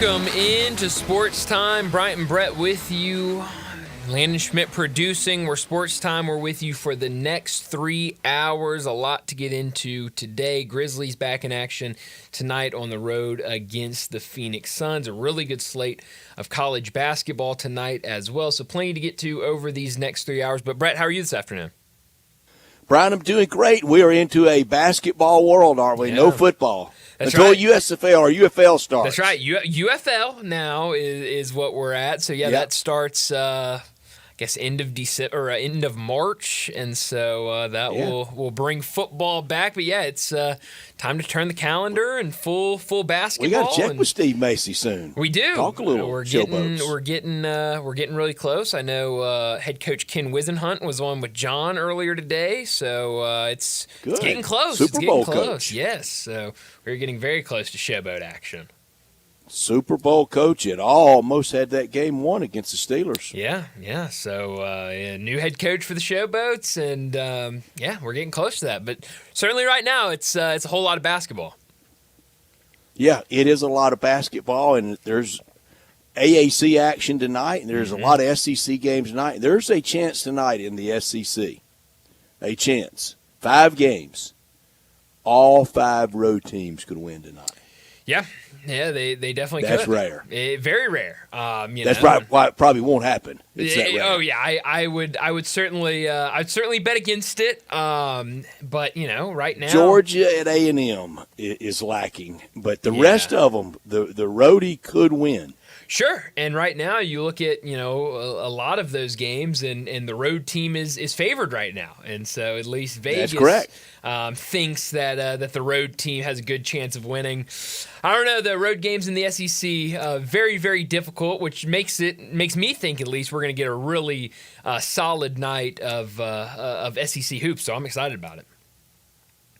Welcome into Sports Time. Bryant and Brett with you. Landon Schmidt producing. We're Sports Time. We're with you for the next 3 hours. A lot to get into today. Grizzlies back in action tonight on the road against the Phoenix Suns. A really good slate of college basketball tonight as well. So plenty to get to over these next 3 hours. But Brett, how are you this afternoon? Brian, I'm doing great. We are into a basketball world, aren't we? Yeah. No football. That's until right. USFL or UFL starts. That's right. UFL now is what we're at. So, yeah, that starts, I guess, end of December or end of March. And so that will bring football back. But, yeah, it's time to turn the calendar and full basketball. We got to check with Steve Macy soon. We do. Talk a little. We're getting really close. I know head coach Ken Wisenhunt was on with John earlier today, so it's getting close. Super Bowl close. Coach. Yes, so we're getting very close to showboat action. Super Bowl coach. It almost had that game won against the Steelers. Yeah. So new head coach for the Showboats, and we're getting close to that. But certainly right now, it's a whole lot of basketball. Yeah, it is a lot of basketball, and there's AAC action tonight, and there's a lot of SEC games tonight. There's a chance tonight in the SEC. A chance. 5 games. All 5 road teams could win tonight. Yeah, they definitely could. That's rare. Very rare. That's why it probably won't happen. It's that rare. Oh yeah, I would certainly bet against it. But right now Georgia at A&M is lacking, but the rest of them, the roadie could win. Sure, and right now you look at a lot of those games, and the road team is favored right now, and so at least Vegas thinks that the road team has a good chance of winning. I don't know, the road games in the SEC very, very difficult, which makes me think at least we're going to get a really solid night of SEC hoops. So I'm excited about it.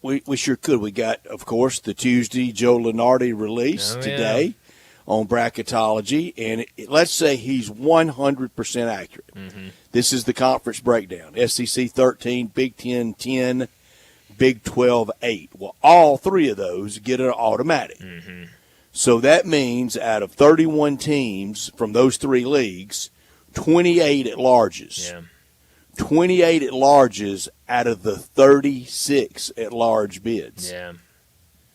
We sure could. We got, of course, the Tuesday Joe Lunardi release today on bracketology, and let's say he's 100% accurate. Mm-hmm. This is the conference breakdown. SEC 13, Big Ten 10, Big 12 8. Well, all 3 of those get an automatic. Mm-hmm. So that means out of 31 teams from those 3 leagues, 28 at larges. Yeah. 28 at larges out of the 36 at large bids. Yeah.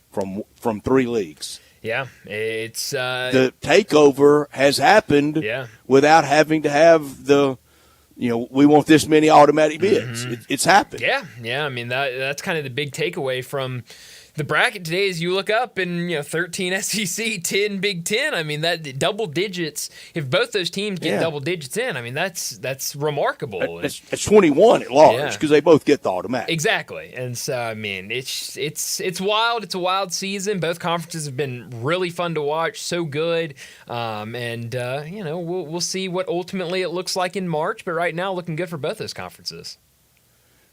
From 3 leagues. Yeah, it's the takeover has happened without having to have the, we want this many automatic bids. Mm-hmm. It's happened. Yeah. I mean that's kind of the big takeaway from the bracket today is you look up and 13 SEC, 10 Big Ten. I mean that double digits. If both those teams get double digits in, I mean that's remarkable. It's 21 at large because they both get the automatic. Exactly, and so I mean it's wild. It's a wild season. Both conferences have been really fun to watch. So good, and we'll see what ultimately it looks like in March. But right now, looking good for both those conferences.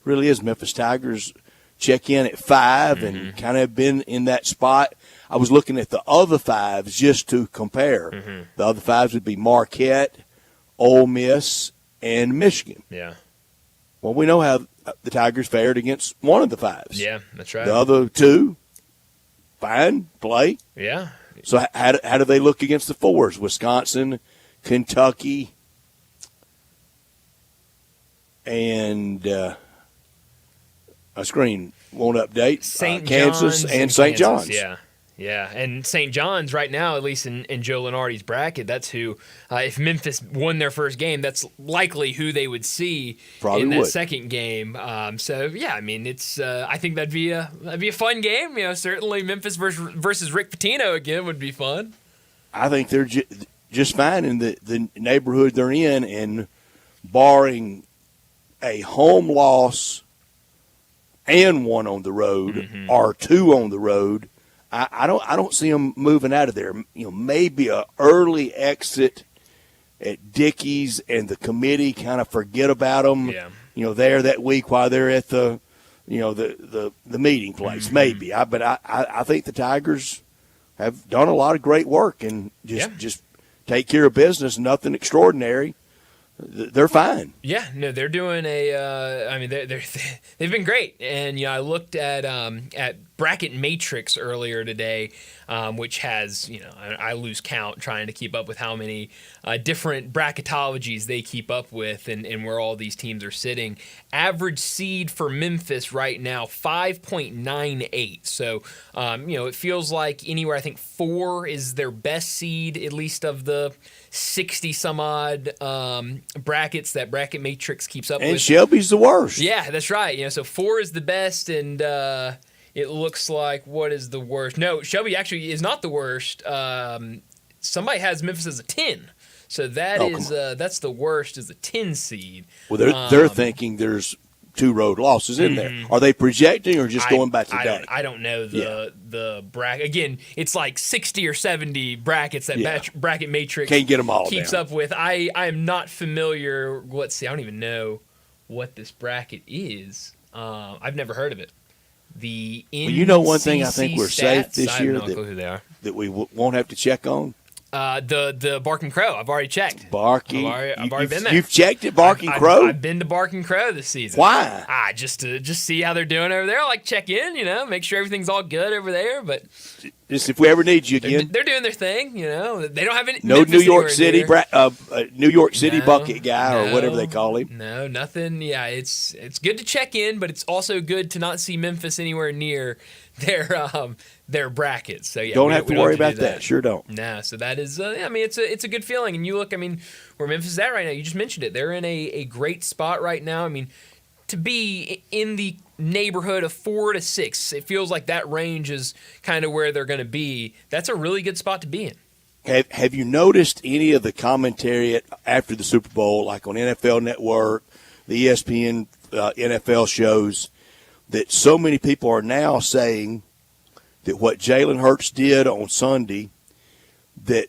Really is. Memphis Tigers check in at 5 and kind of been in that spot. I was looking at the other 5s just to compare. Mm-hmm. The other 5s would be Marquette, Ole Miss, and Michigan. Yeah. Well, we know how the Tigers fared against one of the 5s. Yeah, that's right. The other 2, fine, play. Yeah. So how do they look against the 4s? Wisconsin, Kentucky, and a screen won't update. Kansas and St. John's. Yeah. And St. John's right now, at least in Joe Lunardi's bracket, that's who, if Memphis won their first game, that's likely who they would see in that second game. So, yeah, I mean, it's I think that'd be a fun game. Certainly Memphis versus Rick Pitino again would be fun. I think they're just fine in the neighborhood they're in, and barring a home loss and 1 on the road or 2 on the road, I don't see them moving out of there. Maybe a early exit at Dickey's and the committee kind of forget about them. Yeah. There that week while they're at the meeting place. Maybe. But I think the Tigers have done a lot of great work and just take care of business. Nothing extraordinary. They're fine. Yeah, no, they're doing they've been great. And I looked at bracket matrix earlier today, which has, I lose count trying to keep up with how many different bracketologies they keep up with and where all these teams are sitting. Average seed for Memphis right now, 5.98. So, it feels like anywhere, I think 4 is their best seed, at least of the 60 some odd brackets that bracket matrix keeps up with. And Shelby's the worst. Yeah, that's right. So 4 is the best, and it looks like, what is the worst? No, Shelby actually is not the worst. Somebody has Memphis as a 10. So that's the worst, is a 10 seed. Well, they're thinking there's 2 road losses in there. Are they projecting or just going by today? I don't know the bracket. Again, it's like 60 or 70 brackets that bracket matrix can't get them all keeps down. up with. I am not familiar. Let's see. I don't even know what this bracket is. I've never heard of it. The NCC one thing I think we're safe this year that we won't have to check on? The Barking Crow. I've already checked. Barking. I've already been there. You've checked it, Barking Crow? I've been to Barking Crow this season. Why? Just to see how they're doing over there. I like check in, make sure everything's all good over there. But just if we ever need you again, they're doing their thing. They don't have any. No Memphis New York City, New York City no, bucket guy or whatever they call him. No, nothing. Yeah, it's good to check in, but it's also good to not see Memphis anywhere near their brackets. So yeah, don't have to worry about that. Sure don't. No, so that is. It's a good feeling. And you look, where Memphis is at right now. You just mentioned it. They're in a great spot right now. To be in the neighborhood of 4 to 6, it feels like that range is kind of where they're going to be. That's a really good spot to be in. Have you noticed any of the commentary after the Super Bowl, like on NFL Network, the ESPN NFL shows, that so many people are now saying that what Jalen Hurts did on Sunday, that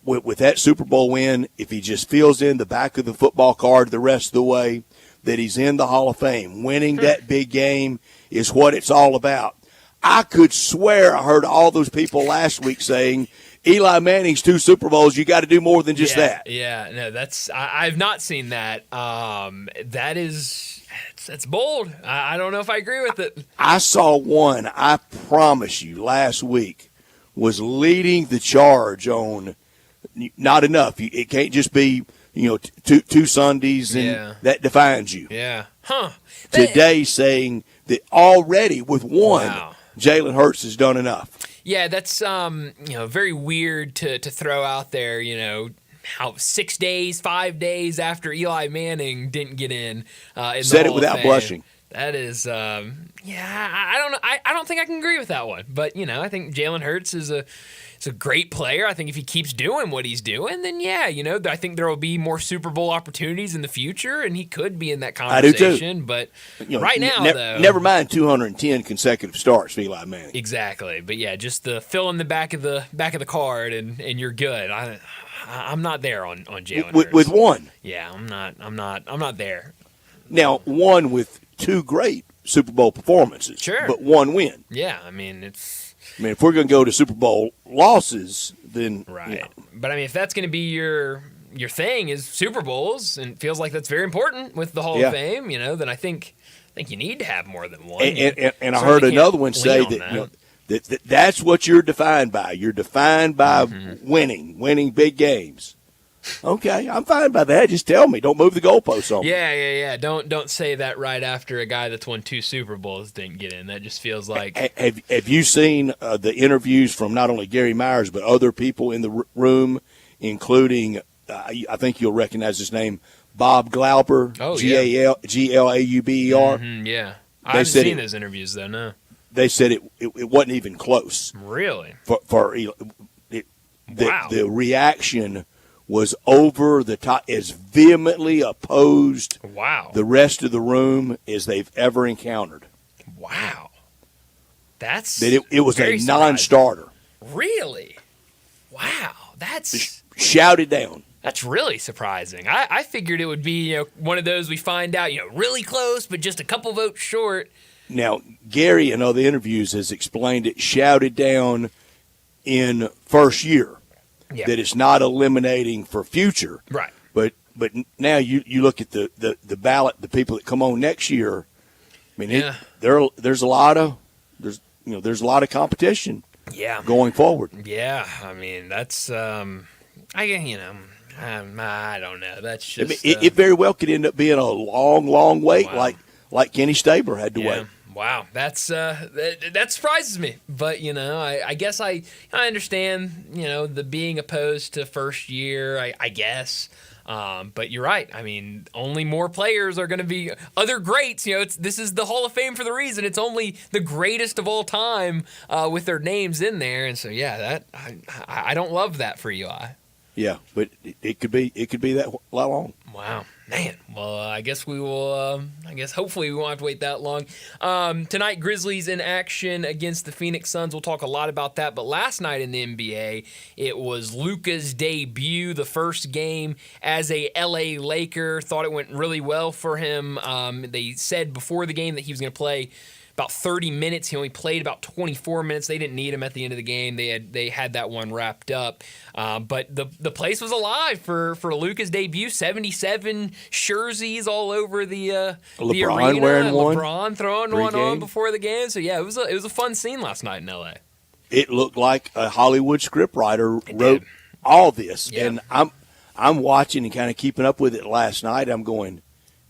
with that Super Bowl win, if he just fills in the back of the football card the rest of the way, that he's in the Hall of Fame. Winning that big game is what it's all about. I could swear I heard all those people last week saying, Eli Manning's 2 Super Bowls, you got to do more than just that. Yeah, no, I've not seen that. That's bold. I don't know if I agree with it. I saw one, I promise you, last week was leading the charge on not enough. It can't just be, two Sundays and that defines you. Yeah. Huh. Today saying that already with one, Jalen Hurts has done enough. Yeah, that's very weird to throw out there, how 6 days, 5 days after Eli Manning didn't get in said it without blushing. That is, I don't know. I don't think I can agree with that one. But, I think Jalen Hurts is a great player. I think if he keeps doing what he's doing, then I think there will be more Super Bowl opportunities in the future, and he could be in that conversation. I do too. But right now, though, never mind 210 consecutive starts for Eli Manning. Exactly. But yeah, just the fill in the back of the card, and you're good. I'm not there on Jalen Hurts. With one. Yeah, I'm not there. Now, one with 2 great Super Bowl performances. Sure. But 1 win. Yeah, it's. If we're going to go to Super Bowl losses, then right. But if that's going to be your thing is Super Bowls, and it feels like that's very important with the Hall of Fame, then I think you need to have more than one. And I heard another one say that that's what you're defined by. You're defined by winning big games. Okay, I'm fine by that. Just tell me. Don't move the goalposts on me. Yeah. Don't say that right after a guy that's won 2 Super Bowls didn't get in. That just feels like. Have you seen the interviews from not only Gary Myers but other people in the room, including I think you'll recognize his name, Bob Glauber. Oh, Glauber. Yeah, I haven't seen those interviews though. No. They said it wasn't even close. Really? The reaction was over the top, as vehemently opposed the rest of the room as they've ever encountered. Wow. That it was a non-starter. Really? Wow. That's shouted down. That's really surprising. I figured it would be one of those we find out really close but just a couple votes short. Now, Gary in other interviews has explained it shouted down in first year. Yeah. That it's not eliminating for future. Right. But now you look at the ballot, the people that come on next year. There's a lot of there's a lot of competition. Yeah. Going forward. Yeah, I mean that's I don't know. That's just it very well could end up being a long wait, wow. like Kenny Stabler had to wait. Wow, that's that surprises me. But I guess I understand the being opposed to first year. I guess. But you're right. I mean, only more players are going to be other greats. This is the Hall of Fame for the reason. It's only the greatest of all time with their names in there. And so, yeah, I don't love that for Eli. Yeah, but it could be that long. Wow, man. Well, I guess we will. Hopefully we won't have to wait that long. Tonight, Grizzlies in action against the Phoenix Suns. We'll talk a lot about that. But last night in the NBA, it was Luka's debut, the first game as a LA Laker. Thought it went really well for him. They said before the game that he was going to play about 30 minutes. He only played about 24 minutes. They didn't need him at the end of the game. They had that one wrapped up. But the place was alive for Luka's debut. 77 jerseys all over the arena. Wearing one. LeBron throwing one on before the game. So yeah, it was a fun scene last night in LA. It looked like a Hollywood scriptwriter wrote all this, and I'm watching and kind of keeping up with it last night. I'm going,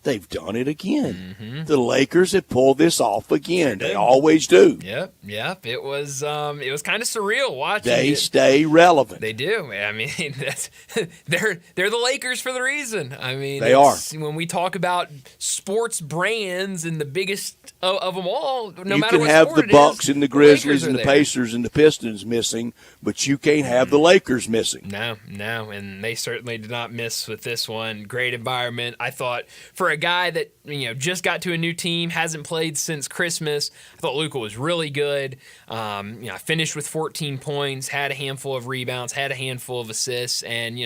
they've done it again. Mm-hmm. The Lakers have pulled this off again. They always do. Yep. It was kind of surreal watching. They stay relevant. They do. I mean, they're the Lakers for the reason. I mean, they are. When we talk about sports brands and the biggest of them all, no matter what sport it is, you can have the Bucks and the Grizzlies and the Pacers and the Pistons missing, but you can't have the Lakers missing. No, and they certainly did not miss with this one. Great environment. I thought for a guy that just got to a new team, hasn't played since Christmas, I thought Luka was really good. I finished with 14 points, had a handful of rebounds, had a handful of assists, and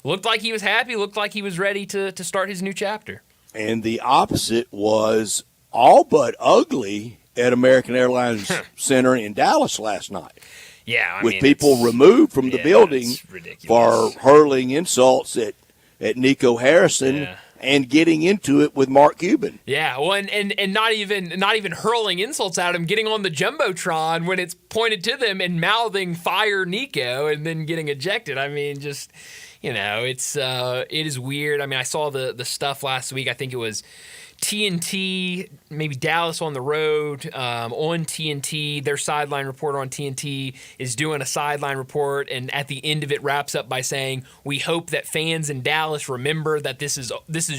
looked like he was happy, looked like he was ready to start his new chapter. And the opposite was all but ugly at American Airlines Center in Dallas last night. Yeah, with people removed from the building for hurling insults at Nico Harrison. Yeah. And getting into it with Mark Cuban. Yeah, well, and not even hurling insults at him, getting on the Jumbotron when it's pointed to them and mouthing "Fire Nico" and then getting ejected. I mean, just it is weird. I mean, I saw the stuff last week. I think it was TNT, maybe Dallas on the road, on TNT. Their sideline reporter on TNT is doing a sideline report, and at the end of it wraps up by saying, "We hope that fans in Dallas remember that this is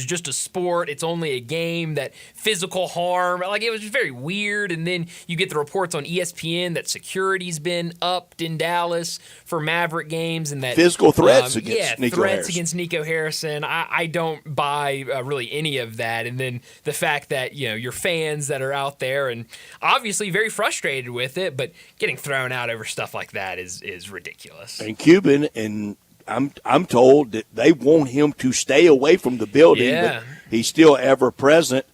just a sport. It's only a game. That physical harm." Like, it was just very weird. And then you get the reports on ESPN that security's been upped in Dallas for Maverick games, and that physical threats against Nico Harrison. Against Nico Harrison. I don't buy really any of that. And then the fact that your fans that are out there and obviously very frustrated with it, but getting thrown out over stuff like that is ridiculous. And Cuban, and I'm told that they want him to stay away from the building, but he's still ever present.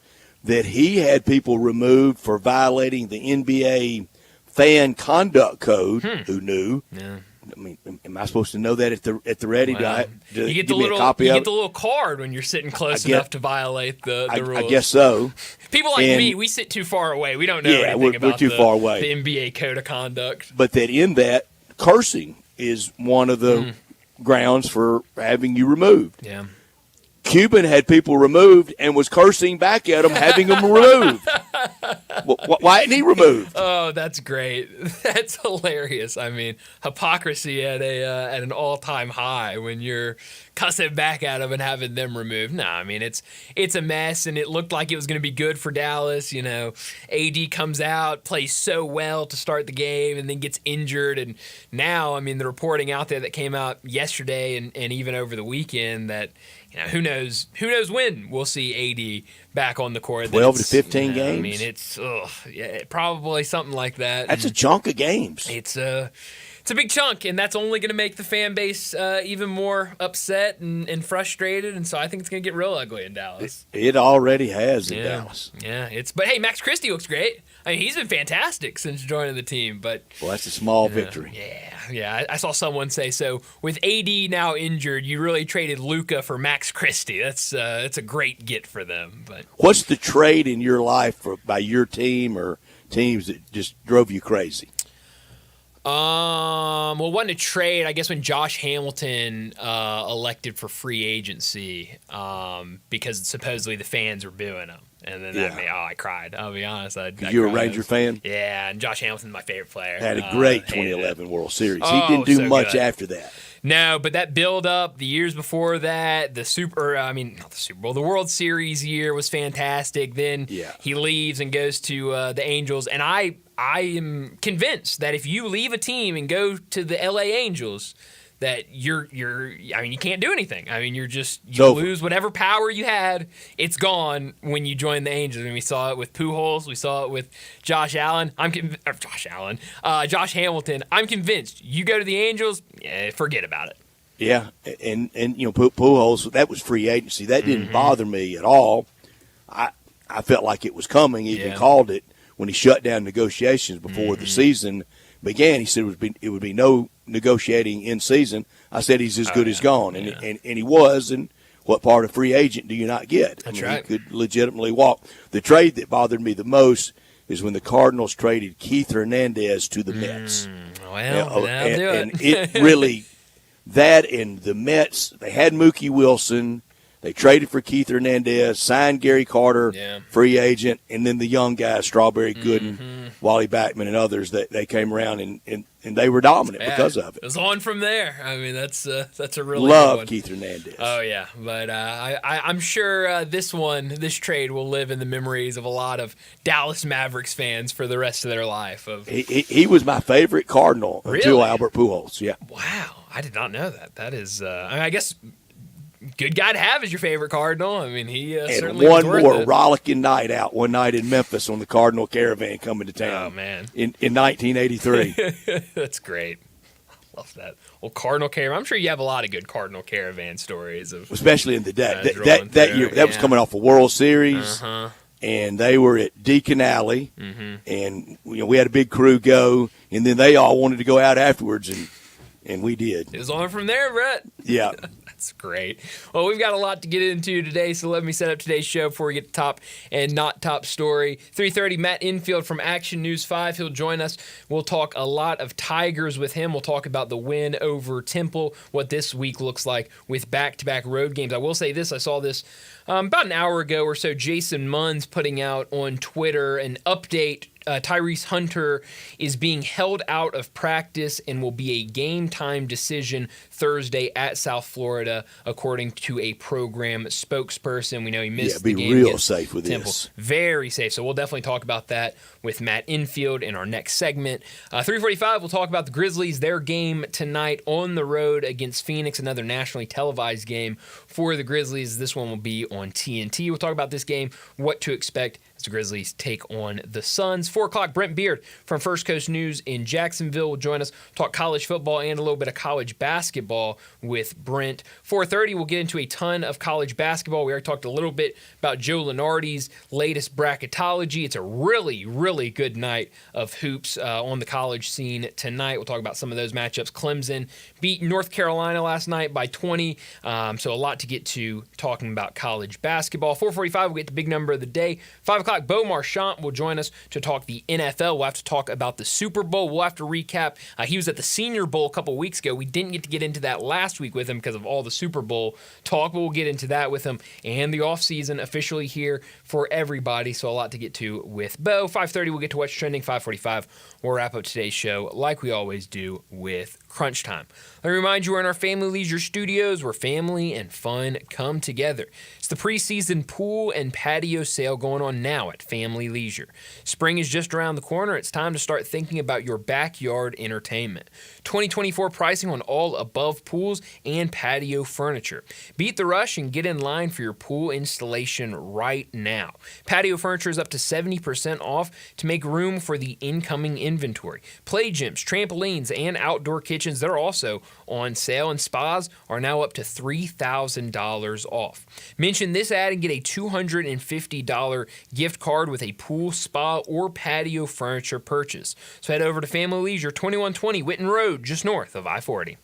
That he had people removed for violating the NBA fan conduct code. Who knew? Yeah. I mean, am I supposed to know that at the ready? Well, you get the little card when you're sitting close enough to violate the rules. I guess so. People like me, we sit too far away. We don't know anything about far away. The NBA code of conduct. But that in that, cursing is one of the grounds for having you removed. Yeah. Cuban had people removed and was cursing back at them, having them removed. Why isn't he removed? Oh, that's great. That's hilarious. I mean, hypocrisy at an all-time high when you're cussing back at them and having them removed. No, I mean, it's a mess, and it looked like it was going to be good for Dallas. AD comes out, plays so well to start the game, and then gets injured. And now, I mean, the reporting out there that came out yesterday and even over the weekend that who knows when we'll see AD back on the court. 12 to 15 games. I mean, it's probably something like that. That's a chunk of games. It's a big chunk, and that's only going to make the fan base even more upset and frustrated. And so I think it's going to get real ugly in Dallas. It already has in Dallas. Yeah, but hey, Max Christie looks great. I mean, he's been fantastic since joining the team. But that's a small victory. Yeah. I saw someone say, so with AD now injured, you really traded Luka for Max Christie. That's a great get for them. But what's the trade in your life by your team or teams that just drove you crazy? Well, one to trade, I guess, when Josh Hamilton elected for free agency because supposedly the fans were booing him. And then I cried. I'll be honest. You're a Ranger fan? Yeah, and Josh Hamilton's my favorite player. Had a great 2011 World Series. Oh, he didn't do so much good. after that. No, but that build-up, the years before that, not the Super Bowl, the World Series year was fantastic. Then he leaves and goes to the Angels, and I am convinced that if you leave a team and go to the LA Angels, that you can't do anything. I mean, you lose whatever power you had. It's gone when you join the Angels. And we saw it with Pujols. We saw it with Josh Hamilton. I'm convinced you go to the Angels, forget about it. Yeah, and Pujols, that was free agency. That didn't bother me at all. I felt like it was coming. He even called it when he shut down negotiations before the season began. He said it would be no negotiating in season. I said he's as good as gone, and he was. And what part of free agent do you not get? That's right. He could legitimately walk. The trade that bothered me the most is when the Cardinals traded Keith Hernandez to the Mets. Well, that'll do it. And it really, that and the Mets, they had Mookie Wilson. They traded for Keith Hernandez, signed Gary Carter, free agent, and then the young guys, Strawberry Gooden, Wally Backman, and others, that they came around and they were dominant because of it. It was on from there. I mean, that's a really love good one. Keith Hernandez. Oh yeah, but I'm sure this trade will live in the memories of a lot of Dallas Mavericks fans for the rest of their life. He was my favorite Cardinal until Albert Pujols. Yeah. Wow, I did not know that. That is, I guess. Good guy to have as your favorite Cardinal. I mean, he certainly one was more rollicking night out one night in Memphis on the Cardinal Caravan coming to town. Oh, man. In 1983. That's great. I love that. Well, Cardinal Caravan. I'm sure you have a lot of good Cardinal Caravan stories. Especially in the day. That year, that was coming off a World Series. And they were at Deacon Alley. And we had a big crew go. And then they all wanted to go out afterwards, and we did. It was on from there, Brett. Yeah. That's great. Well, we've got a lot to get into today, so let me set up today's show before we get to top and not top story. 3:30, Matt Infield from Action News 5. He'll join us. We'll talk a lot of Tigers with him. We'll talk about the win over Temple, what this week looks like with back-to-back road games. I will say this. I saw this about an hour ago or so. Jason Munn's putting out on Twitter an update. Tyrese Hunter is being held out of practice and will be a game-time decision Thursday at South Florida, according to a program spokesperson. We know he missed the game. Be real safe with Temple. this. Very safe. So we'll definitely talk about that with Matt Infield in our next segment. 3:45, we'll talk about the Grizzlies, their game tonight on the road against Phoenix, another nationally televised game for the Grizzlies. This one will be on TNT. We'll talk about this game, what to expect as the Grizzlies take on the Suns. 4 o'clock, Brent Beard from First Coast News in Jacksonville will join us, talk college football and a little bit of college basketball with Brent. 4:30, we'll get into a ton of college basketball. We already talked a little bit about Joe Lunardi's latest bracketology. It's a really, really good night of hoops on the college scene tonight. We'll talk about some of those matchups. Clemson beat North Carolina last night by 20, so a lot to get to talking about college basketball. 4:45, we'll get the big number of the day. 5 o'clock, Beau Marchant will join us to talk the NFL. We'll have to talk about the Super Bowl. We'll have to recap. He was at the Senior Bowl a couple weeks ago. We didn't get into that last week with him because of all the Super Bowl talk, but we'll get into that with him. And the offseason officially here for everybody, so a lot to get to with Beau. 5:30, we'll get to what's trending. 5:45, we'll wrap up today's show like we always do with Crunch Time. Let me remind you, we're in our Family Leisure Studios where family and fun come together. It's the preseason pool and patio sale going on now at Family Leisure. Spring is just around the corner. It's time to start thinking about your backyard entertainment. 2024 pricing on all above pools and patio furniture. Beat the rush and get in line for your pool installation right now. Patio furniture is up to 70% off to make room for the incoming inventory. Play gyms, trampolines, and outdoor kitchens, they're also on sale, and spas are now up to $3,000 off. Mention this ad and get a $250 gift card with a pool, spa, or patio furniture purchase. So head over to Family Leisure, 2120 Whitten Road, just north of I-40.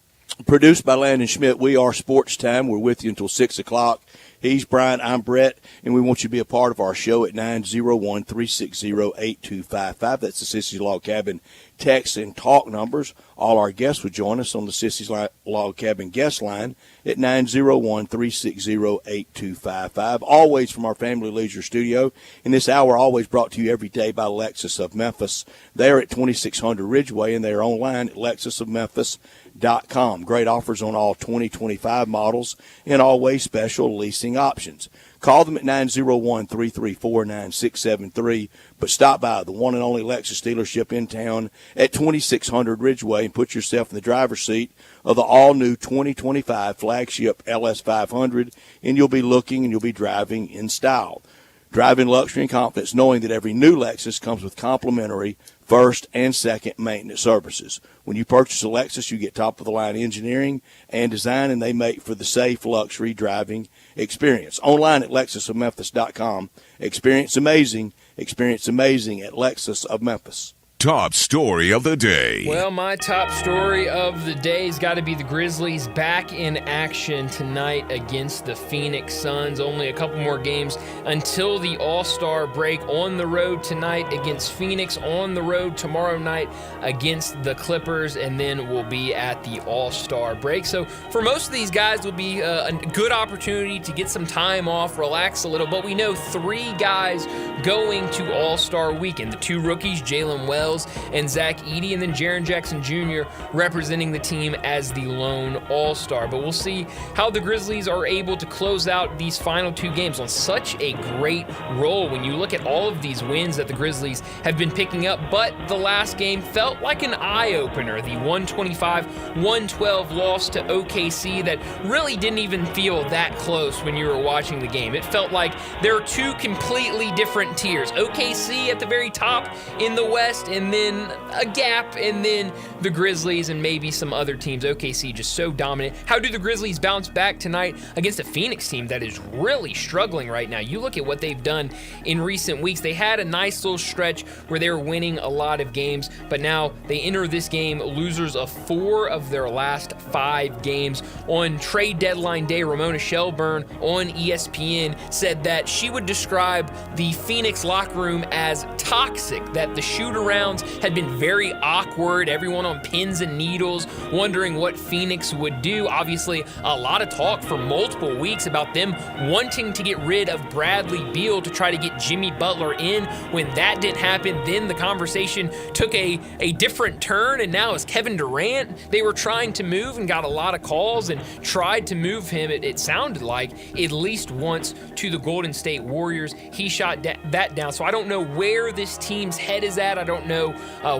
Produced by Landon Schmidt, we are Sports Time. We're with you until 6 o'clock. He's Brian, I'm Brett, and we want you to be a part of our show at 901-360-8255. That's the Sissy's Log Cabin text and talk numbers. All our guests would join us on the Sissy's Log Cabin guest line at 901-360-8255. Always from our Family Leisure studio. And this hour always brought to you every day by Lexus of Memphis. They're at 2600 Ridgeway, and they're online at lexusofmemphis.com. Great offers on all 2025 models and always special leasing options. Call them at 901-334-9673, but stop by the one and only Lexus dealership in town at 2600 Ridgeway and put yourself in the driver's seat of the all-new 2025 flagship LS500, and you'll be looking and you'll be driving in style. Drive in luxury and confidence knowing that every new Lexus comes with complimentary first and second maintenance services. When you purchase a Lexus, you get top-of-the-line engineering and design, and they make for the safe luxury driving experience. Online at lexusofmemphis.com. Experience amazing at Lexus of Memphis. Top story of the day. Well, my top story of the day has got to be the Grizzlies back in action tonight against the Phoenix Suns. Only a couple more games until the All-Star break. On the road tonight against Phoenix, on the road tomorrow night against the Clippers, and then we'll be at the All-Star break. So for most of these guys, it will be a good opportunity to get some time off, relax a little. But we know 3 guys going to All-Star weekend. The 2 rookies, Jalen Wells and Zach Edey, and then Jaren Jackson Jr. representing the team as the lone All-Star. But we'll see how the Grizzlies are able to close out these final 2 games on such a great roll when you look at all of these wins that the Grizzlies have been picking up. But the last game felt like an eye-opener. The 125-112 loss to OKC that really didn't even feel that close when you were watching the game. It felt like there are 2 completely different tiers. OKC at the very top in the West, and then a gap, and then the Grizzlies and maybe some other teams. OKC just so dominant. How do the Grizzlies bounce back tonight against a Phoenix team that is really struggling right now? You look at what they've done in recent weeks. They had a nice little stretch where they were winning a lot of games, but now they enter this game losers of 4 of their last 5 games. On trade deadline day, Ramona Shelburne on ESPN said that she would describe the Phoenix locker room as toxic, that the shoot-arounds had been very awkward, everyone on pins and needles, wondering what Phoenix would do. Obviously, a lot of talk for multiple weeks about them wanting to get rid of Bradley Beal to try to get Jimmy Butler in. When that didn't happen, then the conversation took a different turn, and now it's Kevin Durant they were trying to move and got a lot of calls and tried to move him, it sounded like, at least once to the Golden State Warriors. He shot that down. So I don't know where this team's head is at. I don't know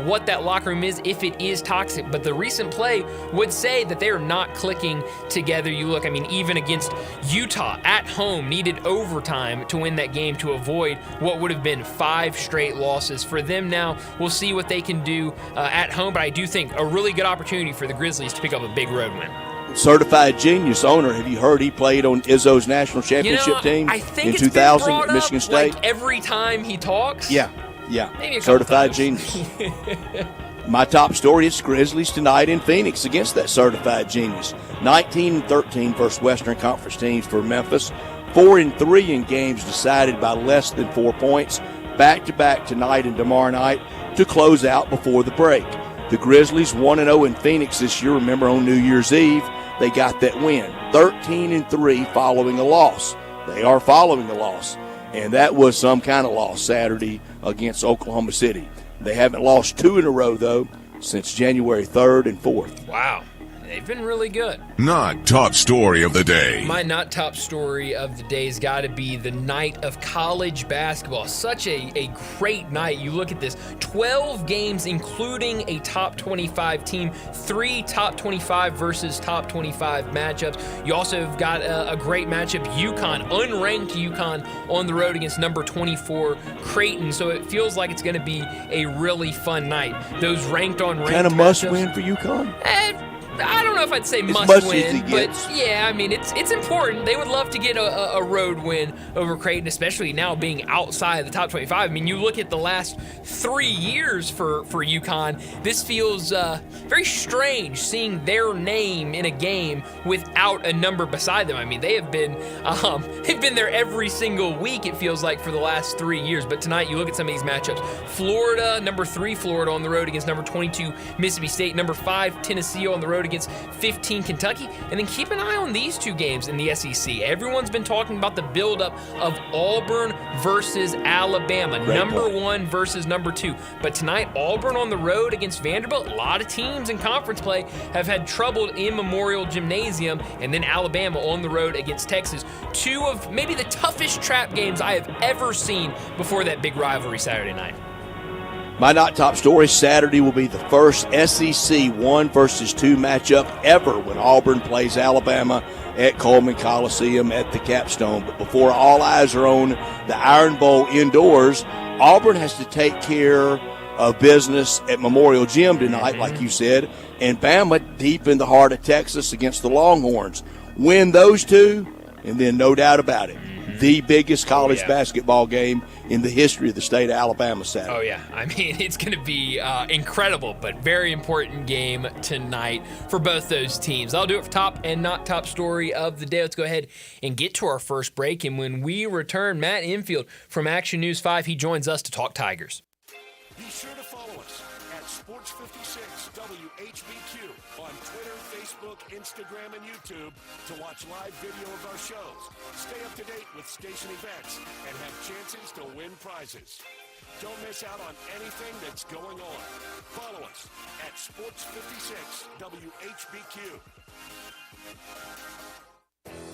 what that locker room is, if it is toxic, but the recent play would say that they are not clicking together. You look, even against Utah at home, needed overtime to win that game to avoid what would have been 5 straight losses. For them now, we'll see what they can do at home, but I do think a really good opportunity for the Grizzlies to pick up a big road win. Certified genius owner. Have you heard he played on Izzo's national championship team in 2000 at Michigan State? Like every time he talks? Yeah. Certified genius. My top story is Grizzlies tonight in Phoenix against that certified genius. 19-13 versus Western Conference teams for Memphis. 4-3 in games decided by less than 4 points. Back-to-back tonight and tomorrow night to close out before the break. The Grizzlies 1-0 in Phoenix this year. Remember, on New Year's Eve, they got that win. 13-3 following a loss. They are following a loss. And that was some kind of loss Saturday against Oklahoma City. They haven't lost 2 in a row, though, since January 3rd and 4th. Wow. They've been really good. Not top story of the day. My not top story of the day has got to be the night of college basketball. Such a great night. You look at this, 12 games, including a top 25 team, 3 top 25 versus top 25 matchups. You also have got a great matchup, UConn, unranked UConn on the road against number 24 Creighton. So it feels like it's going to be a really fun night. Those ranked on ranked kind of must win for UConn? I don't know if I'd say must win, but yeah, I mean, it's important. They would love to get a road win over Creighton, especially now being outside of the top 25. I mean, you look at the last 3 years for UConn, this feels very strange seeing their name in a game without a number beside them. I mean, they've been there every single week, it feels like, for the last 3 years. But tonight, you look at some of these matchups. Florida, number 3 Florida on the road against number 22 Mississippi State, number 5 Tennessee on the road against 15 Kentucky. And then keep an eye on these two games in the SEC. Everyone's been talking about the buildup of Auburn versus Alabama, number 1 versus number 2. But tonight, Auburn on the road against Vanderbilt. A lot of teams in conference play have had trouble in Memorial Gymnasium. And then Alabama on the road against Texas. 2 of maybe the toughest trap games I have ever seen before that big rivalry Saturday night. My not top story, Saturday will be the first SEC 1 versus 2 matchup ever when Auburn plays Alabama at Coleman Coliseum at the Capstone. But before all eyes are on the Iron Bowl indoors, Auburn has to take care of business at Memorial Gym tonight, like you said, and Bama deep in the heart of Texas against the Longhorns. Win those two, and then no doubt about it, the biggest college basketball game in the history of the state of Alabama Saturday. Oh, yeah. I mean, it's going to be incredible, but very important game tonight for both those teams. I'll do it for top and not top story of the day. Let's go ahead and get to our first break. And when we return, Matt Infield from Action News 5, he joins us to talk Tigers. Be sure to follow us at Sports56 WHBQ on Twitter, Facebook, Instagram, and YouTube to watch live video of our shows. Stay up to date with station events and have chances to win prizes. Don't miss out on anything that's going on. Follow us at Sports56 WHBQ.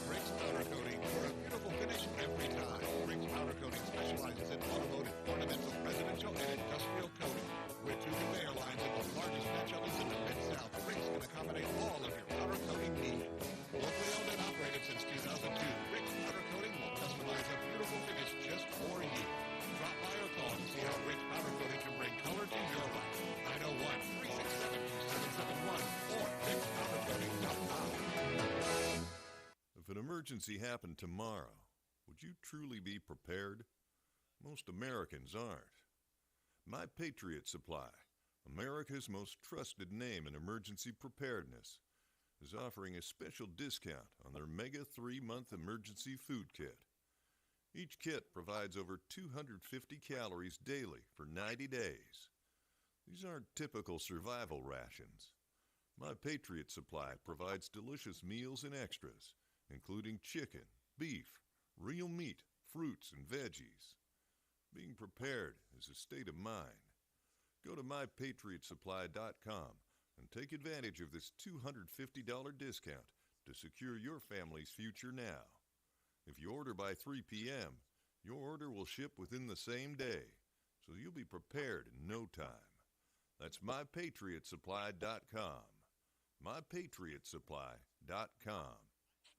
Rick's Powder Coating for a beautiful finish every time. Rick's Powder Coating specializes in automotive, ornamental, residential, and industrial coating. With 2 conveyor lines and the largest match ovens in the Mid-South, Rick's can accommodate all of your powder coating needs. Locally owned and operated since 2002, Rick's Powder Coating will customize a beautiful finish just for you. Drop by or call to see how Rick's Powder Coating can bring color to your life. 901-367-2771 or rickspowdercoating.com. If an emergency happened tomorrow, would you truly be prepared? Most Americans aren't. My Patriot Supply, America's most trusted name in emergency preparedness, is offering a special discount on their Mega 3-month emergency food kit. Each kit provides over 250 calories daily for 90 days. These aren't typical survival rations. My Patriot Supply provides delicious meals and extras, including chicken, beef, real meat, fruits, and veggies. Being prepared is a state of mind. Go to mypatriotsupply.com and take advantage of this $250 discount to secure your family's future now. If you order by 3 p.m., your order will ship within the same day, so you'll be prepared in no time. That's mypatriotsupply.com. mypatriotsupply.com.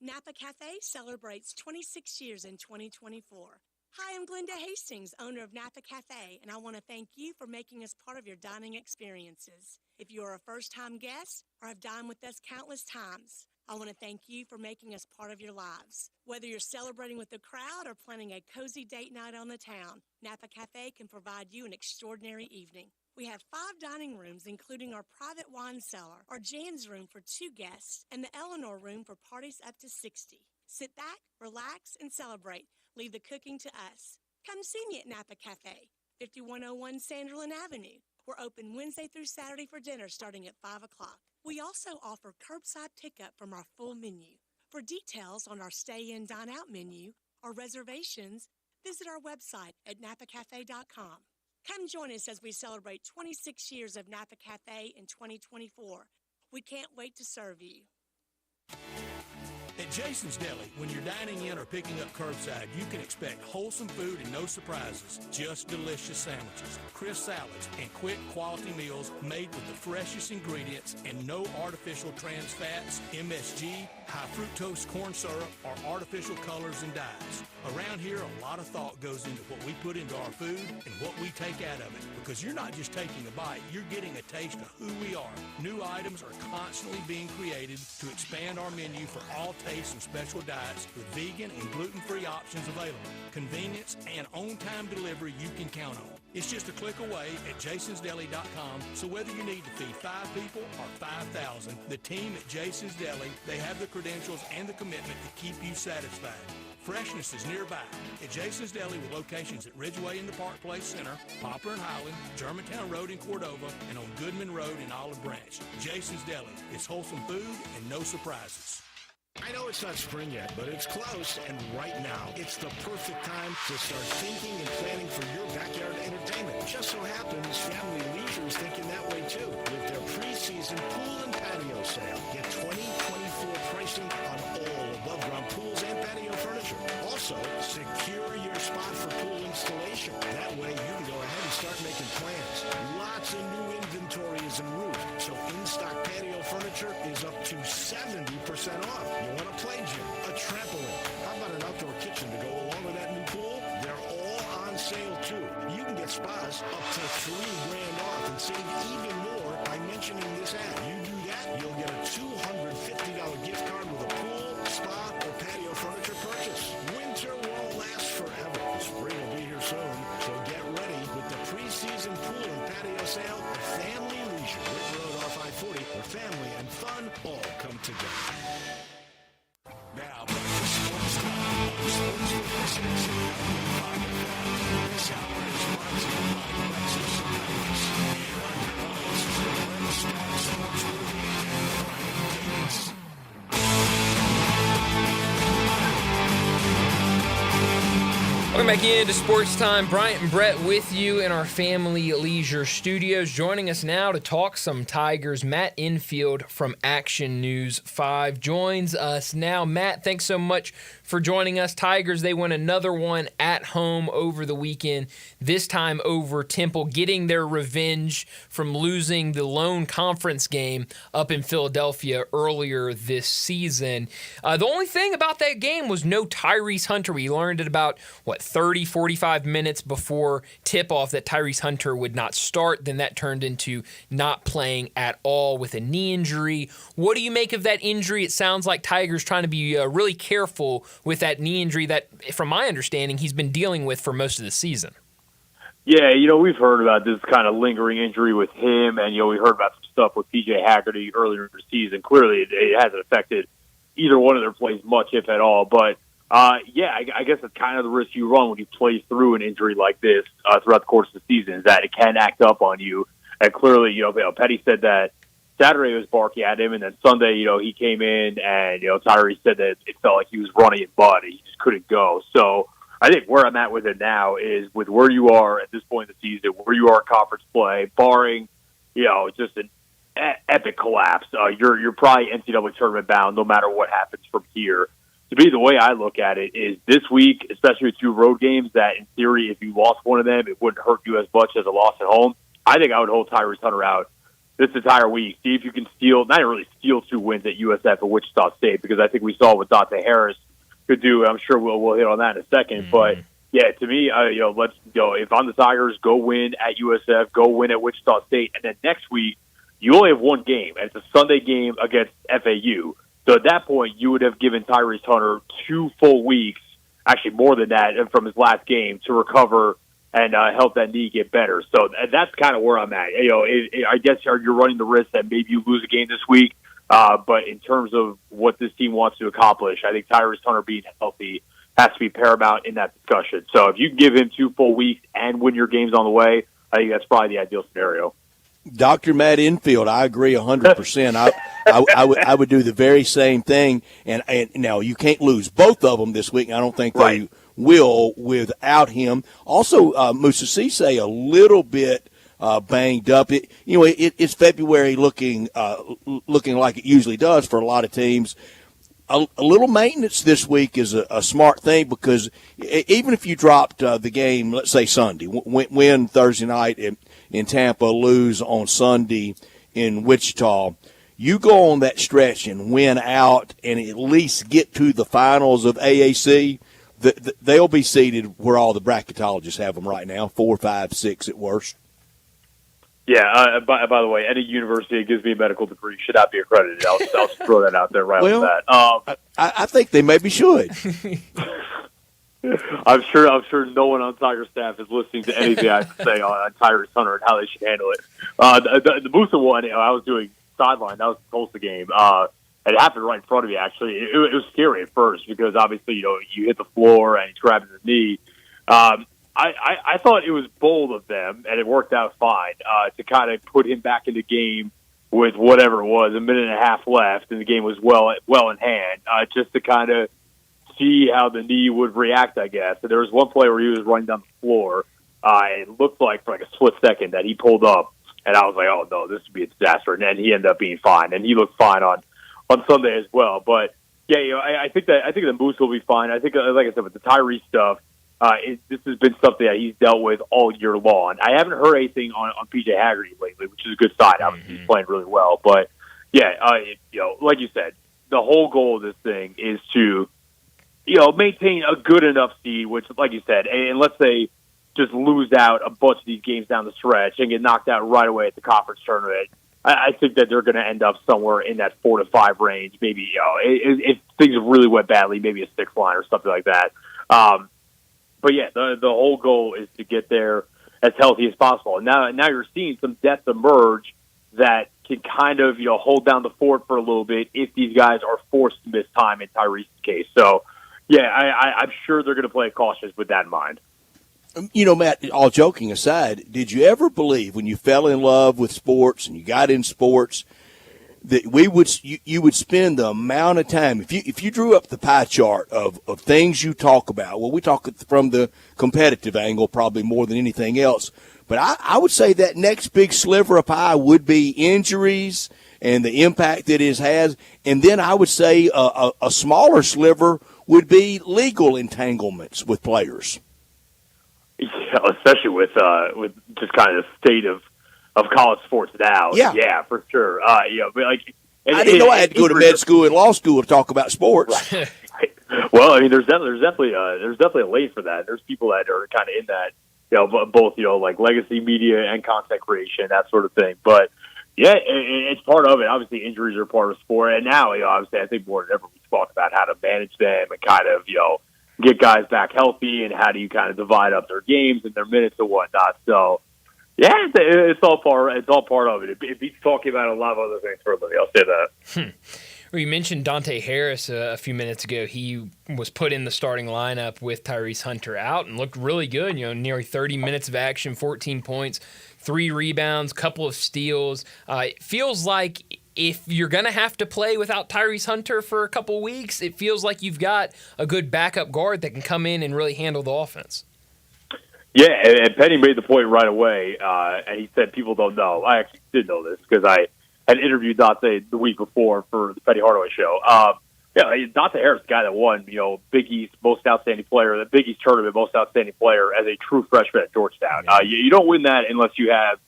Napa Cafe celebrates 26 years in 2024. Hi, I'm Glenda Hastings, owner of Napa Cafe, and I want to thank you for making us part of your dining experiences. If you are a first-time guest or have dined with us countless times, I want to thank you for making us part of your lives. Whether you're celebrating with the crowd or planning a cozy date night on the town, Napa Cafe can provide you an extraordinary evening. We have 5 dining rooms, including our private wine cellar, our Jan's room for 2 guests, and the Eleanor room for parties up to 60. Sit back, relax, and celebrate. Leave the cooking to us. Come see me at Napa Cafe, 5101 Sanderlin Avenue. We're open Wednesday through Saturday for dinner starting at 5 o'clock. We also offer curbside pickup from our full menu. For details on our stay-in, dine-out menu or reservations, visit our website at napacafe.com. Come join us as we celebrate 26 years of Napa Cafe in 2024. We can't wait to serve you. At At Jason's Deli, when you're dining in or picking up curbside, you can expect wholesome food and no surprises. Just delicious sandwiches, crisp salads, and quick quality meals made with the freshest ingredients and no artificial trans fats, MSG, high fructose corn syrup, or artificial colors and dyes. Around here, a lot of thought goes into what we put into our food and what we take out of it, because you're not just taking a bite, you're getting a taste of who we are. New items are constantly being created to expand our menu for all tastes and special diets with vegan and gluten-free options available. Convenience and on-time delivery you can count on. It's just a click away at jasonsdeli.com, so whether you need to feed 5 people or 5,000, the team at Jason's Deli, they have the credentials and the commitment to keep you satisfied. Freshness is nearby at Jason's Deli with locations at Ridgeway in the Park Place Center, Poplar and Highland, Germantown Road in Cordova, and on Goodman Road in Olive Branch. Jason's Deli. It's wholesome food and no surprises. I know it's not spring yet, but it's close, and right now, it's the perfect time to start thinking and planning for your backyard entertainment. Just so happens Family Leisure is thinking that way too, with their preseason pool and patio sale. Get 2024 pricing on all above-ground pools and patio furniture. Also, secure your spot for pool installation. That way, you can go ahead and start making plans. Lots of new inventory is en route, so in-stock patio furniture is up to 70% off. You want a play gym, a trampoline, how about an outdoor kitchen to go along with that new pool? They're all on sale too. You can get spas up to $3,000 off and save even more by mentioning this ad. You do that, you'll get a $250 gift card with a pool, spa, or patio furniture purchase. Winter won't last forever. The spring will be here soon, so get ready with the preseason pool and patio sale at Family Leisure, Rick Road off I-40, where family and fun all come together. Now, back to Sports Time on Sports 56. This hour is brought to you by Lexus Service. Here are your hosts, Brent Star Sports Movie and Brian Davis. Welcome back into Sports Time. Bryant and Brett with you in our Family Leisure studios. Joining us now to talk some Tigers, Matt Infield from Action News 5 joins us now. Matt, thanks so much for joining us. Tigers, they win another one at home over the weekend, this time over Temple, getting their revenge from losing the lone conference game up in Philadelphia earlier this season. The only thing about that game was no Tyrese Hunter. We learned at about, 30, 45 minutes before tip-off that Tyrese Hunter would not start. Then that turned into not playing at all with a knee injury. What do you make of that injury? It sounds like Tigers trying to be really careful with that knee injury that, from my understanding, he's been dealing with for most of the season. Yeah, we've heard about this kind of lingering injury with him, and, we heard about some stuff with P.J. Haggerty earlier in the season. Clearly, it hasn't affected either one of their plays much, if at all, but I guess it's kind of the risk you run when you play through an injury like this throughout the course of the season, is that it can act up on you. And clearly, Petty said that Saturday was barking at him, and then Sunday, he came in and, Tyrese said that it felt like he was running in mud. He just couldn't go. So I think where I'm at with it now is with where you are at this point in the season, where you are in conference play, barring, just an epic collapse. You're probably NCAA tournament bound no matter what happens from here. To me, the way I look at it is this week, especially with 2 road games, that in theory, if you lost one of them, it wouldn't hurt you as much as a loss at home. I think I would hold Tyrese Hunter out this entire week. See if you can not really steal 2 wins at USF or Wichita State, because I think we saw what Dante Harris could do. I'm sure we'll hit on that in a second. But yeah, to me, let's go. If I'm the Tigers, go win at USF, go win at Wichita State, and then next week you only have 1 game, and it's a Sunday game against FAU. So at that point, you would have given Tyrese Hunter 2 full weeks, actually more than that, from his last game to recover and help that knee get better. So that's kind of where I'm at. I guess you're running the risk that maybe you lose a game this week, but in terms of what this team wants to accomplish, I think Tyrese Hunter being healthy has to be paramount in that discussion. So if you can give him 2 full weeks and win your games on the way, I think that's probably the ideal scenario. Dr. Matt Infield, I agree 100%. I would do the very same thing. And now you can't lose both of them this week. I don't think they will without him. Also, Musa Cisse a little bit banged up. It's February looking like it usually does for a lot of teams. a little maintenance this week is a smart thing, because even if you dropped the game, let's say Sunday, win Thursday night in Tampa, lose on Sunday in Wichita, you go on that stretch and win out and at least get to the finals of AAC, they'll be seated where all the bracketologists have them right now, 4, 5, 6 at worst. Yeah, by the way, any university that gives me a medical degree should not be accredited. I'll just throw that out there right off the bat. I think they maybe should. I'm sure no one on Tiger staff is listening to anything I have to say on Tyrese Hunter and how they should handle it. The Musa one, I was doing sideline. That was the Tulsa game. It happened right in front of me, actually. It was scary at first because, obviously, you hit the floor and he's grabbing the knee. I thought it was bold of them, and it worked out fine, to kind of put him back in the game with whatever it was, a minute and a half left, and the game was well in hand, just to kind of see how the knee would react, I guess. And there was one play where he was running down the floor. It looked like for like a split second that he pulled up, and I was like, oh, no, this would be a disaster. And then he ended up being fine, and he looked fine on Sunday as well. But, yeah, I think the Moose will be fine. I think, like I said, with the Tyrese stuff, this has been something that he's dealt with all year long. I haven't heard anything on PJ Haggerty lately, which is a good sign. Obviously, he's playing really well. But, yeah, like you said, the whole goal of this thing is to, maintain a good enough seed, which, like you said, and let's say just lose out a bunch of these games down the stretch and get knocked out right away at the conference tournament. I think that they're going to end up somewhere in that 4 to 5 range. Maybe, if things really went badly, maybe a 6 line or something like that. But yeah, the whole goal is to get there as healthy as possible. And now you're seeing some depth emerge that can kind of hold down the fort for a little bit if these guys are forced to miss time in Tyrese's case. So yeah, I'm sure they're going to play cautious with that in mind. Matt, all joking aside, did you ever believe when you fell in love with sports and you got in sports that you would spend the amount of time, if you drew up the pie chart of things you talk about, well, we talk from the competitive angle probably more than anything else, but I would say that next big sliver of pie would be injuries and the impact that it has, and then I would say a smaller sliver would be legal entanglements with players. Yeah, especially with just kind of the state of college sports now. Yeah, for sure. But like, I didn't know I had to go to med school and law school to talk about sports. Right. Well, I mean, there's definitely a lane for that. There's people that are kind of in that, both like legacy media and content creation, that sort of thing. But yeah, it's part of it. Obviously, injuries are part of sport, and now obviously, I think more than ever we talk about how to manage them and kind of get guys back healthy and how do you kind of divide up their games and their minutes and whatnot. So. Yeah, it's all part of it. It beats talking about a lot of other things for a living. I'll say that. Well, you mentioned Dante Harris a few minutes ago. He was put in the starting lineup with Tyrese Hunter out and looked really good. Nearly 30 minutes of action, 14 points, 3 rebounds, couple of steals. It feels like if you're going to have to play without Tyrese Hunter for a couple weeks, it feels like you've got a good backup guard that can come in and really handle the offense. Yeah, and Penny made the point right away, and he said people don't know. I actually did know this because I had interviewed Dante the week before for the Penny Hardaway show. Dante Harris, the guy that won, Big East Most Outstanding Player, the Big East Tournament Most Outstanding Player as a true freshman at Georgetown. You don't win that unless you have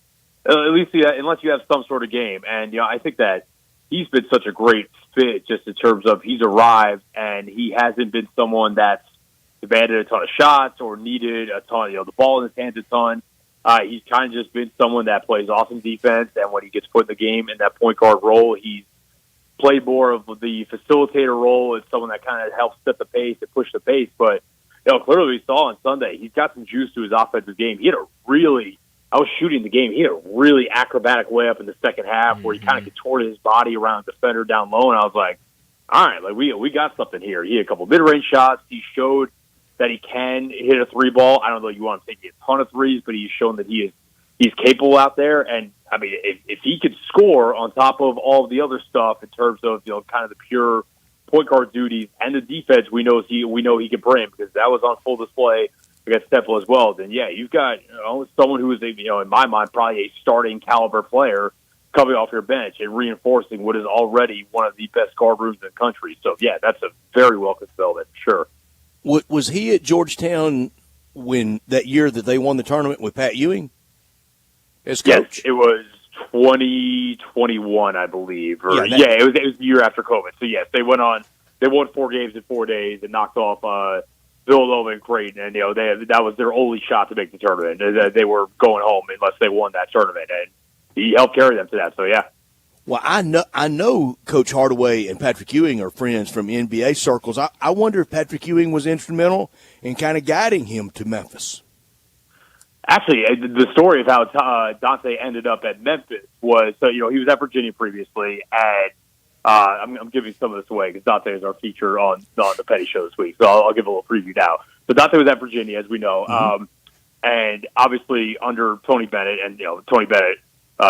unless you have some sort of game. And I think that he's been such a great fit just in terms of he's arrived and he hasn't been someone that's demanded a ton of shots or needed a ton, the ball in his hands a ton. He's kind of just been someone that plays awesome defense, and when he gets put in the game in that point guard role, he's played more of the facilitator role as someone that kind of helps set the pace and push the pace. But, clearly we saw on Sunday, he's got some juice to his offensive game. I was shooting the game, he had a really acrobatic layup in the second half where he kind of contorted his body around the defender down low, and I was like, all right, we got something here. He had a couple mid-range shots. He showed that he can hit a 3-ball. I don't know if you want to take a ton of threes, but he's shown that he's capable out there. And I mean, if he could score on top of all of the other stuff in terms of kind of the pure point guard duties and the defense, we know he can bring, because that was on full display against Temple as well. Then yeah, you've got someone who is in my mind probably a starting caliber player coming off your bench and reinforcing what is already one of the best guard rooms in the country. So, yeah, that's a very welcome development, for sure. Was he at Georgetown when that year that they won the tournament with Pat Ewing as coach? Yes, it was 2021, I believe. It was the year after COVID. So, yes, they won 4 games in 4 days and knocked off Villanova and Creighton, and that was their only shot to make the tournament. They were going home unless they won that tournament, and he helped carry them to that. So, yeah. Well, I know Coach Hardaway and Patrick Ewing are friends from NBA circles. I wonder if Patrick Ewing was instrumental in kind of guiding him to Memphis. Actually, the story of how Dante ended up at Memphis was, he was at Virginia previously, and I'm giving some of this away because Dante is our feature on the Petty Show this week, so I'll give a little preview now. But Dante was at Virginia, as we know, and obviously under Tony Bennett, and Tony Bennett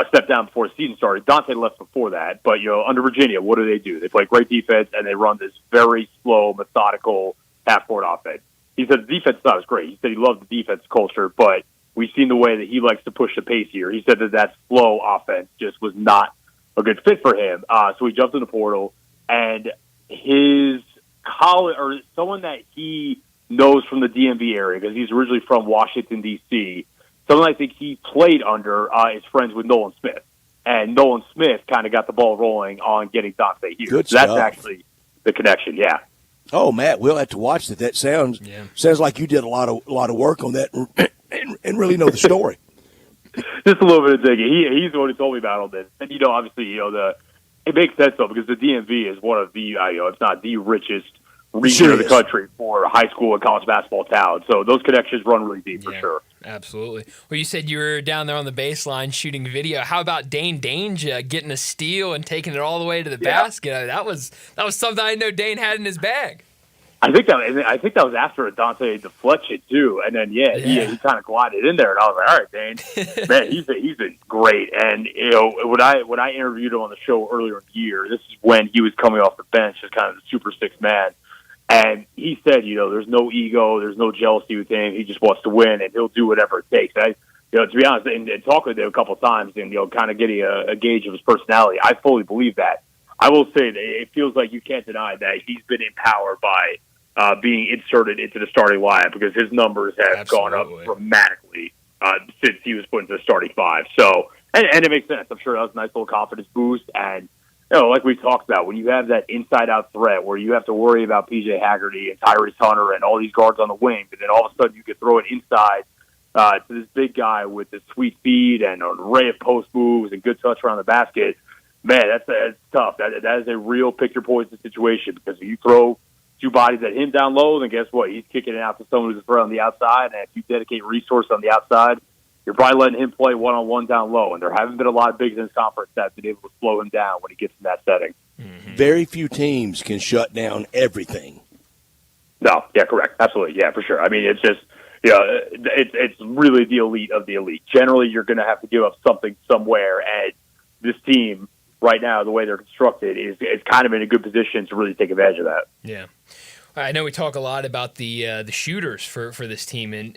stepped down before the season started. Dante left before that, but under Virginia, what do? They play great defense, and they run this very slow, methodical half-court offense. He said the defense was great. He said he loved the defense culture, but we've seen the way that he likes to push the pace here. He said that slow offense just was not a good fit for him. So he jumped in the portal, and his college, or someone that he knows from the DMV area, because he's originally from Washington, D.C., someone I think he played under is friends with Nolan Smith. And Nolan Smith kind of got the ball rolling on getting Dante here. Good so stuff. That's actually the connection, yeah. Oh, Matt, we'll have to watch that. That sounds like you did a lot of work on that and really know the story. Just a little bit of digging. He's the one who told me about all this. And, obviously, it makes sense, though, because the DMV is one of the, if not the richest region of the country for high school and college basketball talent. So those connections run really deep, for sure. Absolutely. Well, you said you were down there on the baseline shooting video. How about Dane Dange getting a steal and taking it all the way to the basket? That was something I know Dane had in his bag. I think that was after a Dante deflection too, and then he kind of glided in there, and I was like, all right, Dane, man, he's been great. And when I interviewed him on the show earlier in the year, this is when he was coming off the bench as kind of the super six man, and he said, there's no ego, there's no jealousy with him. He just wants to win, and he'll do whatever it takes. To be honest, and talking with him a couple of times, and kind of getting a gauge of his personality, I fully believe that. I will say that it feels like you can't deny that he's been empowered by being inserted into the starting lineup, because his numbers have gone up dramatically since he was put into the starting five. So, and it makes sense. I'm sure that was a nice little confidence boost. And, like we talked about, when you have that inside-out threat where you have to worry about P.J. Haggerty and Tyrese Hunter and all these guards on the wing, but then all of a sudden you can throw it inside to this big guy with this sweet speed and an array of post moves and good touch around the basket, man, that's tough. That is a real pick-your-poison situation, because if you throw two bodies at him down low, then guess what? He's kicking it out to someone who's a threat on the outside, and if you dedicate resource on the outside, you're probably letting him play one-on-one down low, and there haven't been a lot of bigs in this conference that have been able to slow him down when he gets in that setting. Mm-hmm. Very few teams can shut down everything. No, yeah, correct. Absolutely, yeah, for sure. I mean, it's just, it's really the elite of the elite. Generally, you're going to have to give up something somewhere, and this team right now, the way they're constructed, is kind of in a good position to really take advantage of that. Yeah. I know we talk a lot about the shooters for this team, and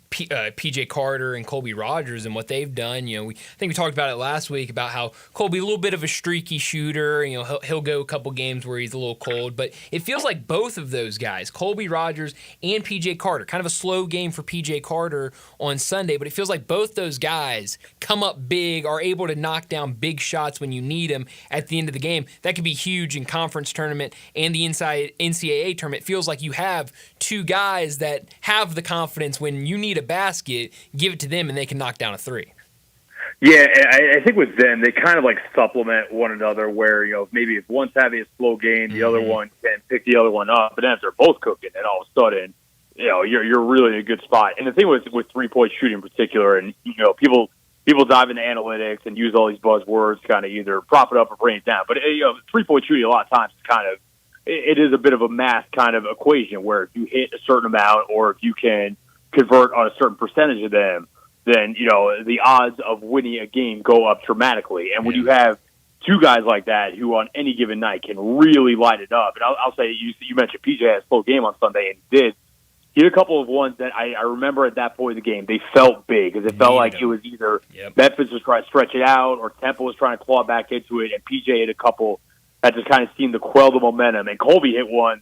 PJ Carter and Colby Rogers and what they've done. I think we talked about it last week about how Colby, a little bit of a streaky shooter. He'll go a couple games where he's a little cold, but it feels like both of those guys, Colby Rogers and PJ Carter, kind of a slow game for PJ Carter on Sunday, but it feels like both those guys come up big, are able to knock down big shots when you need them at the end of the game. That could be huge in conference tournament and the NCAA tournament. It feels like you have two guys that have the confidence when you need a basket, give it to them and they can knock down a three. Yeah, I think with them, they kind of like supplement one another where, maybe if one's having a slow game, the other one can pick the other one up. But then if they're both cooking, and all of a sudden, you're really in a good spot. And the thing with 3-point shooting in particular, and, people dive into analytics and use all these buzzwords to kind of either prop it up or bring it down. But, 3-point shooting a lot of times is kind of, it is a bit of a math kind of equation where if you hit a certain amount or if you can convert on a certain percentage of them, then, the odds of winning a game go up dramatically. And when you have two guys like that who on any given night can really light it up, and I'll say, you mentioned PJ had a slow game on Sunday, and he had a couple of ones that I remember at that point in the game. They felt big because it felt like it was either Memphis was trying to stretch it out or Temple was trying to claw back into it, and PJ hit a couple that just kind of seemed to quell the momentum. And Colby hit one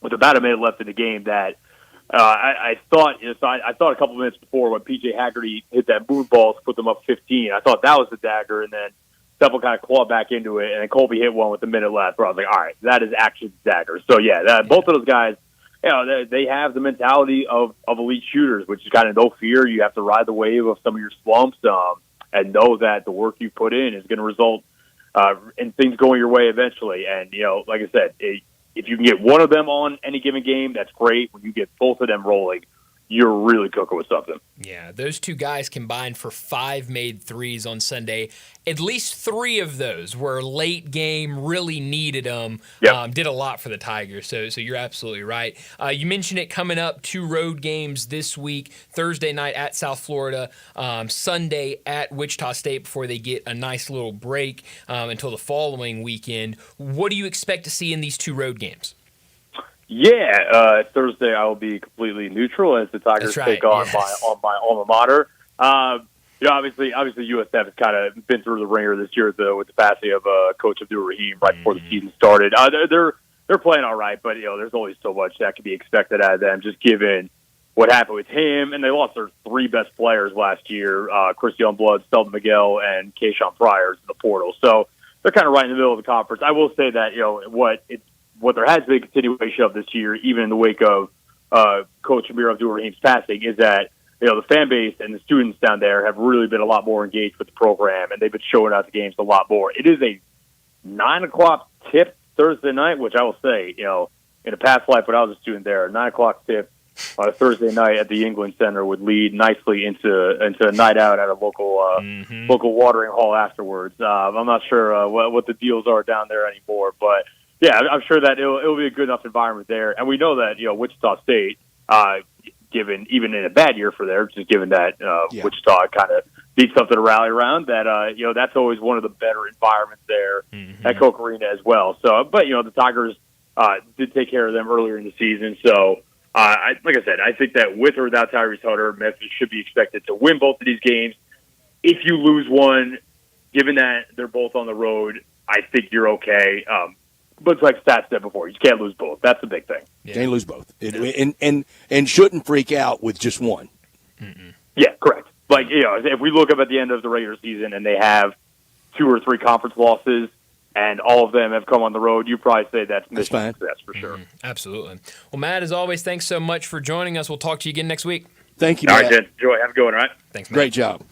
with about a minute left in the game that I thought I thought a couple of minutes before when PJ Haggerty hit that moon ball to put them up 15, I thought that was the dagger, and then Temple kind of clawed back into it, and then Colby hit one with a minute left where I was like, all right, that is actually the dagger. So, both of those guys, they have the mentality of elite shooters, which is kind of no fear. You have to ride the wave of some of your slumps and know that the work you put in is going to result in things going your way eventually. And, like I said, if you can get one of them on any given game, that's great. When you get both of them rolling, you're really cooking with something. Yeah, those two guys combined for 5 made threes on Sunday. At least 3 of those were late game, really needed them, did a lot for the Tigers. So you're absolutely right. You mentioned it coming up, 2 road games this week, Thursday night at South Florida, Sunday at Wichita State before they get a nice little break until the following weekend. What do you expect to see in these 2 road games? Yeah, Thursday I will be completely neutral as the Tigers take on my alma mater. Obviously USF has kind of been through the ringer this year with the passing of Coach Abdul Rahim right before the season started. They're playing all right, but there's always so much that can be expected out of them, just given what happened with him. And they lost their 3 best players last year: Chris Youngblood, Selden Miguel, and Keyshawn Pryor in the portal. So they're kind of right in the middle of the conference. I will say that what there has been a continuation of this year, even in the wake of Coach Amir Abdul-Rahim's passing, is that the fan base and the students down there have really been a lot more engaged with the program, and they've been showing out the games a lot more. It is a 9 o'clock tip Thursday night, which I will say, in a past life when I was a student there, a 9 o'clock tip on a Thursday night at the England Center would lead nicely into a night out at a local watering hole afterwards. I'm not sure what the deals are down there anymore, but yeah, I'm sure that it'll be a good enough environment there. And we know that, Wichita State, given even in a bad year for there, just given that Wichita kind of needs something to rally around, that, that's always one of the better environments there at Koch Arena as well. So, but, the Tigers did take care of them earlier in the season. So, like I said, I think that with or without Tyrese Hunter, Memphis should be expected to win both of these games. If you lose one, given that they're both on the road, I think you're okay. But it's like Stats said before, you just can't lose both. That's the big thing. Yeah. Can't lose both. And shouldn't freak out with just one. Mm-mm. Yeah, correct. Like, if we look up at the end of the regular season and they have 2 or 3 conference losses and all of them have come on the road, you probably say that's mission success for sure. Absolutely. Well, Matt, as always, thanks so much for joining us. We'll talk to you again next week. Thank you, Matt. All right, Jen. Enjoy. Have a good one, all right? Thanks, Matt. Great job.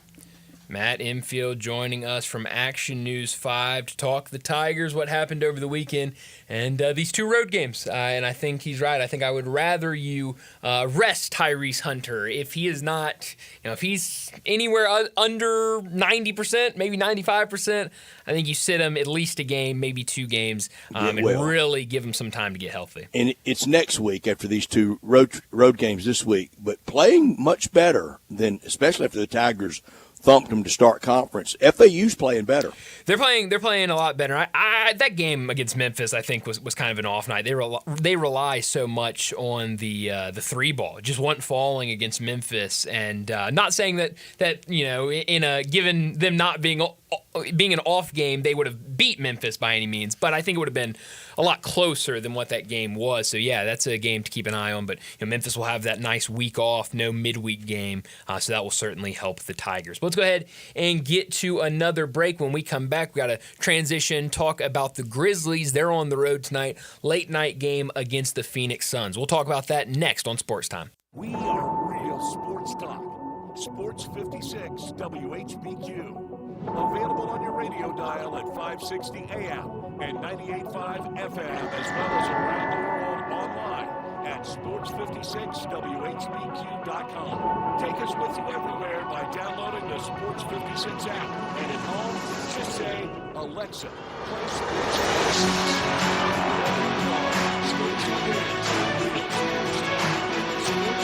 Matt Infield joining us from Action News 5 to talk the Tigers, what happened over the weekend, and these 2 road games. And I think he's right. I think I would rather you rest Tyrese Hunter. If he is not, if he's anywhere under 90%, maybe 95%, I think you sit him at least a game, maybe 2 games, and really give him some time to get healthy. And it's next week after these 2 road games this week, but playing much better than, especially after the Tigers thumped them to start conference. FAU's playing better. They're playing a lot better. That game against Memphis, I think, was kind of an off night. They rely so much on the 3 ball. It just wasn't falling against Memphis, and not saying that in a given them not being an off game, they would have beat Memphis by any means, but I think it would have been a lot closer than what that game was. So, yeah, that's a game to keep an eye on. But Memphis will have that nice week off, no midweek game, so that will certainly help the Tigers. But let's go ahead and get to another break. When we come back, we got to transition, talk about the Grizzlies. They're on the road tonight, late night game against the Phoenix Suns. We'll talk about that next on Sports Time. We are real sports talk. Sports 56 WHBQ. Available on your radio dial at 560 AM and 98.5 FM, as well as around the world online at sports56whbq.com. Take us with you everywhere by downloading the Sports 56 app. And at home, just say, Alexa, play Sports 56. Sports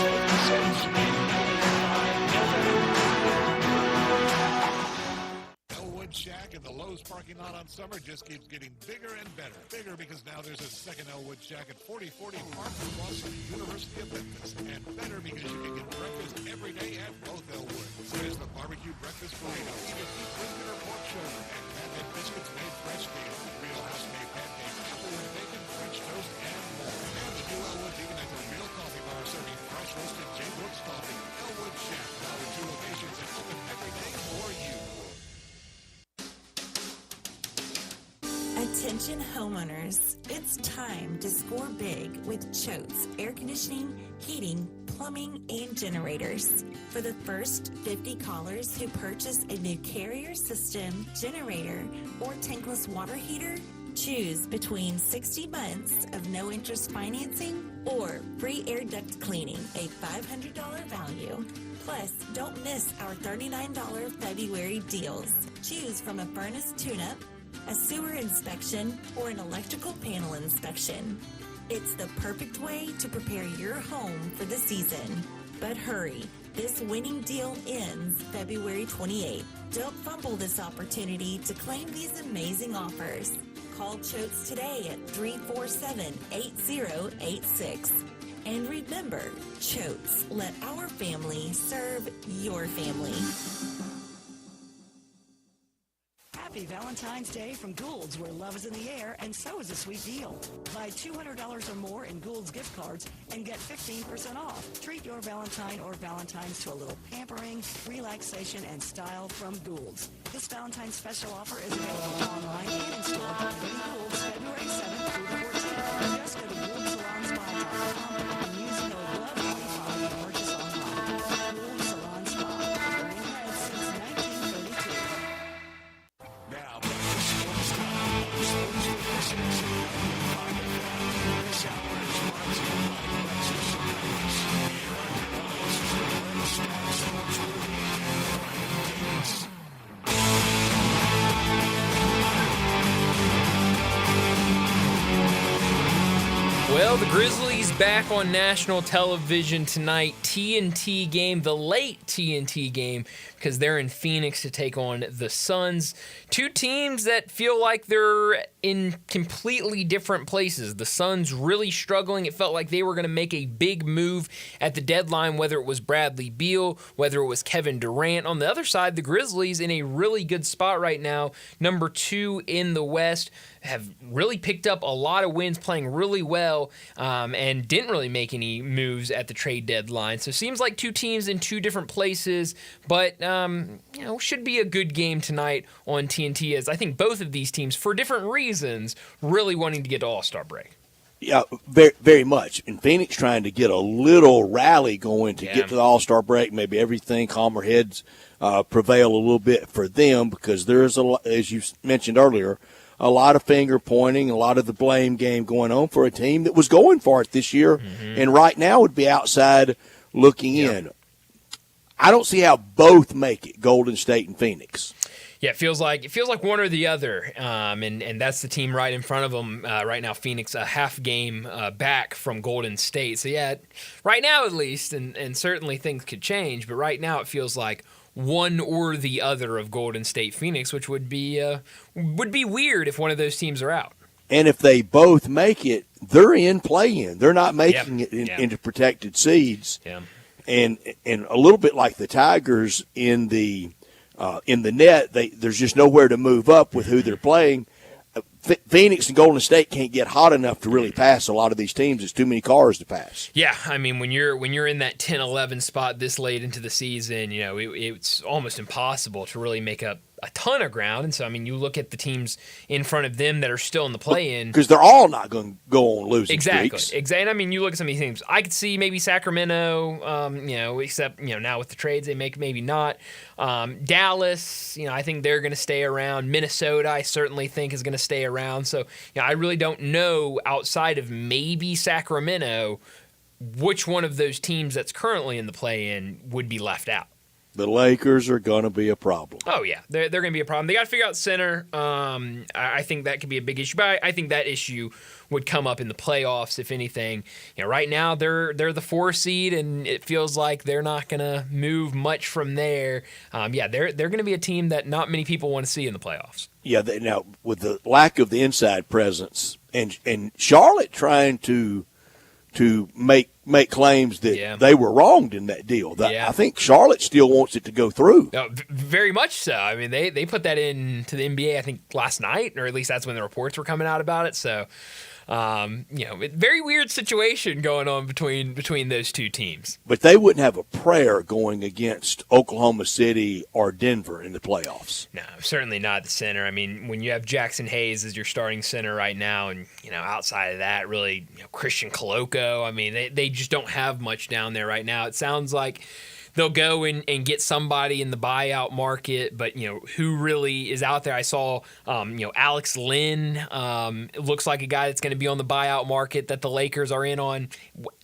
56 and 95 FM. Shack and the low Lowe's parking lot on summer just keeps getting bigger and better. Bigger because now there's a second Elwood Shack at 4040 Park across from the University of Memphis. And better because you can get breakfast every day at both Elwoods. There's the barbecue breakfast burrito, either beef brisket or pork shoulder, and pancake biscuits made fresh daily. Real house-made pancakes, apple and bacon, French toast, and more. And the new Elwoods even has a real coffee bar serving fresh roasted J. Brooks coffee. Elwood Shack, now with 2 locations and open every day for you. Attention homeowners, it's time to score big with Choate's air conditioning, heating, plumbing, and generators. For the first 50 callers who purchase a new carrier system, generator, or tankless water heater, choose between 60 months of no interest financing or free air duct cleaning, a $500 value. Plus, don't miss our $39 February deals. Choose from a furnace tune-up, a sewer inspection, or an electrical panel inspection. It's the perfect way to prepare your home for the season. But hurry, this winning deal ends February 28th. Don't fumble this opportunity to claim these amazing offers. Call Choates today at 347-8086. And remember, Choates, let our family serve your family. Happy Valentine's Day from Gould's, where love is in the air and so is a sweet deal. Buy $200 or more in Gould's gift cards and get 15% off. Treat your Valentine or Valentine's to a little pampering, relaxation, and style from Gould's. This Valentine's special offer is available online and in store in Gould's February 7th through the 14th. Just go to GouldSalonSpa.com and use code LOVE25 to purchase online. Gould's Salon Spa, burning red since 1932. Now, back to Sports Time on Sports 56. This hour is brought to you by Lexus Service. Here are your hosts, Star Sports Movie and Brian Davis. Well, the Grizzlies back on national television tonight. TNT game, the late TNT game, because they're in Phoenix to take on the Suns. Two teams that feel like they're in completely different places. The Suns really struggling. It felt like they were going to make a big move at the deadline, whether it was Bradley Beal, whether it was Kevin Durant. On the other side, the Grizzlies in a really good spot right now, number 2 in the West, have really picked up a lot of wins, playing really well, and didn't really make any moves at the trade deadline. So it seems like two teams in two different places, but should be a good game tonight on TNT, as I think both of these teams, for different reasons, really wanting to get to All-Star break. Yeah, very, very much. And Phoenix trying to get a little rally going to get to the All-Star break. Maybe everything, calmer heads prevail a little bit for them, because there's, as you mentioned earlier, a lot of finger pointing, a lot of the blame game going on for a team that was going for it this year, and right now would be outside looking in. I don't see how both make it, Golden State and Phoenix. Yeah, it feels like one or the other, and that's the team right in front of them right now. Phoenix, a half game back from Golden State. So yeah, right now at least, and certainly things could change, but right now it feels like one or the other of Golden State Phoenix, which would be weird if one of those teams are out. And if they both make it, they're in play-in. They're not making it into protected seeds. Yeah. And a little bit like the Tigers in the net, there's just nowhere to move up with who they're playing. Phoenix and Golden State can't get hot enough to really pass a lot of these teams. It's too many cars to pass. Yeah, I mean, when you're in that 10-11 spot this late into the season, it's almost impossible to really make up a ton of ground. And so, I mean, you look at the teams in front of them that are still in the play-in. Because they're all not going to go on losing streaks. Exactly. And, I mean, you look at some of these teams. I could see maybe Sacramento, except, now with the trades they make, maybe not. Dallas, I think they're going to stay around. Minnesota, I certainly think, is going to stay around. So, I really don't know, outside of maybe Sacramento, which one of those teams that's currently in the play-in would be left out. The Lakers are going to be a problem. Oh, yeah. They're going to be a problem. They got to figure out center. I think that could be a big issue. But I think that issue would come up in the playoffs, if anything. Right now, they're the 4 seed, and it feels like they're not going to move much from there. They're going to be a team that not many people want to see in the playoffs. Yeah, now, with the lack of the inside presence, and Charlotte trying to make claims that they were wronged in that deal. I think Charlotte still wants it to go through. Very much so. I mean, they put that into the NBA, I think, last night, or at least that's when the reports were coming out about it. So, very weird situation going on between those two teams. But they wouldn't have a prayer going against Oklahoma City or Denver in the playoffs. No, certainly not the center. I mean, when you have Jackson Hayes as your starting center right now, and outside of that, really, Christian Coloco. I mean, they just don't have much down there right now. It sounds like they'll go and get somebody in the buyout market, but who really is out there? I saw Alex Lynn. It looks like a guy that's going to be on the buyout market that the Lakers are in on.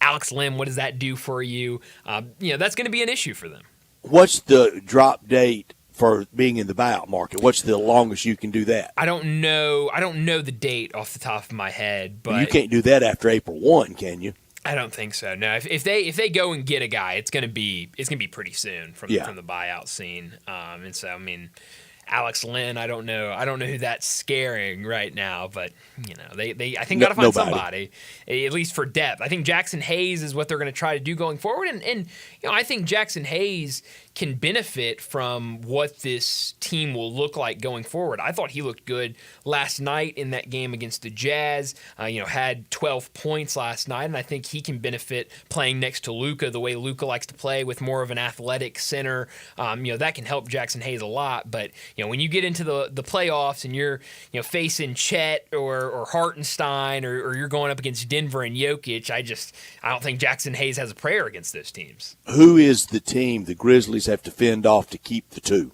Alex Lynn, what does that do for you? That's going to be an issue for them. What's the drop date for being in the buyout market? What's the longest you can do that? I don't know the date off the top of my head, but you can't do that after April 1, can you? I don't think so. No, if they go and get a guy, it's gonna be pretty soon from the buyout scene. And so I mean, Alex Lynn, I don't know who that's scaring right now, but they I think got to find somebody, at least for depth. I think Jackson Hayes is what they're going to try to do going forward, and I think Jackson Hayes can benefit from what this team will look like going forward. I thought he looked good last night in that game against the Jazz. Had 12 points last night, and I think he can benefit playing next to Luka the way Luka likes to play with more of an athletic center. That can help Jackson Hayes a lot. But when you get into the playoffs and you're facing Chet or Hartenstein or you're going up against Denver and Jokic, I don't think Jackson Hayes has a prayer against those teams. Who is the team the Grizzlies have to fend off to keep the 2?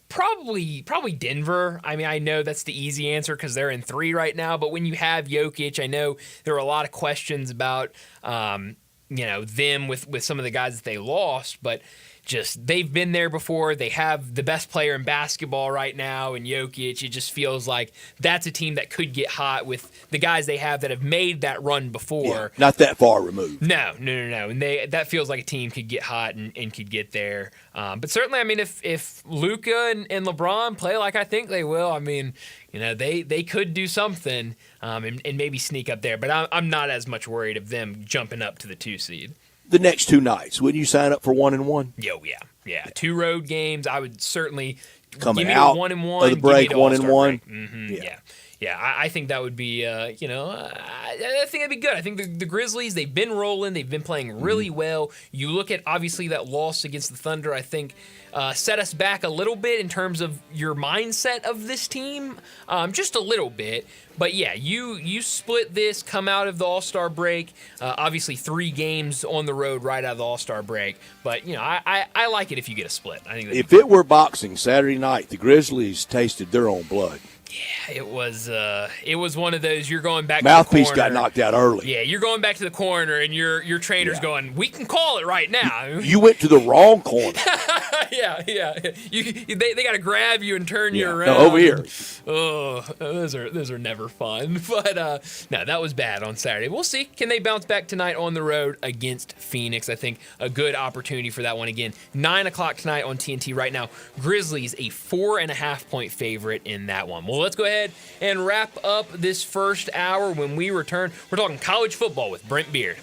Probably Denver. I mean, I know that's the easy answer because they're in 3 right now. But when you have Jokic, I know there are a lot of questions about them with some of the guys that they lost, but just they've been there before. They have the best player in basketball right now in Jokic. It just feels like that's a team that could get hot with the guys they have that have made that run before. Yeah, not that far removed. No. And that feels like a team could get hot and could get there. But certainly, I mean, if Luka and LeBron play like I think they will, I mean, they could do something and maybe sneak up there. But I'm not as much worried of them jumping up to the 2 seed. The next 2 nights, wouldn't you sign up for 1-1? Yeah. 2 road games. I would certainly coming give me out 1-1 of the break, 1-1. Mm-hmm. Yeah. I think that would be, I think that'd be good. I think the Grizzlies, they've been rolling. They've been playing really well. You look at, obviously, that loss against the Thunder, I think, set us back a little bit in terms of your mindset of this team, just a little bit. But, yeah, you split this, come out of the All-Star break, obviously 3 games on the road right out of the All-Star break. But, I like it if you get a split. I think if it were boxing Saturday night, the Grizzlies tasted their own blood. Yeah, it was one of those. You're going back. Mouthpiece to the corner. got knocked out early. Yeah, you're going back to the corner, and your trainer's going, "We can call it right now." You went to the wrong corner. yeah. They got to grab you and turn you around. No, over here. Oh, those are never fun. But no, that was bad on Saturday. We'll see. Can they bounce back tonight on the road against Phoenix? I think a good opportunity for that one again. 9:00 tonight on TNT. Right now, Grizzlies a 4.5-point favorite in that one. Well, let's go ahead and wrap up this first hour. When we return, we're talking college football with Brent Beard.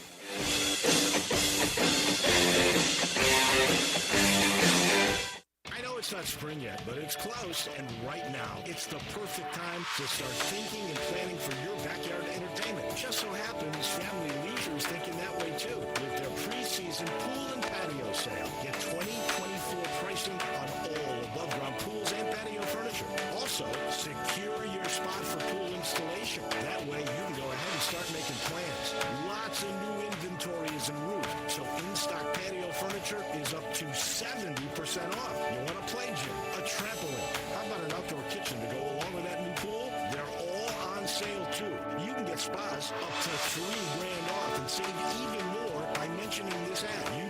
I know it's not spring yet, but it's close, and right now, it's the perfect time to start thinking and planning for your backyard entertainment. Just so happens Family Leisure is thinking that way too, with their preseason pool and patio sale. Get 2024 pricing on all above-ground pools and patio furniture. Also, secure your spot for pool installation. That way, you can go ahead and start making plans. Lots of new inventory is in roof, so in-stock patio furniture is up to 70% off. You want a play gym, a trampoline, how about an outdoor kitchen to go along with that new pool? They're all on sale too. You can get spas up to $3,000 off and save even more by mentioning this ad.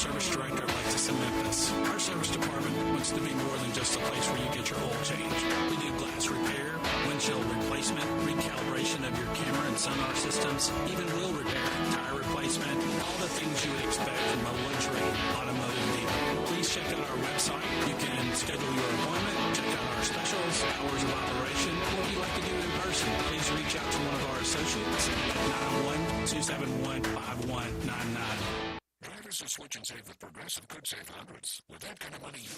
service director of Lexus in Memphis. Our service department wants to be more than just a place where you get your oil changed. We do glass repair, windshield replacement, recalibration of your camera and sonar systems, even wheel repair, tire replacement, all the things you would expect from a luxury automotive dealer. Please check out our website. You can schedule your appointment, check out our specials, hours of operation, or if you'd like to do it in person, please reach out to one of our associates at 901-271-5199. Drivers who switch and save with Progressive could save hundreds. With that kind of money, you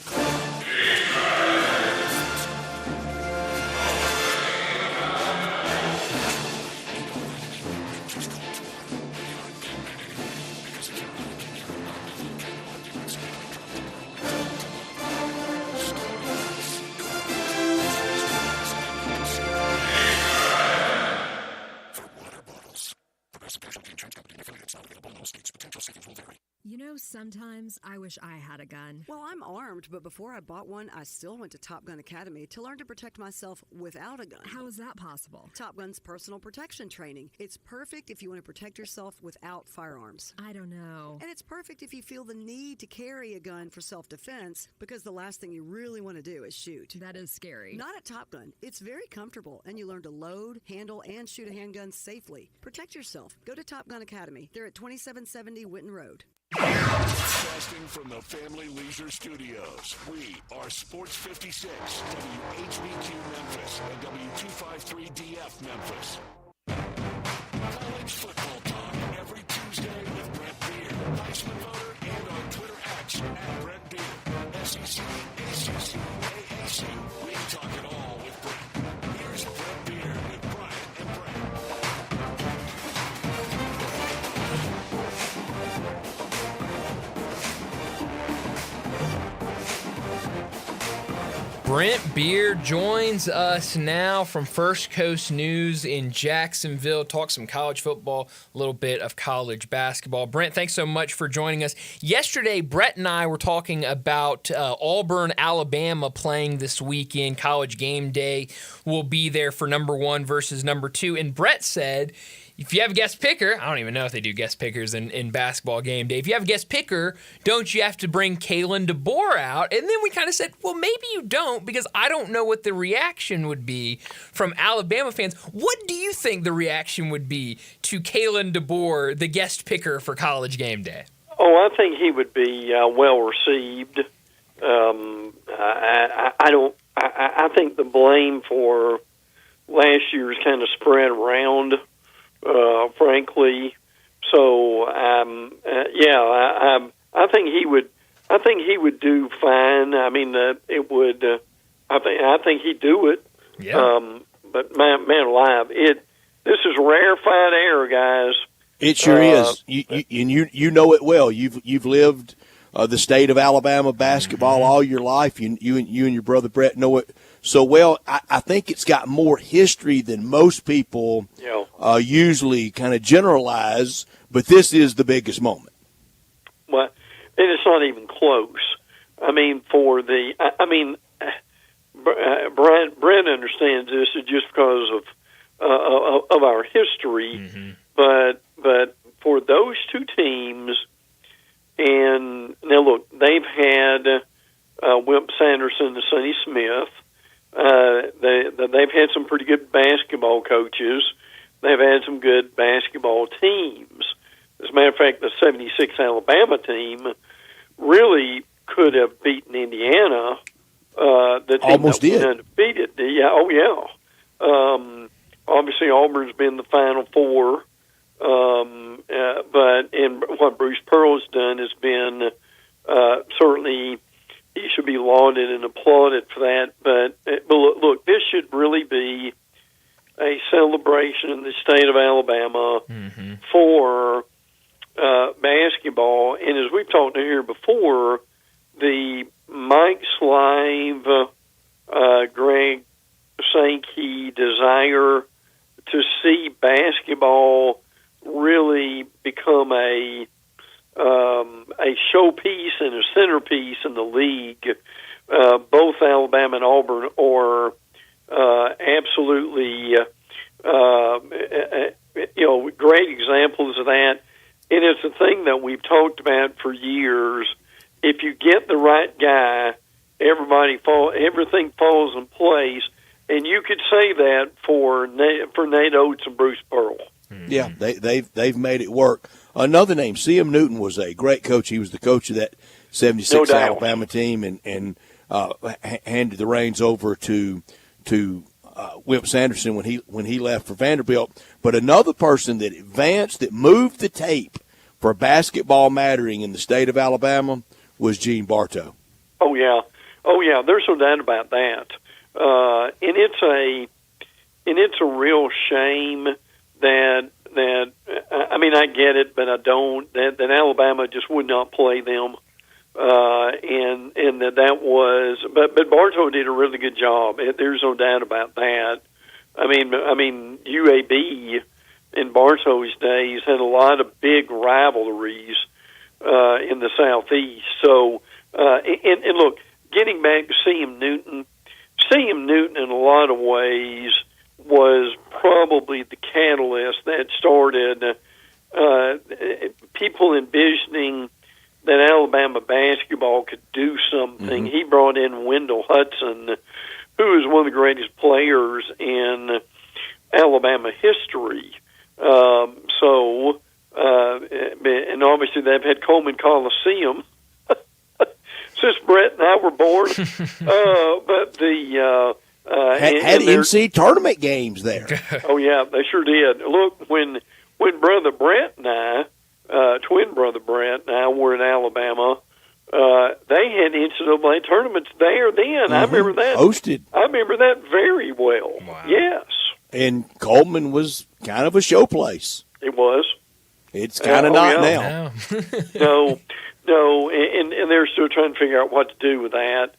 You know, sometimes I wish I had a gun. Well, I'm armed, but before I bought one, I still went to Top Gun Academy to learn to protect myself without a gun. How is that possible? Top Gun's personal protection training. It's perfect if you want to protect yourself without firearms. I don't know. And it's perfect if you feel the need to carry a gun for self-defense, because the last thing you really want to do is shoot. That is scary. Not at Top Gun. It's very comfortable, and you learn to load, handle, and shoot a handgun safely. Protect yourself. Go to Top Gun Academy. They're at 2770 Winton Road. Broadcasting from the Family Leisure Studios, we are Sports 56, WHBQ Memphis, and W253DF Memphis. College football talk every Tuesday with Brent Beer, Heisman voter, and on Twitter X at Brent Beer. SEC, ACC, AAC, we talk it all with Brent. Here's Brent Beer with Brian and Brent. Brent Beer joins us now from First Coast News in Jacksonville. Talk some college football, a little bit of college basketball. Brent, thanks so much for joining us. Yesterday, Brett and I were talking about Auburn, Alabama playing this weekend. College Game Day will be there for number 1 versus number 2. And Brett said, if you have a guest picker, I don't even know if they do guest pickers in basketball game day. If you have a guest picker, don't you have to bring Kalen DeBoer out? And then we kind of said, well, maybe you don't, because I don't know what the reaction would be from Alabama fans. What do you think the reaction would be to Kalen DeBoer, the guest picker for College Game Day? Oh, I think he would be well received. I think the blame for last year's kind of spread around. Frankly, so I think he would. I think he would do fine. I mean, it would. I think he'd do it. Yeah. But man alive, this is rarefied air, guys. It sure is. You know it well. You've lived the state of Alabama basketball all your life. You and your brother Brett know it so well. I think it's got more history than most people usually kind of generalize, but this is the biggest moment. Well, and it's not even close. I mean, Brent understands this just because of our history, but for those two teams, and now look, they've had Wimp Sanderson and Sonny Smith. They've had some pretty good basketball coaches. They've had some good basketball teams. As a matter of fact, the 76 Alabama team really could have beaten Indiana. The team almost that did. Undefeated. Yeah, oh yeah. Obviously, Auburn's been the Final Four. But what Bruce Pearl's done has been certainly he should be lauded and applauded for that. But look, this should really be a celebration in the state of Alabama for basketball. And as we've talked here before, the Mike Slive, Greg Sankey desire to see basketball really become a showpiece and a centerpiece in the league. Both Alabama and Auburn are absolutely, great examples of that. it's a thing that we've talked about for years. If you get the right guy, everything falls in place, and you could say that for Nate Oates and Bruce Pearl. Yeah, they've made it work. Another name, C.M. Newton, was a great coach. He was the coach of that 76 Alabama team, and handed the reins over to Wimp Sanderson when he left for Vanderbilt. But another person that advanced, that moved the tape for basketball mattering in the state of Alabama was Gene Bartow. Oh yeah. There's no doubt about that. And it's a real shame that I mean, I get it, but I don't. That Alabama just would not play them. And that was, but Bartow did a really good job. There's no doubt about that. I mean, UAB in Bartow's days had a lot of big rivalries in the Southeast. So, and look, getting back to C.M. Newton in a lot of ways was probably the catalyst that started people envisioning that Alabama basketball could do something. Mm-hmm. He brought in Wendell Hudson, who is one of the greatest players in Alabama history. And obviously they've had Coleman Coliseum since Brett and I were born. But the had NC tournament games there. Oh yeah, they sure did. Look, when brother Brett and I, twin brother Brett and I were in Alabama, they had NCAA tournaments there then. Mm-hmm. I remember that. Hosted. I remember that very well. Wow. Yes. And Coleman was kind of a show place. It was. It's kind of not now. No, and they're still trying to figure out what to do with that,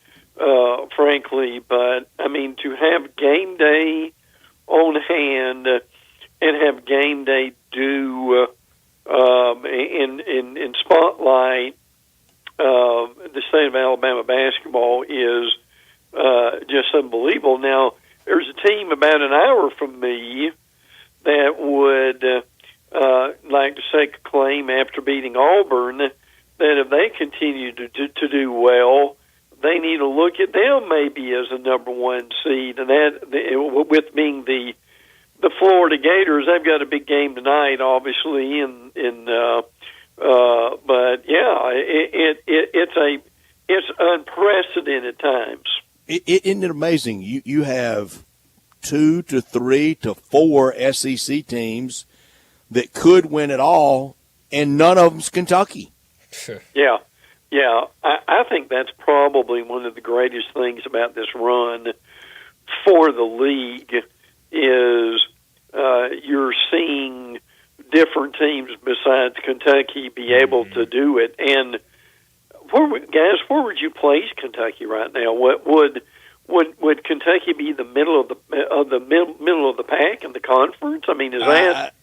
frankly. But, I mean, to have game day on hand and have game day do in spotlight the state of Alabama basketball is just unbelievable. Now, there's a team about an hour from me that would like to stake a claim after beating Auburn that if they continue to do well, they need to look at them maybe as a number one seed, and that with being the Florida Gators, they've got a big game tonight, obviously, but yeah, it's unprecedented times. Isn't it amazing? You have 2 to 3 to 4 SEC teams that could win it all, and none of them's Kentucky. Yeah. I think that's probably one of the greatest things about this run for the league is you're seeing different teams besides Kentucky be able to do it. And where would you place Kentucky right now? What would Kentucky be the middle of the pack in the conference? I mean, is that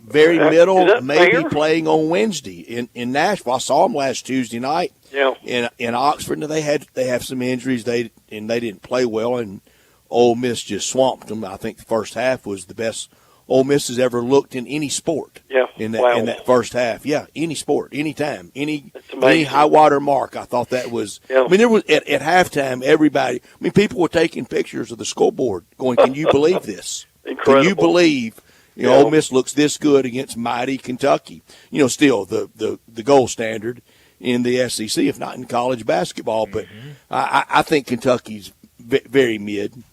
very middle? Maybe fair? Playing on Wednesday in Nashville. I saw them last Tuesday night. Yeah. In Oxford, and they have some injuries. They didn't play well, and Ole Miss just swamped them. I think the first half was the best Ole Miss has ever looked in any sport. Yeah. In that first half. Yeah, any sport, any high water mark. I thought that was. Yeah. I mean, there was at halftime. Everybody. I mean, people were taking pictures of the scoreboard, going, "Can you believe this? Incredible. Can you believe?" Ole Miss looks this good against mighty Kentucky. Still the gold standard in the SEC, if not in college basketball. But I think Kentucky's very mid.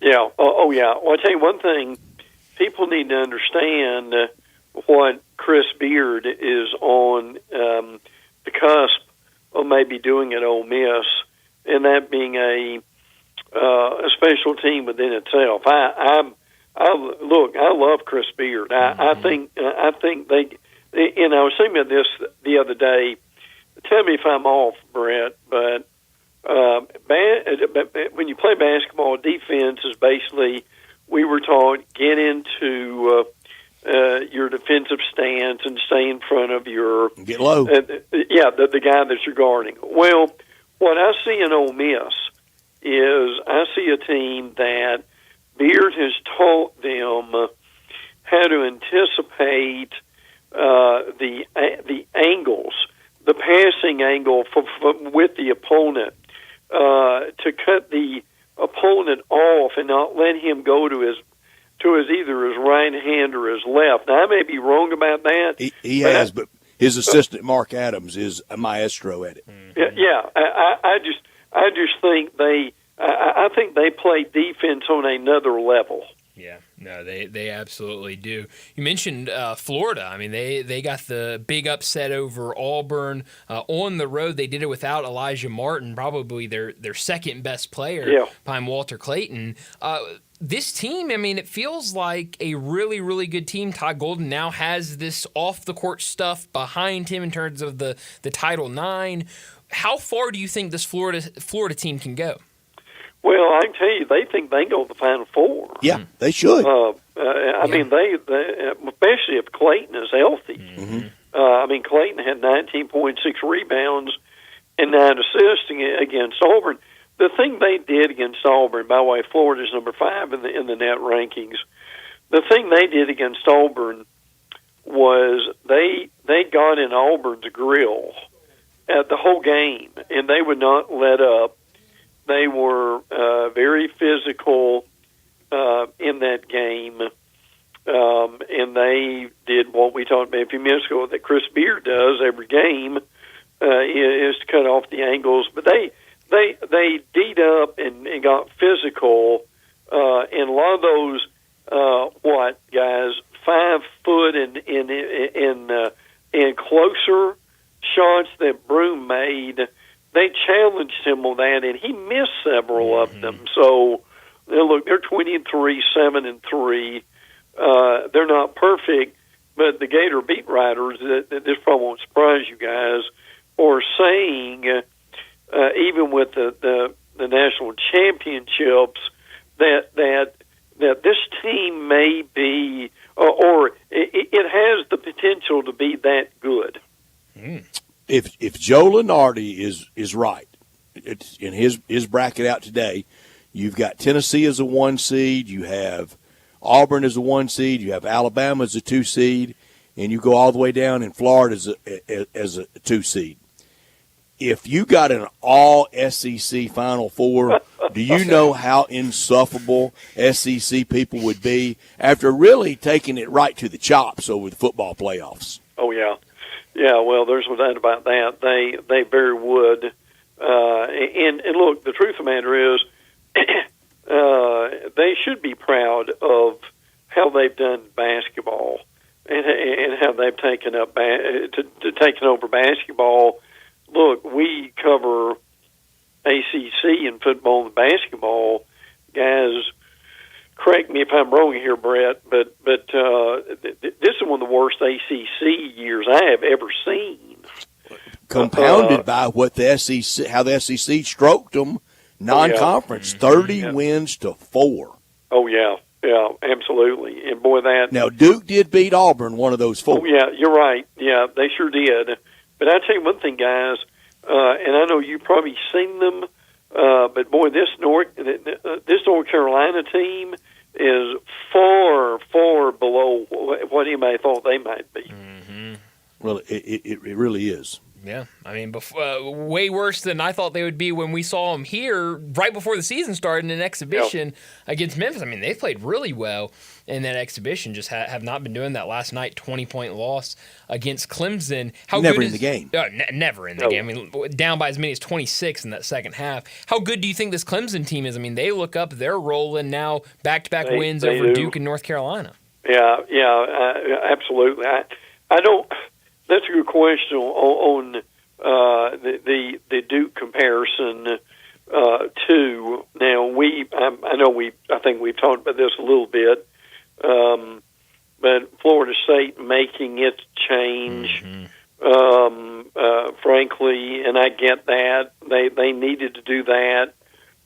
Yeah. Oh, yeah. Well, I'll tell you one thing. People need to understand what Chris Beard is on the cusp of maybe doing at Ole Miss, and that being a special team within itself. I love Chris Beard. I think they. And I was thinking about this the other day. Tell me if I'm off, Brett, but when you play basketball, defense is basically, we were taught, get into your defensive stance and stay in front of your get low. The guy that you're guarding. Well, what I see in Ole Miss is I see a team that Beard has taught them how to anticipate the angles, the passing angle with the opponent, to cut the opponent off and not let him go to either his right hand or his left. Now, I may be wrong about that. He has, but his assistant Mark Adams is a maestro at it. Yeah, I just think I think they play defense on another level. Yeah, no, they absolutely do. You mentioned Florida. I mean, they got the big upset over Auburn on the road. They did it without Elijah Martin, probably their second best player behind Walter Clayton. This team, I mean, it feels like a really, really good team. Todd Golden now has this off-the-court stuff behind him in terms of the Title IX. How far do you think this Florida team can go? Well, I can tell you, they think they can go to the Final Four. Yeah, they should. I mean, they especially if Clayton is healthy. Mm-hmm. I mean, Clayton had 19.6 rebounds and 9 assists against Auburn. The thing they did against Auburn, by the way, Florida's number 5 in the net rankings. The thing they did against Auburn was they got in Auburn's grill at the whole game, and they would not let up. They were very physical in that game, and they did what we talked about a few minutes ago that Chris Beard does every game, is to cut off the angles. But they D'd up and got physical, and a lot of those guys 5 foot and closer shots that Broome made. They challenged him on that, and he missed several of them. So, look, they're 20-3, 7-3. They're not perfect, but the Gator beat writers, this probably won't surprise you guys, are saying, even with the national championships, that this team may be, or it has the potential to be that good. If Joe Lunardi is right, it's in his bracket out today, you've got Tennessee as a 1 seed, you have Auburn as a 1 seed, you have Alabama as a 2 seed, and you go all the way down in Florida as a 2 seed. If you got an all SEC Final Four, do you know how insufferable SEC people would be after really taking it right to the chops over the football playoffs? Oh, yeah. Yeah, well, there's no doubt about that. They very would. And look, the truth of the matter is they should be proud of how they've done basketball and how they've taken up taken over basketball. Look, we cover ACC in football and basketball. Guys, correct me if I'm wrong here, Brett, but this is one of the worst ACC years I have ever seen. Compounded by what the SEC, how the SEC stroked them, non-conference, 30 wins to 4. Oh yeah, absolutely. And boy, that now Duke did beat Auburn, one of those 4. Oh yeah, you're right. Yeah, they sure did. But I tell you one thing, guys, and I know you've probably seen them. But boy, this North Carolina team is far, far below what anybody thought they might be. Mm-hmm. Well, it really is. Yeah, I mean, way worse than I thought they would be when we saw them here right before the season started in an exhibition against Memphis. I mean, they played really well in that exhibition, just have not been doing that. Last night, 20-point loss against Clemson. Never in the game. Never in the game. I mean, down by as many as 26 in that second half. How good do you think this Clemson team is? I mean, they look up, they're rolling now, back-to-back wins over Duke and North Carolina. Yeah, absolutely. I don't. That's a good question on the Duke comparison too. Now I think we've talked about this a little bit, but Florida State making its change, frankly, and I get that they needed to do that.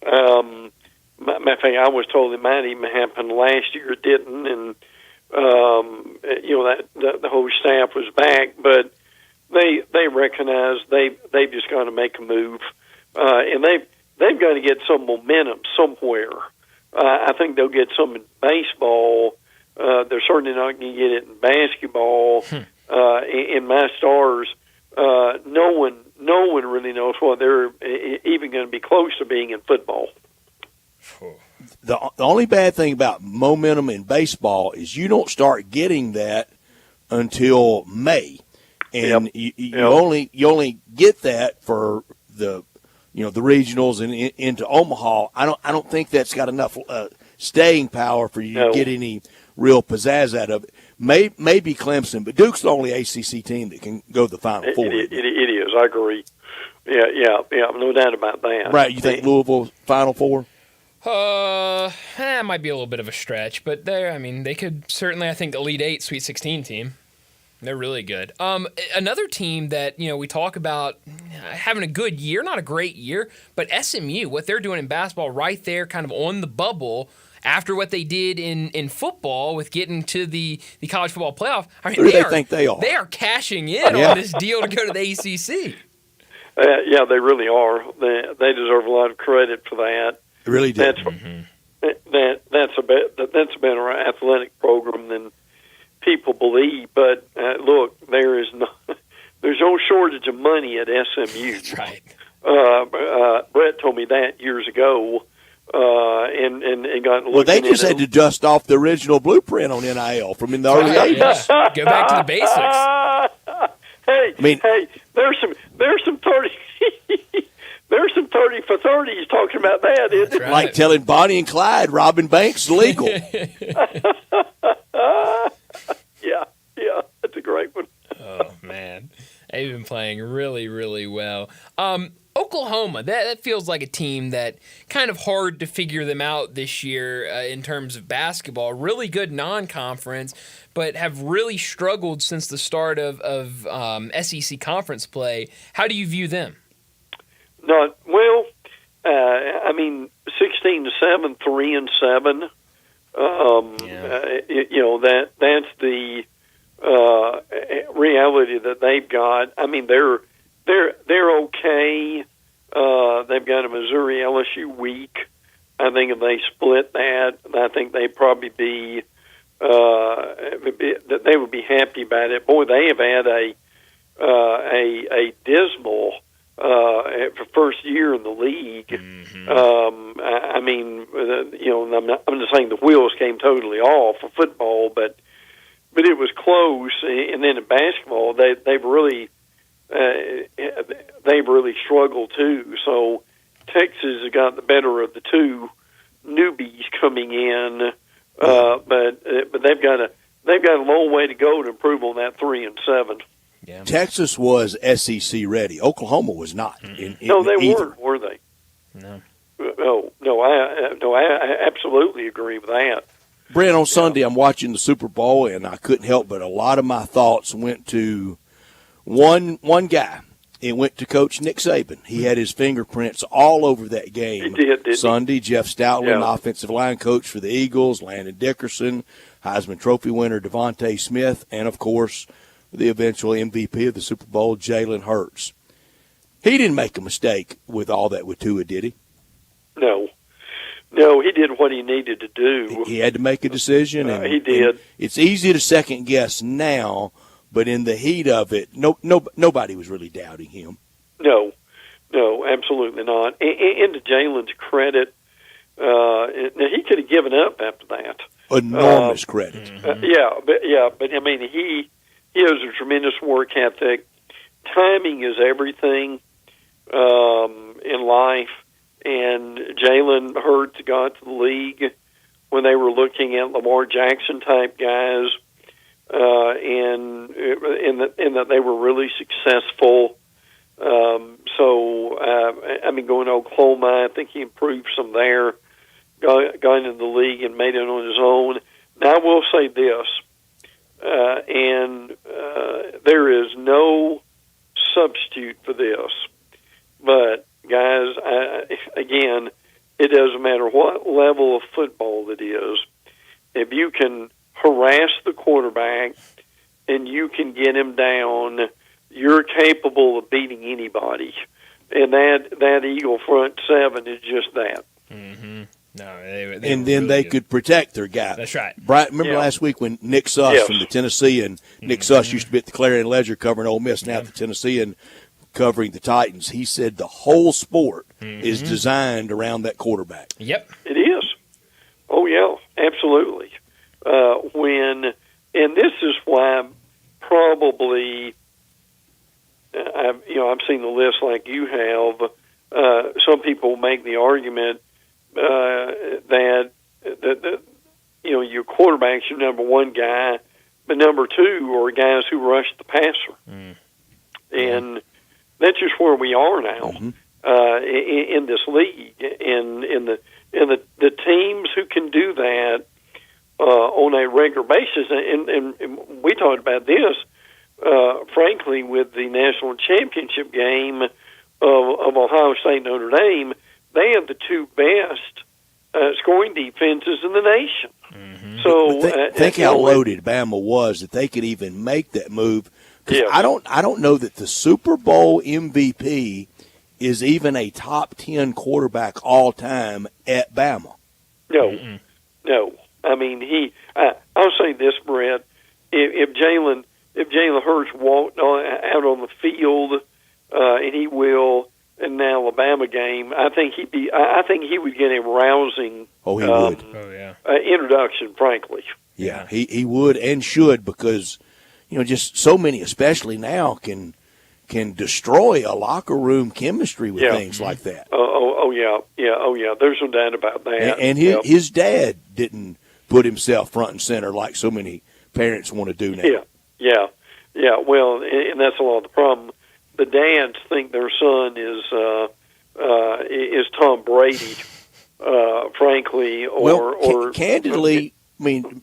Matter of fact, I was told it might even happen last year. It didn't, and that the whole staff was back, but they recognize they've just got to make a move, and they've got to get some momentum somewhere. I think they'll get some in baseball. They're certainly not going to get it in basketball. in my Stars, no one really knows what they're even going to be close to being in football. The only bad thing about momentum in baseball is you don't start getting that until May, and you only get that for the the regionals and into Omaha. I don't think that's got enough staying power for you to get any real pizzazz out of it. Maybe Clemson, but Duke's the only ACC team that can go to the Final Four. It is. I agree. Yeah. No doubt about that. Right. You think Louisville Final Four? That might be a little bit of a stretch, but they could certainly, I think, Elite Eight, Sweet 16 team. They're really good. Another team that, we talk about having a good year, not a great year, but SMU, what they're doing in basketball right there kind of on the bubble after what they did in football with getting to the college football playoff. Who do they think they are? They are cashing in on this deal to go to the ACC. Yeah, they really are. They deserve a lot of credit for that. They really do. That's a better athletic program than people believe. But look, there's no shortage of money at SMU. That's right. Brett told me that years ago, and got. Well, they just had to dust off the original blueprint on NIL from in the early 80s. Yeah. Go back to the basics. Hey, there's some 30. There's some 30 for 30s talking about that, isn't it? Right. Like telling Bonnie and Clyde robbing banks is legal. Yeah, that's a great one. Oh, man. They've been playing really, really well. Oklahoma, that feels like a team that kind of hard to figure them out this year in terms of basketball. Really good non-conference, but have really struggled since the start of SEC conference play. How do you view them? 16-7, 3-7. That's the reality that they've got. I mean, they're okay. They've got a Missouri LSU week. I think if they split that, I think they'd probably be they would be happy about it. Boy, they have had a dismal first year in the league. Mm-hmm. I'm just saying the wheels came totally off for football, but it was close. And then in basketball, they've really struggled too. So Texas has got the better of the two newbies coming in, but they've got a long way to go to improve on that 3-7. Yeah. Texas was SEC ready. Oklahoma was not. No, they weren't, were they? No. I absolutely agree with that. Brent, on Sunday, I'm watching the Super Bowl, and I couldn't help but a lot of my thoughts went to one guy. It went to Coach Nick Saban. He had his fingerprints all over that game. He did, Sunday, Jeff Stoutland, offensive line coach for the Eagles, Landon Dickerson, Heisman Trophy winner Devontae Smith, and, of course, the eventual MVP of the Super Bowl, Jalen Hurts. He didn't make a mistake with all that with Tua, did he? No, he did what he needed to do. He had to make a decision. And he did. And it's easy to second guess now, but in the heat of it, nobody was really doubting him. No, absolutely not. And to Jalen's credit, he could have given up after that. Enormous credit. But I mean, he has a tremendous work ethic. Timing is everything in life. And Jalen Hurts got to the league when they were looking at Lamar Jackson type guys, and that they were really successful. Going to Oklahoma, I think he improved some there. Got into the league and made it on his own. Now I will say this, there is no substitute for this, but guys, again, it doesn't matter what level of football it is. If you can harass the quarterback and you can get him down, you're capable of beating anybody. And that Eagle front seven is just that. Mm-hmm. No, and then they could protect their guy. That's right. Remember last week when Nick Suss from the Tennessean, Nick Suss used to be at the Clarion Ledger covering Ole Miss, now at the Tennessean covering the Titans. He said the whole sport is designed around that quarterback. Yep, it is. Oh yeah, absolutely. And this is why probably I've seen the list like you have. Some people make the argument that your quarterback's your number one guy, but number two are guys who rush the passer, and that's just where we are now in this league. And in the teams who can do that on a regular basis, and we talked about this, frankly, with the national championship game of Ohio State and Notre Dame. They have the two best scoring defenses in the nation. So think how loaded Bama was that they could even make that move. Because I don't know that the Super Bowl MVP is even a top 10 quarterback all time at Bama. No. I mean, I'll say this, Brett. If Jalen Hurts walked out on the field, and he will in the Alabama game, I think he would get a rousing introduction, frankly. Yeah, he would and should, because just so many, especially now, can destroy a locker room chemistry with things like that. Oh yeah. There's no doubt about that. And his dad didn't put himself front and center like so many parents want to do now. Yeah. Well, and that's a lot of the problem. The dads think their son is Tom Brady, frankly, or candidly. I mean,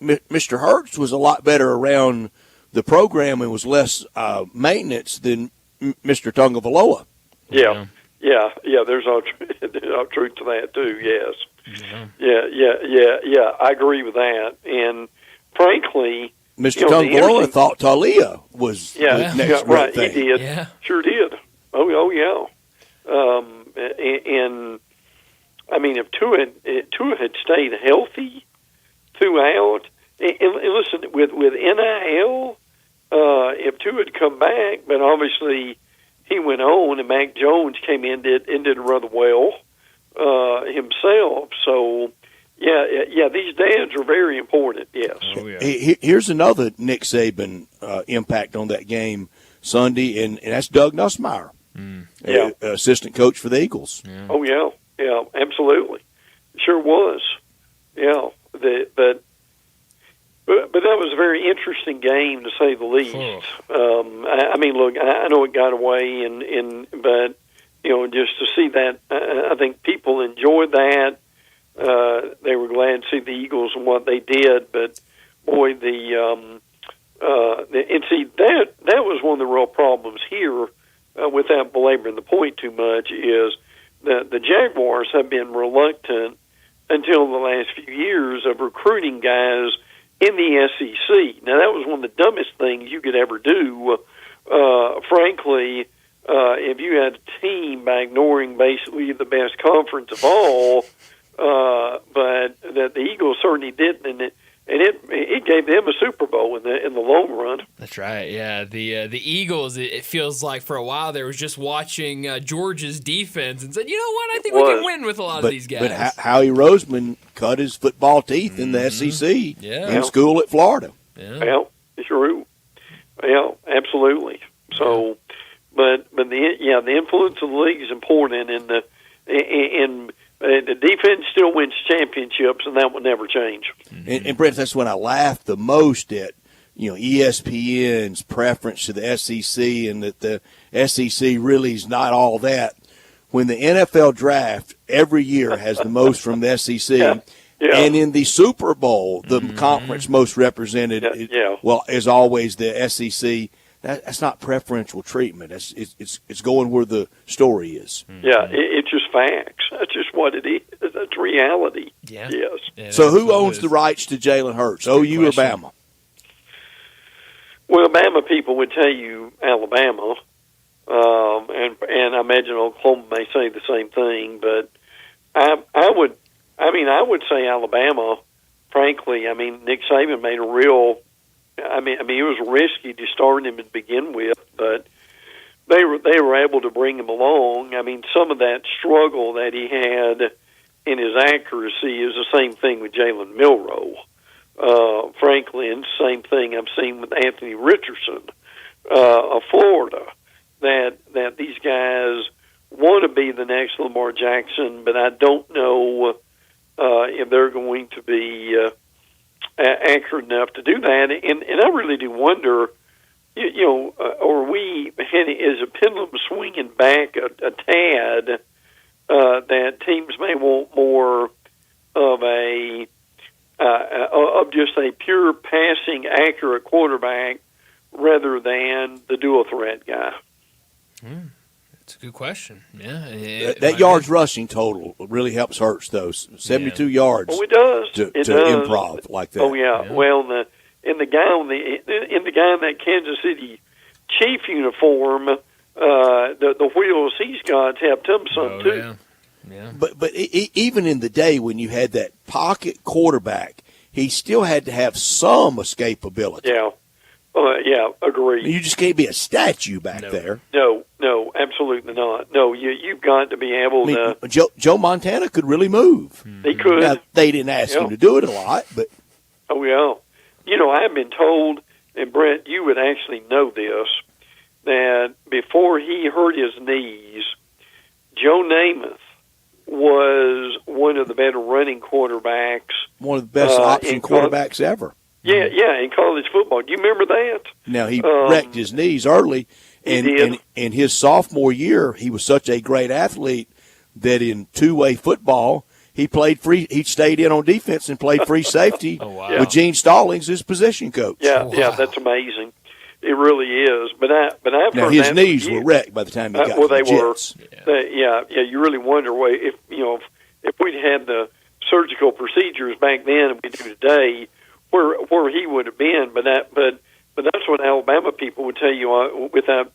Mr. Hurts was a lot better around the program and was less maintenance than Mr. Tagovailoa. Yeah. There's all truth to that too. Yes. Yeah. I agree with that. And frankly, Mr. Tagovailoa thought Talia was the next right. thing. He did. Yeah. Sure did. Oh yeah. And I mean, if Tua had stayed healthy throughout, and listen, with NIL, if Tua had come back, but obviously he went on, and Mac Jones came in and did rather well himself. So. Yeah. These dads are very important. Yes. Oh, yeah. Here's another Nick Saban impact on that game Sunday, and that's Doug Nussmeier, assistant coach for the Eagles. Yeah. Oh yeah, absolutely, sure was. Yeah, but that was a very interesting game to say the least. I mean, look, I know it got away, but just to see that, I think people enjoyed that. They were glad to see the Eagles and what they did, but boy, and see that was one of the real problems here, without belaboring the point too much, is that the Jaguars have been reluctant until the last few years of recruiting guys in the SEC. Now, that was one of the dumbest things you could ever do, frankly, if you had a team by ignoring basically the best conference of all. But that the Eagles certainly didn't, and it gave them a Super Bowl in the long run. That's right. Yeah, the Eagles. It feels like for a while they was just watching Georgia's defense and said, you know what, I think we can win with a lot of these guys. But Howie Roseman cut his football teeth in the SEC in school at Florida. Yeah, well, true. Yeah, absolutely. So, but the influence of the league is important, and the defense still wins championships, and that will never change. And Brent, that's when I laughed the most at ESPN's preference to the SEC, and that the SEC really is not all that. When the NFL draft every year has the most from the SEC, and in the Super Bowl, the conference most represented, is always the SEC. That's not preferential treatment. It's going where the story is. Yeah, it's just facts. That's just what it is. That's reality. Yeah. Yes. Yeah, so who owns the rights to Jalen Hurts? OU or Bama? Well, Bama people would tell you Alabama, and I imagine Oklahoma may say the same thing. But I I mean, I would say Alabama. Frankly, I mean, Nick Saban made a real. I mean, it was risky to start him to begin with, but they were able to bring him along. I mean, some of that struggle that he had in his accuracy is the same thing with Jalen Milroe. Frankly, and same thing I've seen with Anthony Richardson of Florida. That these guys want to be the next Lamar Jackson, but I don't know if they're going to be accurate enough to do that. And I really do wonder, are we heading, is a pendulum swinging back a tad that teams may want more of of just a pure passing accurate quarterback rather than the dual threat guy? That's a good question. Yeah, that yards rushing total really helps Hurts, though. 72 yards. Oh, it does. To does. Improv like that. Oh yeah. Well, and the guy in that Kansas City Chief uniform, the wheels he's got helped him some too. Yeah. But even in the day when you had that pocket quarterback, he still had to have some escapability. Yeah. Yeah, agreed. You just can't be a statue back there. No, absolutely not. No, you've got to be able to. Joe Montana could really move. He could. Now, they didn't ask him to do it a lot, but. Oh, yeah. I've been told, and Brent, you would actually know this, that before he hurt his knees, Joe Namath was one of the better running quarterbacks. One of the best option quarterbacks ever. Yeah, in college football. Do you remember that? Now, he wrecked his knees early, and in his sophomore year, he was such a great athlete that in two-way football, he played free. He stayed in on defense and played free safety with Gene Stallings, his position coach. Yeah, that's amazing. It really is. But I've now heard his that knees were wrecked by the time he got to they the Jets. were. You really wonder if we'd had the surgical procedures back then and we do today, where he would have been. But that's what Alabama people would tell you without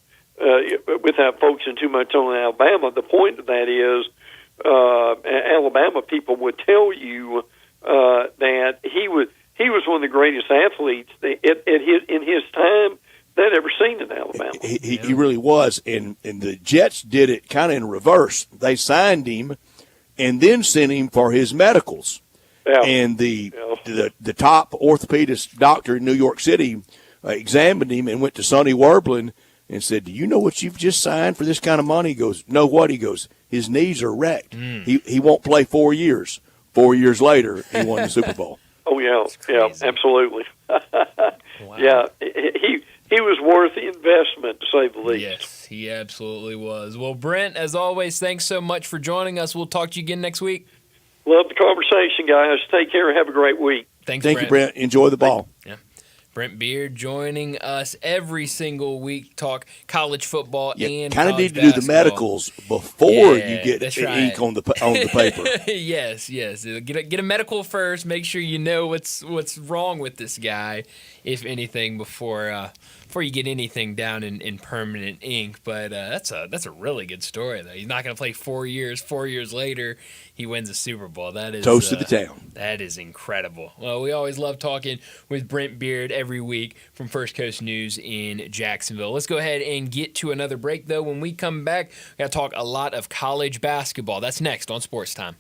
focusing too much on Alabama. The point of that is Alabama people would tell you that he was one of the greatest athletes in his time they'd ever seen in Alabama. He really was, and the Jets did it kind of in reverse. They signed him and then sent him for his medicals. Yeah. And the top orthopedist doctor in New York City examined him and went to Sonny Werblin and said, "Do you know what you've just signed for this kind of money?" He goes, "No, what?" He goes, "His knees are wrecked. He won't play 4 years." 4 years later, he won the Super Bowl. Oh yeah, absolutely. Wow. Yeah, he was worth the investment, to say the least. Yes, he absolutely was. Well, Brent, as always, thanks so much for joining us. We'll talk to you again next week. Love the conversation, guys. Take care and have a great week. Thank you, Brent. Enjoy the ball. Yeah. Brent Beard joining us every single week, talk college football and kind of need to do the medicals before you get ink on the paper. Yes. Get a medical first. Make sure you know what's wrong with this guy, if anything, before you get anything down in permanent ink. But that's a really good story, though. He's not going to play 4 years. 4 years later, he wins a Super Bowl. That is toast to the town. That is incredible. Well, we always love talking with Brent Beard every week from First Coast News in Jacksonville. Let's go ahead and get to another break, though. When we come back, we're going to talk a lot of college basketball. That's next on Sports Time.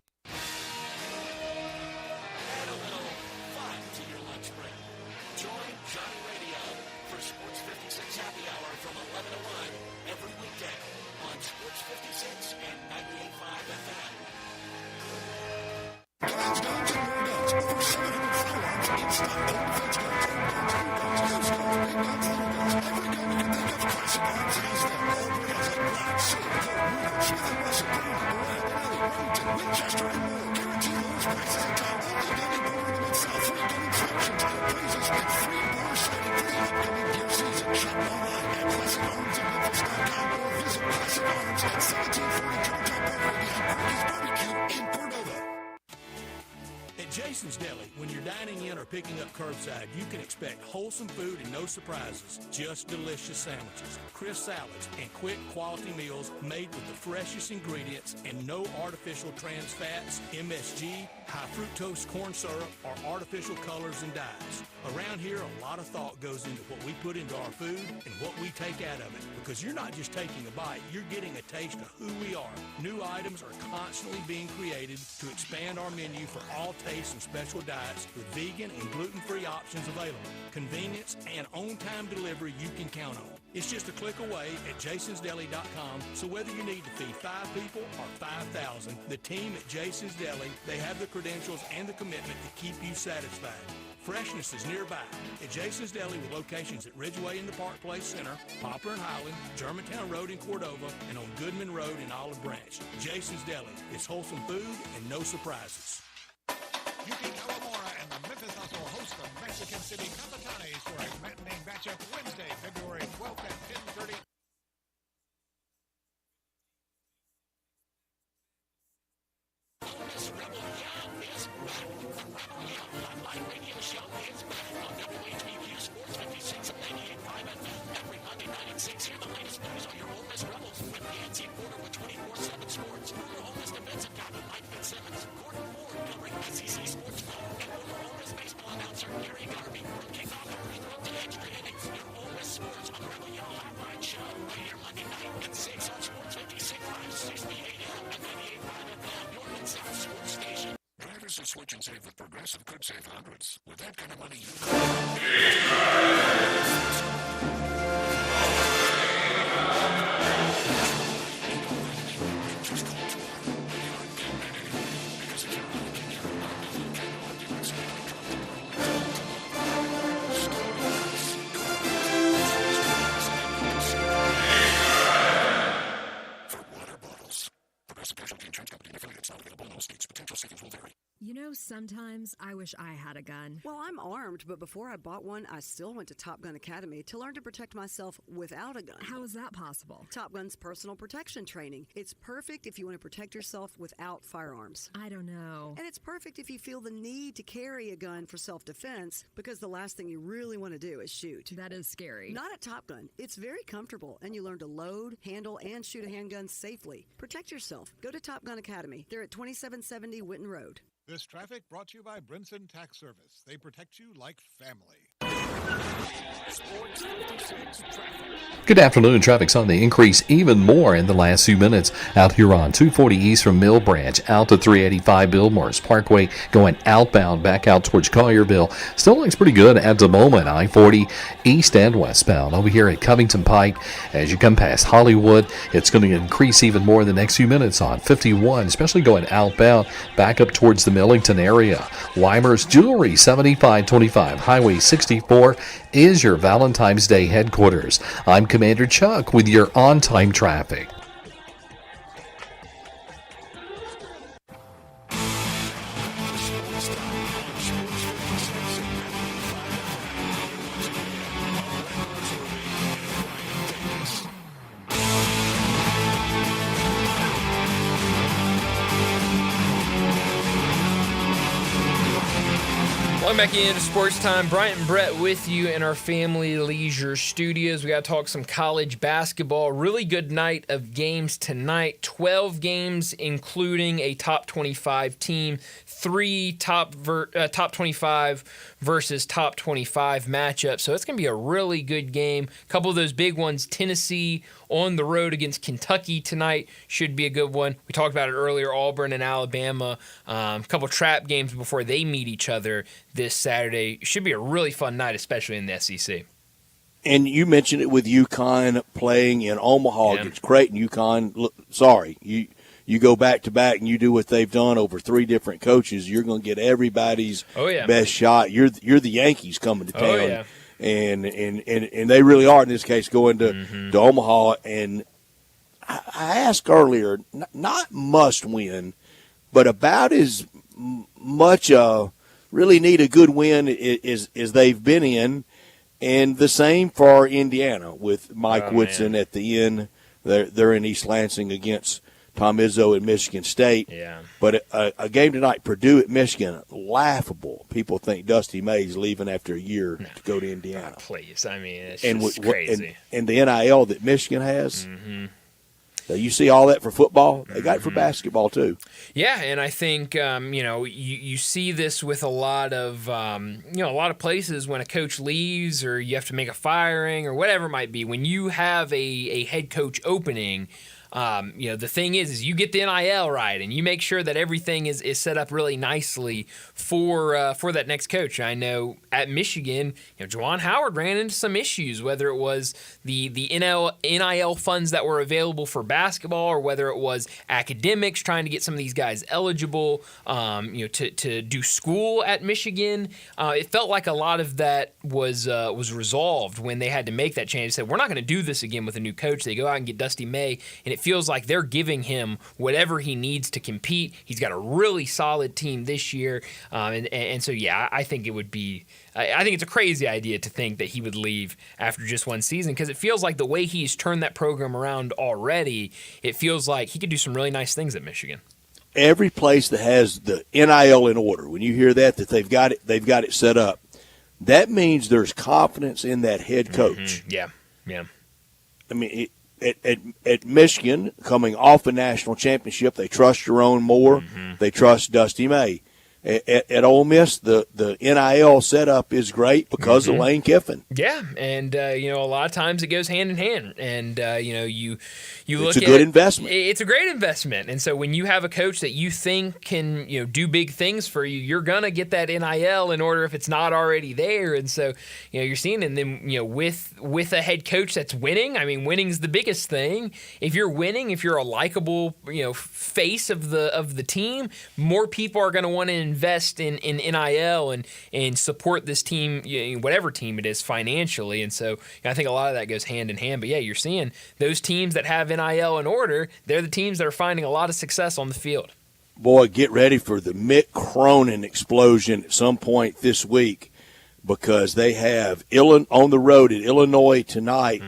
Jason's Deli. When you're dining in or picking up curbside, you can expect wholesome food and no surprises. Just delicious sandwiches, crisp salads, and quick quality meals made with the freshest ingredients and no artificial trans fats, MSG, high fructose corn syrup, or artificial colors and dyes. Around here, a lot of thought goes into what we put into our food and what we take out of it, because you're not just taking a bite, you're getting a taste of who we are. New items are constantly being created to expand our menu for all tastes and special diets with vegan and gluten-free options available. Convenience and on-time delivery you can count on. It's just a click away at jasonsdeli.com, so whether you need to feed 5 people or 5,000, the team at Jason's Deli, they have the credentials and the commitment to keep you satisfied. Freshness is nearby at Jason's Deli with locations at Ridgeway in the Park Place Center, Poplar and Highland, Germantown Road in Cordova, and on Goodman Road in Olive Branch. Jason's Deli. It's wholesome food and no surprises. Yuki Kawamura and the Memphis Hustle host the Mexican City Capitanes for a matinee matchup Wednesday, February 12th at 10:30. Online radio show is back on WHBQ Sports 56 and 98.5 FM. Every Monday night at 6, hear the latest news on your Ole Miss Rebels with Nancy Porter with 24/7 Sports. Former Ole Miss defensive tackle Mike Fitzsimmons, Gordon Ford covering SEC sports ball, and former Ole Miss baseball announcer Gary Garvey from kickoff to first run to extra innings. Your Ole Miss Sports on the Rebel Yell Hotline Show right here Monday night at 6 on Sports 56 560 AM and 98.5 FM. Your Mid-South Sports Station. Drivers who switch and save with Progressive could save hundreds. With that kind of money, you for water bottles. Progressive Casualty Insurance Company and affiliates not available in all states. Potential savings will vary. You know, sometimes I wish I had a gun. Well, I'm armed, but before I bought one, I still went to Top Gun Academy to learn to protect myself without a gun. How is that possible? Top Gun's personal protection training. It's perfect if you want to protect yourself without firearms. I don't know. And it's perfect if you feel the need to carry a gun for self-defense, because the last thing you really want to do is shoot. That is scary. Not at Top Gun. It's very comfortable, and you learn to load, handle, and shoot a handgun safely. Protect yourself. Go to Top Gun Academy. They're at 2770 Winton Road. This traffic brought to you by Brinson Tax Service. They protect you like family. Sports 56 traffic. Good afternoon. Traffic's on the increase even more in the last few minutes out here on 240 East from Mill Branch out to 385 Billmores Parkway going outbound back out towards Collierville. Still looks pretty good at the moment. I-40 east and westbound. Over here at Covington Pike as you come past Hollywood, it's going to increase even more in the next few minutes on 51, especially going outbound back up towards the Millington area. Weimer's Jewelry 7525 Highway 64 is your Valentine's Day headquarters. I'm Commander Chuck with your on-time traffic. Welcome back into Sports Time. Bryant and Brett with you in our Family Leisure Studios. We got to talk some college basketball. Really good night of games tonight. 12 games, including a top 25 team. 3 top 25 versus top 25 matchups. So it's going to be a really good game. A couple of those big ones. Tennessee on the road against Kentucky tonight should be a good one. We talked about it earlier. Auburn and Alabama. A couple trap games before they meet each other this Saturday. Should be a really fun night, especially in the SEC. And you mentioned it with UConn playing in Omaha against Creighton. UConn, you go back-to-back and you do what they've done over 3 different coaches, you're going to get everybody's best shot. You're the Yankees coming to town. Oh, yeah. And they really are in this case going to Omaha. And I asked earlier, not must win, but about as much really need a good win as they've been in. And the same for Indiana with Mike Woodson at the end. They're in East Lansing against Tom Izzo at Michigan State. Yeah. But a game tonight, Purdue at Michigan, laughable. People think Dusty May's leaving after a year to go to Indiana. Please, I mean, it's just crazy. And the NIL that Michigan has. Mm-hmm. So you see all that for football. They got it for basketball too. Yeah, and I think you see this with a lot of a lot of places when a coach leaves or you have to make a firing or whatever it might be. When you have a head coach opening. The thing is you get the NIL right, and you make sure that everything is set up really nicely for that next coach. I know at Michigan, Juwan Howard ran into some issues, whether it was the NIL funds that were available for basketball, or whether it was academics trying to get some of these guys eligible, to do school at Michigan. It felt like a lot of that was resolved when they had to make that change. They said, we're not going to do this again with a new coach. They go out and get Dusty May, and it feels like they're giving him whatever he needs to compete. He's got a really solid team this year. And so, yeah, I think it would be – I think it's a crazy idea to think that he would leave after just one season, because it feels like the way he's turned that program around already, it feels like he could do some really nice things at Michigan. Every place that has the NIL in order, when you hear that they've got it set up, that means there's confidence in that head coach. Mm-hmm. Yeah. I mean, at Michigan, coming off a national championship, they trust Jerome Moore. Mm-hmm. They trust Dusty May. At Ole Miss, the NIL setup is great because of Lane Kiffin. Yeah, and a lot of times it goes hand in hand, and you look it's at a good investment. It's a great investment, and so when you have a coach that you think can do big things for you, you're gonna get that NIL in order if it's not already there, and so you're seeing, and then with a head coach that's winning. I mean, winning's the biggest thing. If you're winning, if you're a likable face of the team, more people are gonna want to invest in NIL and support this team, whatever team it is, financially. And so I think a lot of that goes hand in hand. But yeah, you're seeing those teams that have NIL in order, they're the teams that are finding a lot of success on the field. Boy, get ready for the Mick Cronin explosion at some point this week, because they have on the road at Illinois tonight,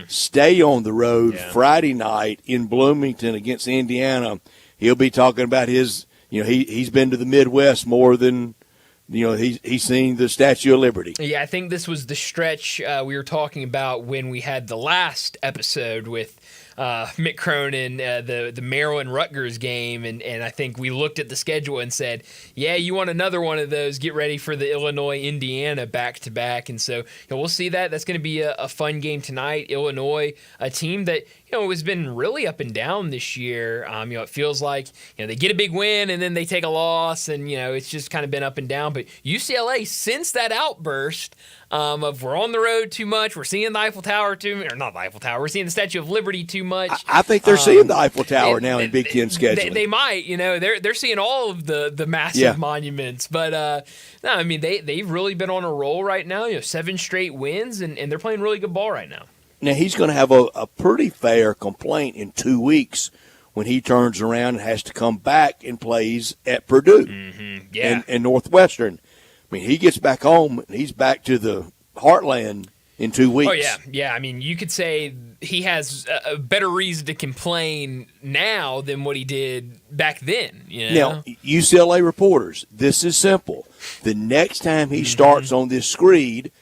stay on the road Friday night in Bloomington against Indiana. He'll be talking about his he's been to the Midwest more than, he's seen the Statue of Liberty. Yeah, I think this was the stretch we were talking about when we had the last episode with Mick Cronin, the Maryland-Rutgers game, and I think we looked at the schedule and said, yeah, you want another one of those, get ready for the Illinois-Indiana back-to-back. And so we'll see that. That's going to be a fun game tonight. Illinois, a team that has been really up and down this year. It feels like they get a big win and then they take a loss, and it's just kind of been up and down. But UCLA, since that outburst of we're on the road too much, we're seeing the Eiffel Tower not the Eiffel Tower, we're seeing the Statue of Liberty too much. I think they're seeing the Eiffel Tower now in Big Ten scheduling. They might, they're seeing all of the massive monuments. But no, I mean they've really been on a roll right now. 7 straight wins, and they're playing really good ball right now. Now, he's going to have a pretty fair complaint in 2 weeks when he turns around and has to come back and plays at Purdue and Northwestern. I mean, he gets back home and he's back to the heartland in 2 weeks. Oh, yeah. I mean, you could say he has a better reason to complain now than what he did back then. Now, UCLA reporters, this is simple. The next time he starts on this screed,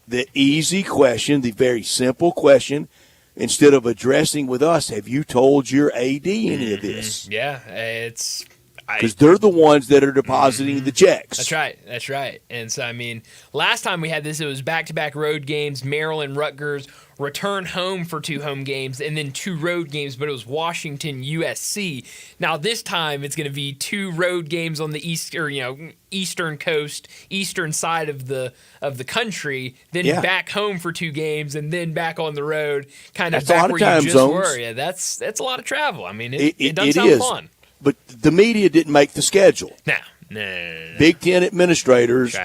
the easy question, the very simple question, instead of addressing with us, have you told your AD any of this? Yeah, it's because they're the ones that are depositing the checks. That's right. And so, I mean, last time we had this, it was back-to-back road games. Maryland, Rutgers return home for 2 home games and then 2 road games, but it was Washington, USC. Now this time it's going to be 2 road games on the eastern coast, eastern side of the country, then back home for 2 games, and then back on the road, kind of back where you just were. Yeah, that's a lot of travel. I mean, it does sound fun. But the media didn't make the schedule. No. Big Ten administrators,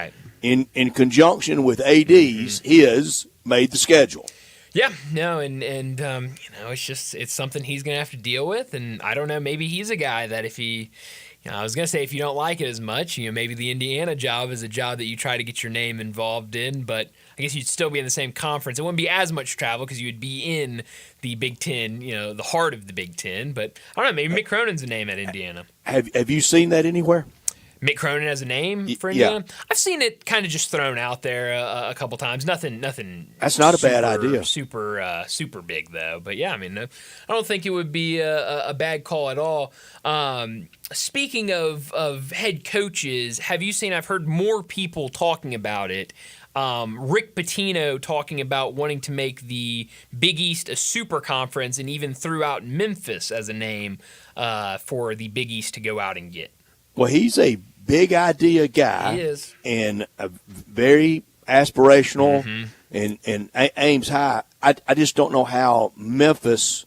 in conjunction with ADs, made the schedule. Yeah, no, and it's something he's going to have to deal with, and I don't know, maybe he's a guy that if he I was going to say, if you don't like it as much, maybe the Indiana job is a job that you try to get your name involved in, but I guess you'd still be in the same conference. It wouldn't be as much travel because you would be in the Big Ten, the heart of the Big Ten. But I don't know, maybe Mick Cronin's a name at Indiana. Have you seen that anywhere? Mick Cronin as a name for Indiana? Yeah. I've seen it kind of just thrown out there a couple times. Nothing. That's not a bad idea. Super big though. But yeah, I mean, I don't think it would be a bad call at all. Speaking of head coaches, have you seen? I've heard more people talking about it. Rick Pitino talking about wanting to make the Big East a super conference, and even threw out Memphis as a name for the Big East to go out and get. Well, he's a big idea guy. He is. And a very aspirational and aims high. I just don't know how Memphis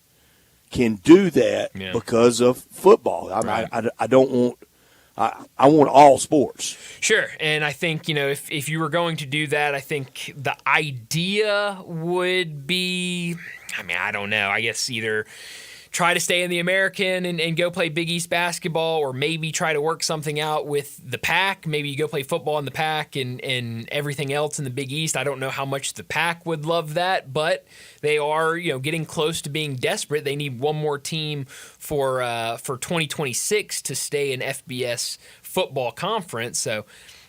can do that because of football. I don't want – I want all sports. Sure. And I think, if you were going to do that, I think the idea would be – I don't know. I guess either – try to stay in the American and go play Big East basketball, or maybe try to work something out with the Pac. Maybe you go play football in the Pac and everything else in the Big East. I don't know how much the Pac would love that, but they are, getting close to being desperate. They need one more team for 2026 to stay in FBS football conference. So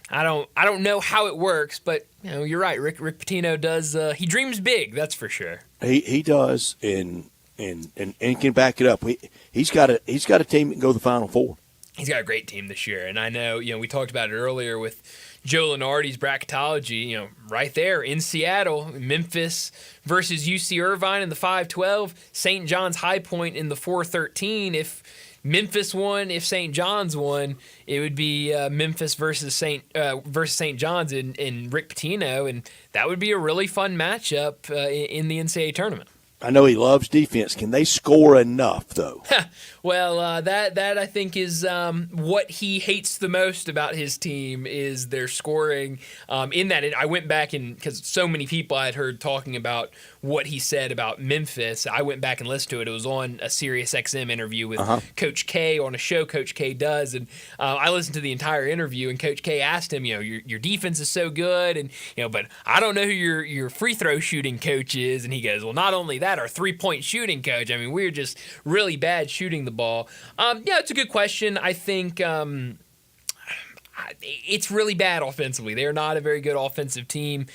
I don't know how it works, but you're right. Rick Pitino does. He dreams big, that's for sure. He does, and can back it up. He's got a team that can go to the Final Four. He's got a great team this year, and I know we talked about it earlier with Joe Lunardi's bracketology. Right there in Seattle, Memphis versus UC Irvine in the 5-12, St. John's High Point in the 4-13. If Memphis won, if St. John's won, it would be Memphis versus St. John's in Rick Pitino, and that would be a really fun matchup in the NCAA tournament. I know he loves defense. Can they score enough, though? Well, that I think is what he hates the most about his team is their scoring. In that, I went back because so many people I had heard talking about what he said about Memphis. I went back and listened to it. It was on a SiriusXM interview with Coach K on a show Coach K does, and I listened to the entire interview. And Coach K asked him, your defense is so good, and but I don't know who your free throw shooting coach is. And he goes, well, not only that, our 3-point shooting coach. We're just really bad shooting the ball. It's a good question. I think it's really bad offensively. They're not a very good offensive team.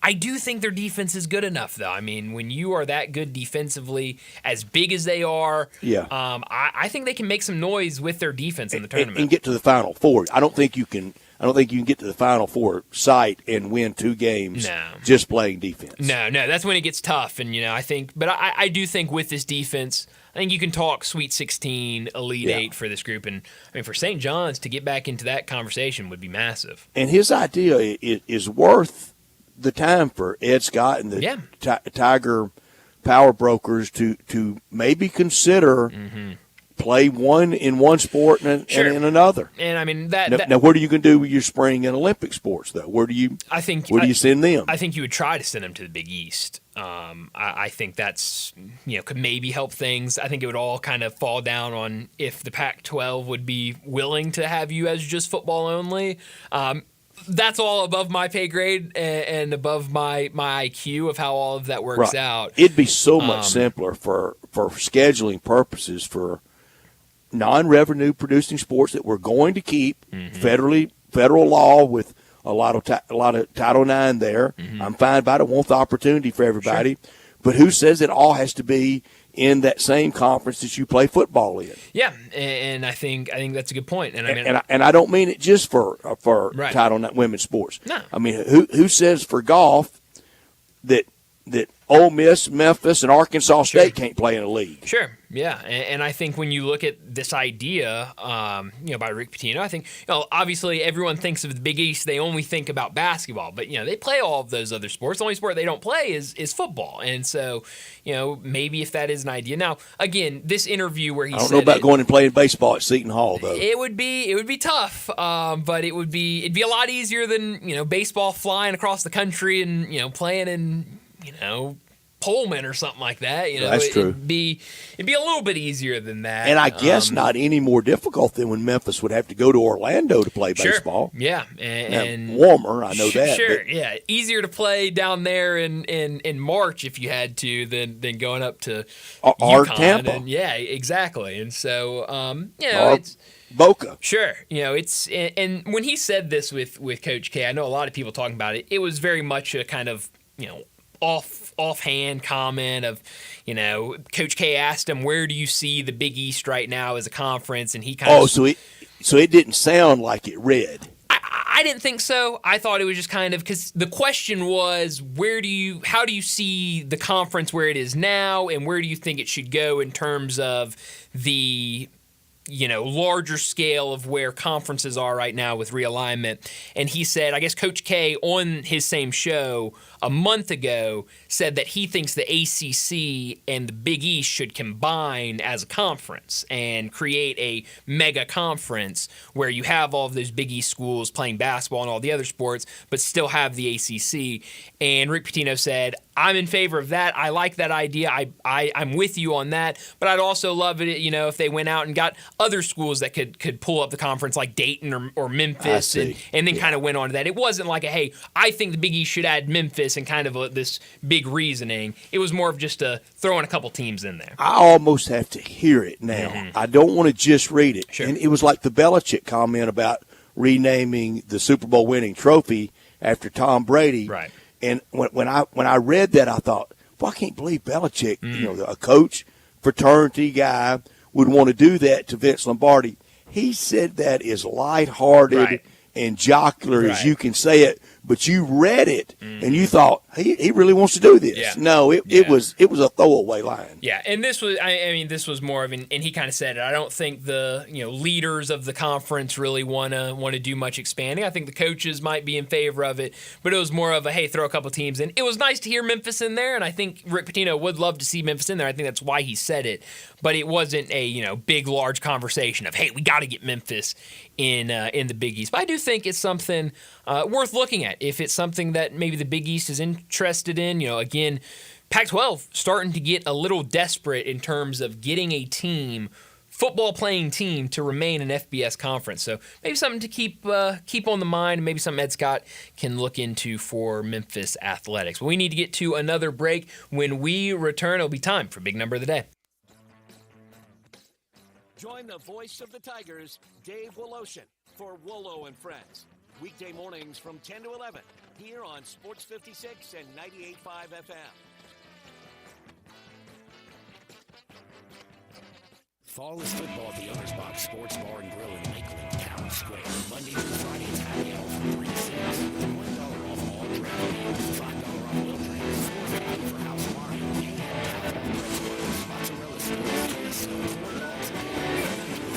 I do think their defense is good enough, though. When you are that good defensively, as big as they are, I think they can make some noise with their defense in the tournament and get to the Final Four. I don't think you can get to the Final Four site and win 2 games just playing defense. No, that's when it gets tough. And I do think with this defense, I think you can talk Sweet 16, Elite 8 for this group. And for St. John's to get back into that conversation would be massive. And his idea is worth the time for Ed Scott and the Tiger Power Brokers to maybe consider play one in one sport and in another. And now what are you going to do with your spring and Olympic sports though? Where do you send them? I think you would try to send them to the Big East. I think that's could maybe help things. I think it would all kind of fall down on if the Pac-12 would be willing to have you as just football only. That's all above my pay grade and above my IQ of how all of that works out. It'd be so much simpler for scheduling purposes for non-revenue producing sports that we're going to keep federal law with a lot of Title IX there. I'm fine about it. Want the opportunity for everybody, but who says it all has to be in that same conference that you play football in? Yeah, and I think that's a good point. And I don't mean it just for Title IX women's sports. No, who says for golf that Ole Miss, Memphis, and Arkansas State can't play in a league? Sure, yeah, and I think when you look at this idea, by Rick Pitino, I think obviously everyone thinks of the Big East. They only think about basketball, but they play all of those other sports. The only sport they don't play is football, and so maybe if that is an idea. Now, again, this interview where he I don't know about going and playing baseball at Seton Hall though. It would be tough, but it'd be a lot easier than baseball flying across the country and playing in Pullman or something like that. That's true. It'd be a little bit easier than that. And I guess not any more difficult than when Memphis would have to go to Orlando to play baseball. Yeah, and warmer, I know that. Sure, yeah, easier to play down there in March if you had to than going up to or UConn. Tampa. And yeah, exactly. And so or it's Boca. Sure, it's and when he said this with Coach K, I know a lot of people talking about it. It was very much a kind of offhand comment of, Coach K asked him, where do you see the Big East right now as a conference? And he kind of... So it didn't sound like it read. I didn't think so. I thought it was just kind of, because the question was, how do you see the conference where it is now, and where do you think it should go in terms of the larger scale of where conferences are right now with realignment? And he said, I guess Coach K on his same show a month ago said that he thinks the ACC and the Big East should combine as a conference and create a mega conference where you have all of those Big East schools playing basketball and all the other sports, but still have the ACC. And Rick Pitino said, I'm in favor of that. I like that idea. I'm with you on that. But I'd also love it, if they went out and got other schools that could pull up the conference like Dayton or Memphis and then kind of went on to that. It wasn't like hey, I think the Big East should add Memphis and kind of this big reasoning. It was more of just throwing a couple teams in there. I almost have to hear it now. Mm-hmm. I don't want to just read it. Sure. And it was like the Belichick comment about renaming the Super Bowl winning trophy after Tom Brady. Right. And when I read that, I thought, well, I can't believe Belichick, a coach, fraternity guy, would want to do that to Vince Lombardi. He said that as lighthearted and jocular as you can say it, but you read it and you thought he really wants to do this. Yeah. No, it was a throwaway line. Yeah, and this was this was more of and he kind of said it. I don't think the leaders of the conference really want to do much expanding. I think the coaches might be in favor of it, but it was more of a hey, throw a couple teams in. It was nice to hear Memphis in there, and I think Rick Pitino would love to see Memphis in there. I think that's why he said it, but it wasn't a big large conversation of hey, we got to get Memphis in the Big East. But I do think it's something worth looking at if it's something that maybe the Big East is interested in. Again, Pac-12 starting to get a little desperate in terms of getting a football-playing team to remain an FBS conference. So maybe something to keep on the mind, and maybe something Ed Scott can look into for Memphis athletics. We need to get to another break. When we return, it'll be time for Big Number of the Day. Join the voice of the Tigers, Dave Woloshin, for Wolo and Friends. Weekday mornings from 10 to 11 here on Sports 56 and 98.5 FM. Fall is football at the Owner's Box Sports Bar and Grill in Lakeland, Town Square. Monday through Friday, it's happy hour from 3 to 6. $1 off all travel meals, $5 off meal drinks, $4.50 for house wine, and mozzarella sticks, queso, $4 a day.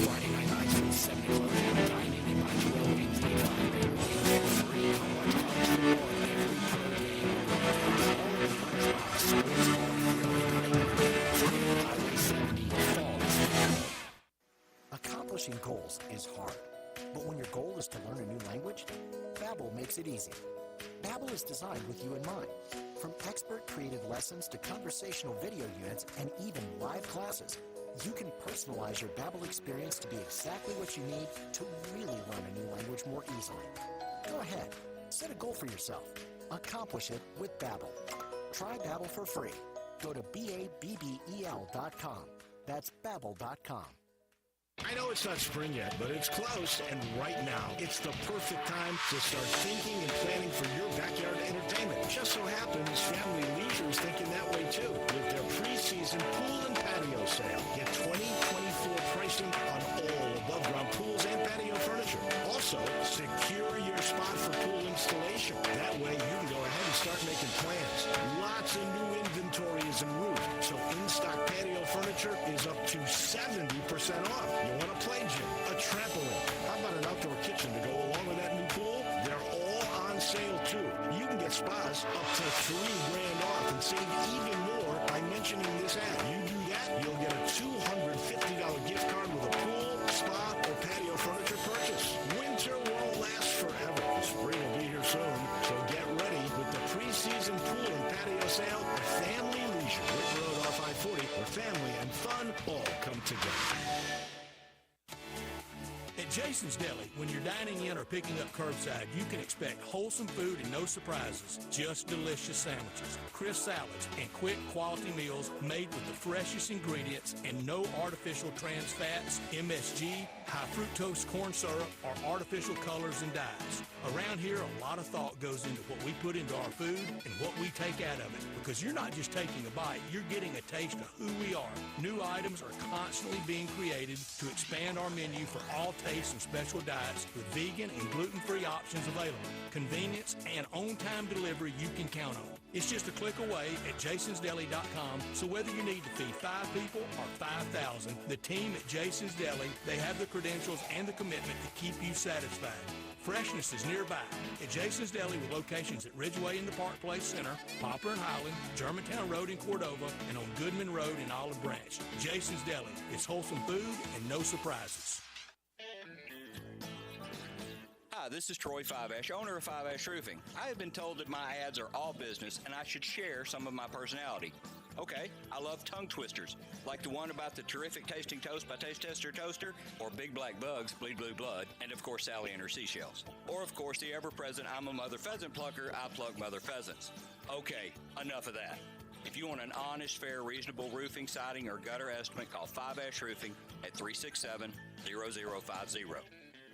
Friday night lights from 7 o'clock. Dining and buy 12 games day 5 for free. Watch college football every pro game. All at the Owner's Box Sports Bar and Grill in Lakeland. Highway 70, Fall is football. Accomplishing goals is hard, but when your goal is to learn a new language, Babbel makes it easy. Babbel is designed with you in mind. From expert-created lessons to conversational video units and even live classes, you can personalize your Babbel experience to be exactly what you need to really learn a new language more easily. Go ahead, set a goal for yourself. Accomplish it with Babbel. Try Babbel for free. Go to BABBEL.com. That's Babbel.com. I know it's not spring yet, but it's close, and right now, it's the perfect time to start thinking and planning for your backyard entertainment. Just so happens Family Leisure is thinking that way too, with their preseason pool and patio sale. Get 2024 pricing on all above-ground pools and patio furniture. Also, secure your spot for pool installation. That way, you can go ahead and start making plans. Lots of new inventory is en route, so in-stock patio furniture is up to 70% off. You want a play gym, a trampoline. How about an outdoor kitchen to go along with that new pool? They're all on sale too. You can get spas up to $3,000 off and save even more by mentioning this ad. You do that, you'll get a $250 gift card with a pool, spa, or patio furniture purchase. Winter won't last forever. The spring will be here soon, so get ready with the preseason pool and patio sale at Family Leisure. At Jason's Deli, when you're dining in or picking up curbside, you can expect wholesome food and no surprises, just delicious sandwiches, crisp salads, and quick quality meals made with the freshest ingredients and no artificial trans fats, MSG, high fructose corn syrup, or artificial colors and dyes. Around here, a lot of thought goes into what we put into our food and what we take out of it, because you're not just taking a bite, you're getting a taste of who we are. New items are constantly being created to expand our menu for all tastes and special diets with vegan and gluten-free options available. Convenience and on-time delivery you can count on. It's just a click away at jasonsdeli.com, so whether you need to feed 5 people or 5,000, the team at Jason's Deli, they have the credentials and the commitment to keep you satisfied. Freshness is nearby at Jason's Deli with locations at Ridgeway in the Park Place Center, Poplar and Highland, Germantown Road in Cordova, and on Goodman Road in Olive Branch. Jason's Deli. It's wholesome food and no surprises. Hi, this is Troy Fiveash, owner of Fiveash Roofing. I have been told that my ads are all business and I should share some of my personality. Okay, I love tongue twisters, like the one about the terrific tasting toast by Taste Tester Toaster, or Big Black Bugs, Bleed Blue Blood, and of course Sally and her seashells. Or of course the ever-present I'm a Mother Pheasant Plucker, I pluck Mother Pheasants. Okay, enough of that. If you want an honest, fair, reasonable roofing, siding, or gutter estimate, call Fiveash Roofing at 367-0050.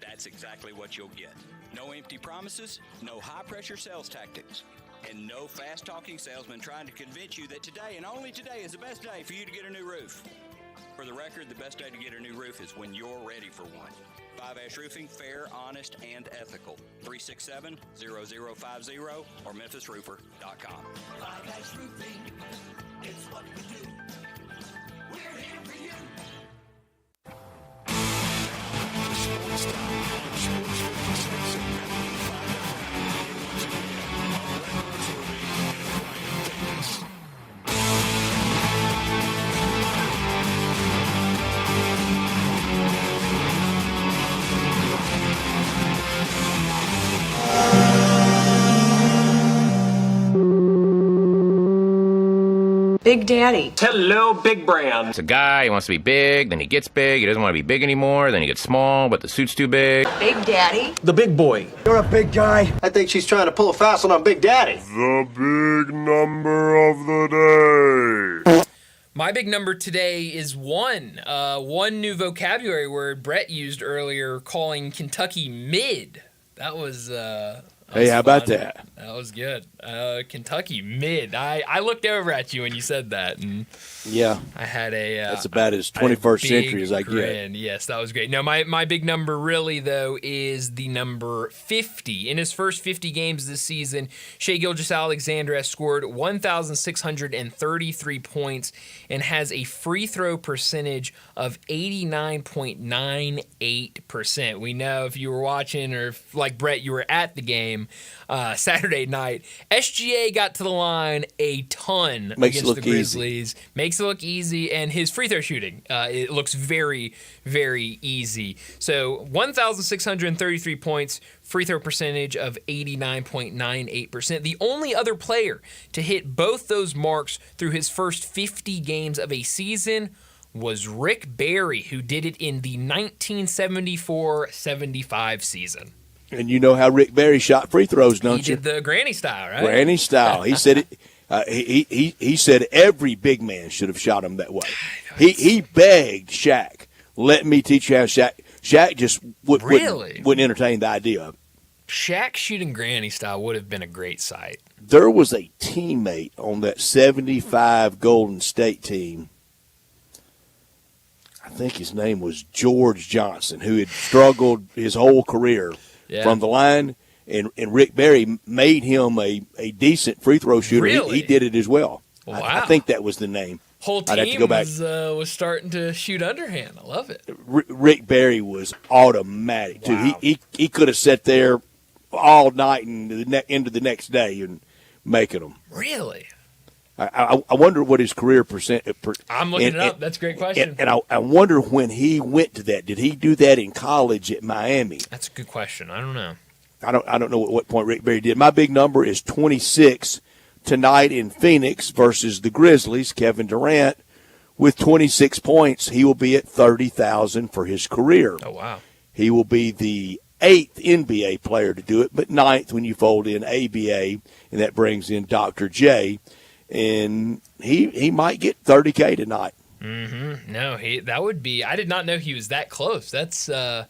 That's exactly what you'll get. No empty promises, no high-pressure sales tactics, and no fast-talking salesman trying to convince you that today and only today is the best day for you to get a new roof. For the record, the best day to get a new roof is when you're ready for one. Fiveash Roofing, fair, honest, and ethical. 367-0050 or memphisroofer.com. Fiveash Roofing, it's what we do. We're here for you. Sportstime on Sports 56 and 95 once again. Big Daddy. Hello, Big Brand. It's a guy, he wants to be big, then he gets big, he doesn't want to be big anymore, then he gets small, but the suit's too big. Big Daddy. The big boy. You're a big guy. I think she's trying to pull a fast one on Big Daddy. The big number of the day. My big number today is one. One new vocabulary word Brett used earlier, calling Kentucky mid. That was... Hey, how about that? That was good. Kentucky mid. I looked over at you when you said that, and yeah, I had a. That's about as 21st century as I get. Yes, that was great. No, my big number really though is the number 50. In his first 50 games this season, Shai Gilgeous-Alexander has scored 1,633 points and has a free throw percentage of 89.98%. We know if you were watching or if, like Brett, you were at the game Saturday night, SGA got to the line a ton against the Grizzlies. Makes it look easy, and his free throw shooting, it looks very, very easy. So 1,633 points, free throw percentage of 89.98%. The only other player to hit both those marks through his first 50 games of a season was Rick Barry, who did it in the 1974-75 season. And you know how Rick Barry shot free throws, don't you? He did the granny style, right? Granny style. He said it. He said every big man should have shot him that way. He begged Shaq, "Let me teach you how." Shaq just wouldn't entertain the idea of it. Shaq shooting granny style would have been a great sight. There was a teammate on that 75 Golden State team. I think his name was George Johnson, who had struggled his whole career from the line, and Rick Barry made him a decent free throw shooter. Really? He did it as well. Wow. I think that was the name. Whole team I'd have to go back. Was starting to shoot underhand. I love it. Rick Barry was automatic, too. Wow. He could have sat there all night and into the next day and making them. Really? I wonder what his career percent. I'm looking it up. That's a great question. And I wonder when he went to that. Did he do that in college at Miami? That's a good question. I don't know. I don't know at what point Rick Barry did. My big number is 26 tonight in Phoenix versus the Grizzlies. Kevin Durant with 26 points. He will be at 30,000 for his career. Oh wow! He will be the 8th NBA player to do it, but 9th when you fold in ABA, and that brings in Dr. J. And he might get 30K tonight. Mm-hmm. No, that would be. I did not know he was that close. That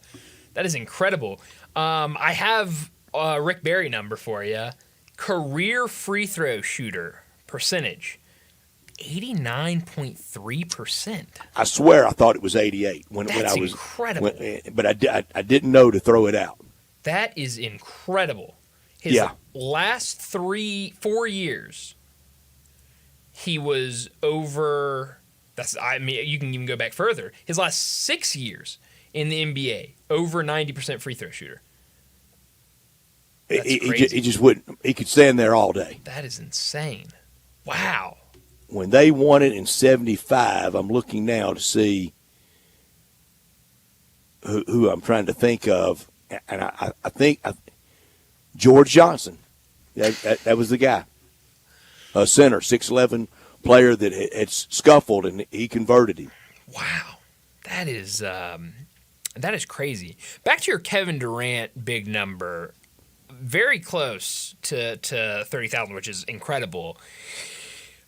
is incredible. I have a Rick Barry number for you. Career free throw shooter percentage, 89.3%. I swear I thought it was 88 when I was incredible. But I didn't know to throw it out. That is incredible. His last 4 years, he was over. You can even go back further. His last 6 years in the NBA, over 90% free throw shooter. He just wouldn't. He could stand there all day. That is insane. Wow. When they won it in 75, I'm looking now to see who I'm trying to think of, and I think George Johnson. That was the guy. A center, 6'11", player that had scuffled, and he converted him. Wow, that is crazy. Back to your Kevin Durant big number, very close to 30,000, which is incredible.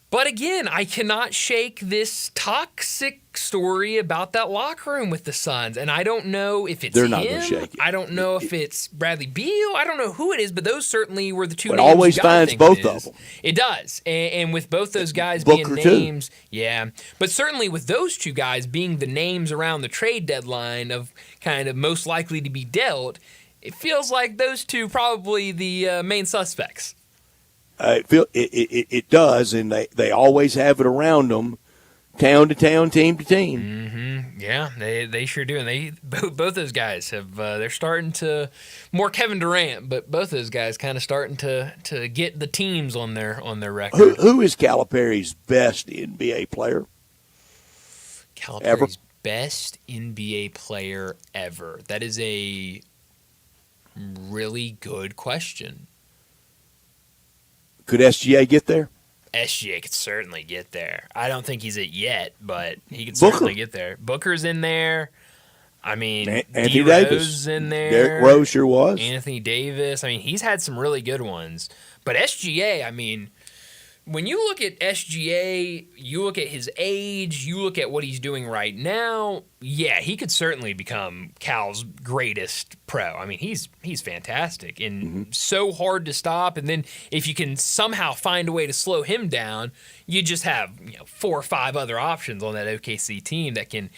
But again, I cannot shake this toxic story about that locker room with the Suns, and I don't know if it's They're not going to shake it. I don't know if it's Bradley Beal. I don't know who it is, but those certainly were the two But names. it always finds both of them. It does, and with both those guys Booker being names, yeah. But certainly with those two guys being the names around the trade deadline of kind of most likely to be dealt, it feels like those two probably the main suspects. It does, and they always have it around them, town to town, team to team. Mm-hmm. Yeah, they sure do, and they both those guys have they're starting to more Kevin Durant, but both those guys kind of starting to get the teams on their record. Who is Calipari's best NBA player? Calipari's best NBA player ever. That is a really good question. Could SGA get there? SGA could certainly get there. I don't think he's it yet, but he could certainly get there. Booker's in there. I mean, Anthony D-Rose Davis in there. Derrick Rose sure was. Anthony Davis. I mean, he's had some really good ones. But SGA, I mean, when you look at SGA, you look at his age, you look at what he's doing right now, yeah, he could certainly become Cal's greatest pro. I mean, he's fantastic and so hard to stop. And then if you can somehow find a way to slow him down, you just have 4 or 5 other options on that OKC team that can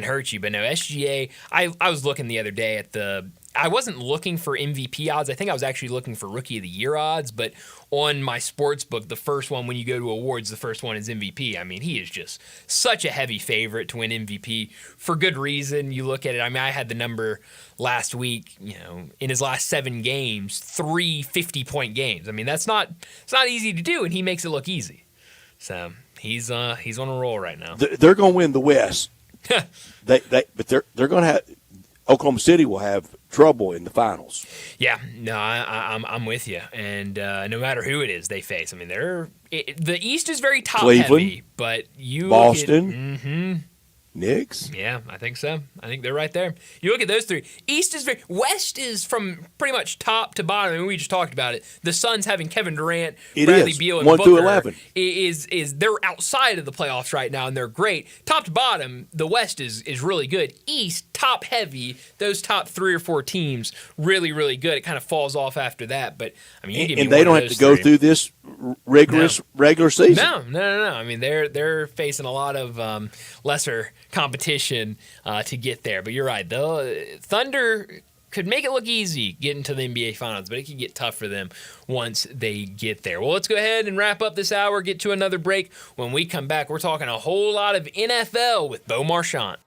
hurt you. But no, SGA, I was looking the other day at I wasn't looking for MVP odds. I think I was actually looking for Rookie of the Year odds. But on my sports book, the first one, when you go to awards, the first one is MVP. I mean, he is just such a heavy favorite to win MVP for good reason. You look at it. I mean, I had the number last week, in his last 7 games, 3 50-point games. I mean, it's not easy to do, and he makes it look easy. So he's on a roll right now. They're going to win the West. But they're going to have Oklahoma City will have trouble in the finals. Yeah, no, I'm with you. And no matter who it is they face, I mean, the East is very top heavy, but Boston, Knicks. Yeah, I think so. I think they're right there. You look at those 3. East is West is from pretty much top to bottom. I mean, we just talked about it. The Suns having Kevin Durant, Bradley Beal, and 1 Booker through 11 is they're outside of the playoffs right now, and they're great. Top to bottom, the West is really good. East, top heavy. Those top 3 or 4 teams, really, really good. It kind of falls off after that. But I mean, you give me and they don't have to go through this rigorous regular season. No. I mean, they're facing a lot of lesser competition to get there. But you're right. The Thunder could make it look easy getting to the NBA Finals, but it could get tough for them once they get there. Well, let's go ahead and wrap up this hour, get to another break. When we come back, we're talking a whole lot of NFL with Bo Marchant.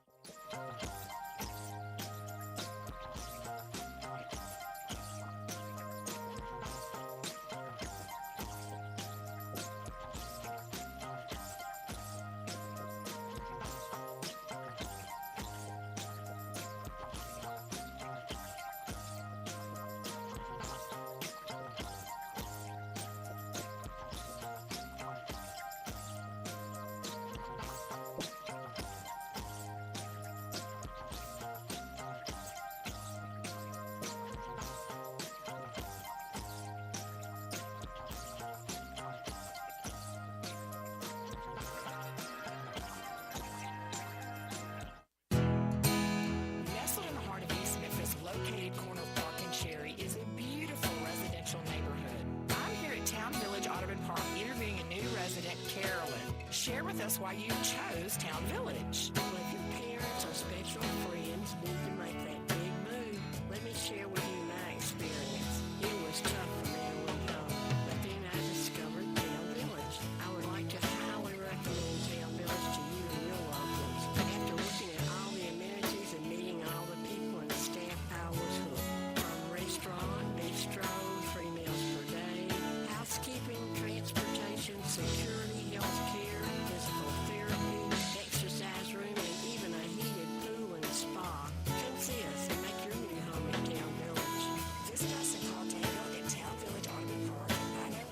that's why you chose Town Village. Well, if your parents or special friends need to make that big move, let me share with you my experience. It was tough from everyone home, but then I discovered Town Village. I would like to highly recommend Town Village to you and your loved ones. After looking at all the amenities and meeting all the people and staff, I was hooked. From restaurant, bistro, 3 meals per day, housekeeping, transportation, security, health care, physical therapy, exercise room, and even a heated pool and spa. Come see us and make your new home in Town Village. Visit us and call Daniel at Town Village Auto Park at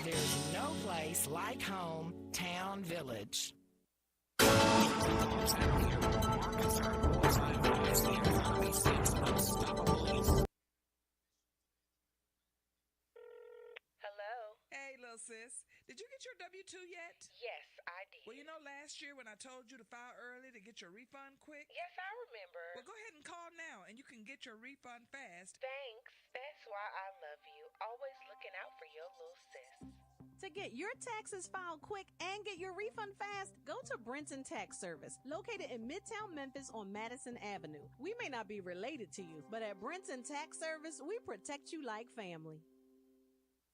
901-374-7342. There's no place like home, Town Village. Hey, little sis. Did you get your W-2 yet? Yes, I did. Well, you know last year when I told you to file early to get your refund quick? Yes, I remember. Well, go ahead and call now, and you can get your refund fast. Thanks. That's why I love you. Always looking out for your little sis. To get your taxes filed quick and get your refund fast, go to Brenton Tax Service, located in Midtown Memphis on Madison Avenue. We may not be related to you, but at Brenton Tax Service, we protect you like family.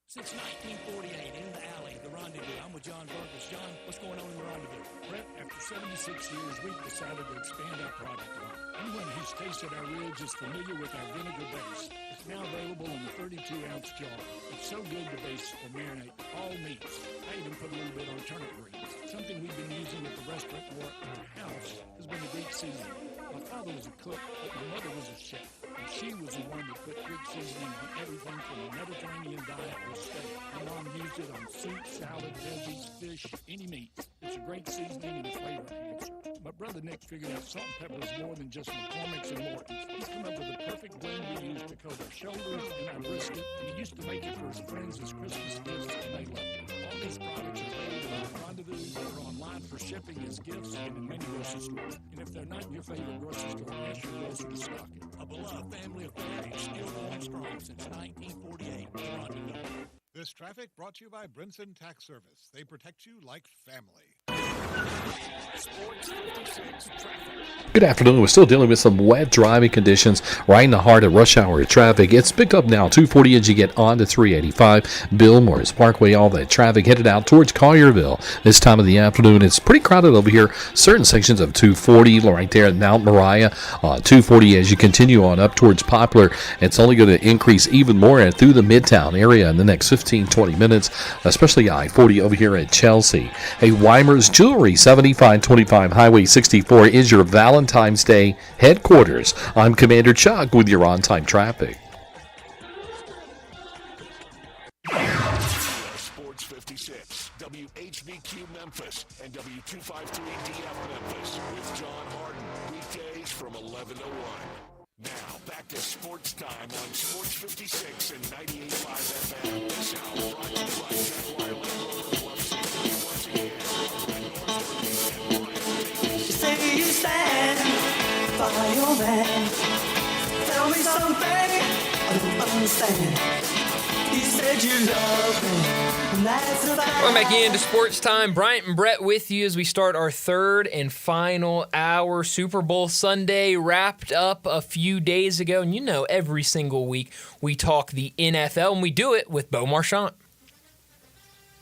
Since 1948, in the alley, the Rendezvous. I'm with John Vargas. John, what's going on in the Rendezvous? Brett, after 76 years, we've decided to expand our product line. Anyone who's tasted our ribs is familiar with our vinegar base. It's now available in the 32-ounce jar. It's so good to base or marinate all meats. I even put a little bit on turnip greens. Something we've been using at the restaurant or at our house has been a Greek seasoning. My father was a cook, but my mother was a chef. And she was the one that put Greek seasoning on everything from the Mediterranean diet to steak. My mom used it on soup, salad, veggies, fish, any meat. It's a great seasoning and a flavor enhancer. My brother Nick figured out salt and pepper is more than just McCormick's and Morton's. He's come up with a perfect blend we use to coat our shoulders and our brisket, and he used to make it for his friends as Christmas gifts, and they loved it. All these products are available at Rendezvous or online for shipping as gifts and in many grocery stores. And if they're not in your favorite grocery store, ask your grocer to stock it. A beloved family affair is still going strong since 1948. Rendezvous. This traffic brought to you by Brinson Tax Service. They protect you like family. Sports 56 traffic. Good afternoon. We're still dealing with some wet driving conditions right in the heart of rush hour traffic. It's picked up now 240 as you get on to 385. Bill Morris Parkway, all that traffic headed out towards Collierville. This time of the afternoon, it's pretty crowded over here. Certain sections of 240 right there at Mount Moriah. 240 as you continue on up towards Poplar. It's only going to increase even more through the Midtown area in the next 15-20 minutes, especially I-40 over here at Chelsea. Hey, Weimer's Jewelry, 7525 Highway 64 is your Valentine's Day headquarters. I'm Commander Chuck with your on-time traffic. Sports 56, WHBQ Memphis, and W253DF Memphis with John Harden. Weekdays from 11 to 1. Now, back to Sports Time on Sports 56 and 98.5 FM. This hour brought to you by Jack Wiley, once again. You say you stand by your man. Tell me something I don't understand. You said you love me, and that's a fact. Welcome back into Sports Time. Bryant and Brett with you as we start our third and final hour. Super Bowl Sunday wrapped up a few days ago. And you know, every single week we talk the NFL, and we do it with Bo Marchant.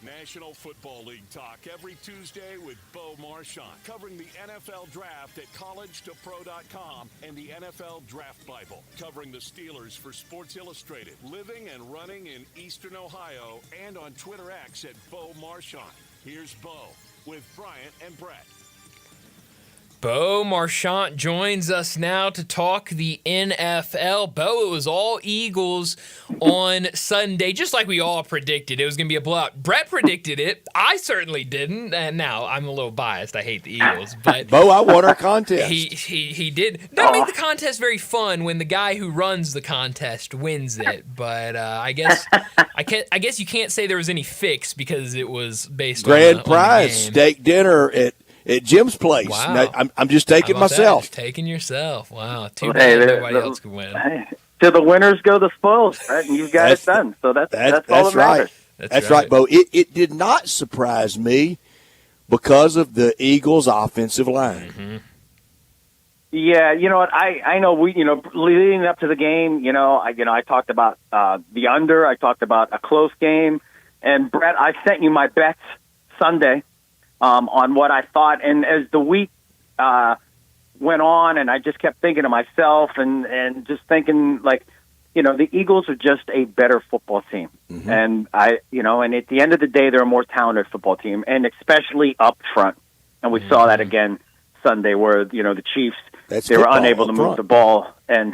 National Football League talk every Tuesday with Bo Marchant, covering the NFL Draft at collegetopro.com and the NFL Draft Bible, covering the Steelers for Sports Illustrated, living and running in Eastern Ohio, and on Twitter X at Bo Marchant. Here's Bo with Bryant and Brett. Bo Marchant joins us now to talk the NFL. Bo, it was all Eagles on Sunday, just like we all predicted. It was going to be a blowout. Brett predicted it. I certainly didn't. And now I'm a little biased. I hate the Eagles. But Bo, I won our contest. He did. That made the contest very fun when the guy who runs the contest wins it. But I guess you can't say there was any fix because it was based Grand on prize, steak dinner at Jim's place. Wow. Now, I'm just taking myself. Just taking yourself. Wow. Too bad nobody else could win. To the winners go the spoils, right? And you've got it done. So that's all that matters. That's right, Bo. It did not surprise me because of the Eagles' offensive line. Mm-hmm. Yeah, you know what? I know leading up to the game, I talked about the under. I talked about a close game, and Brett, I sent you my bets Sunday on what I thought. And as the week went on, and I just kept thinking to myself, and just thinking the Eagles are just a better football team, mm-hmm. and and at the end of the day, they're a more talented football team, and especially up front. And we saw that again Sunday, where the Chiefs. They were unable to move the ball, and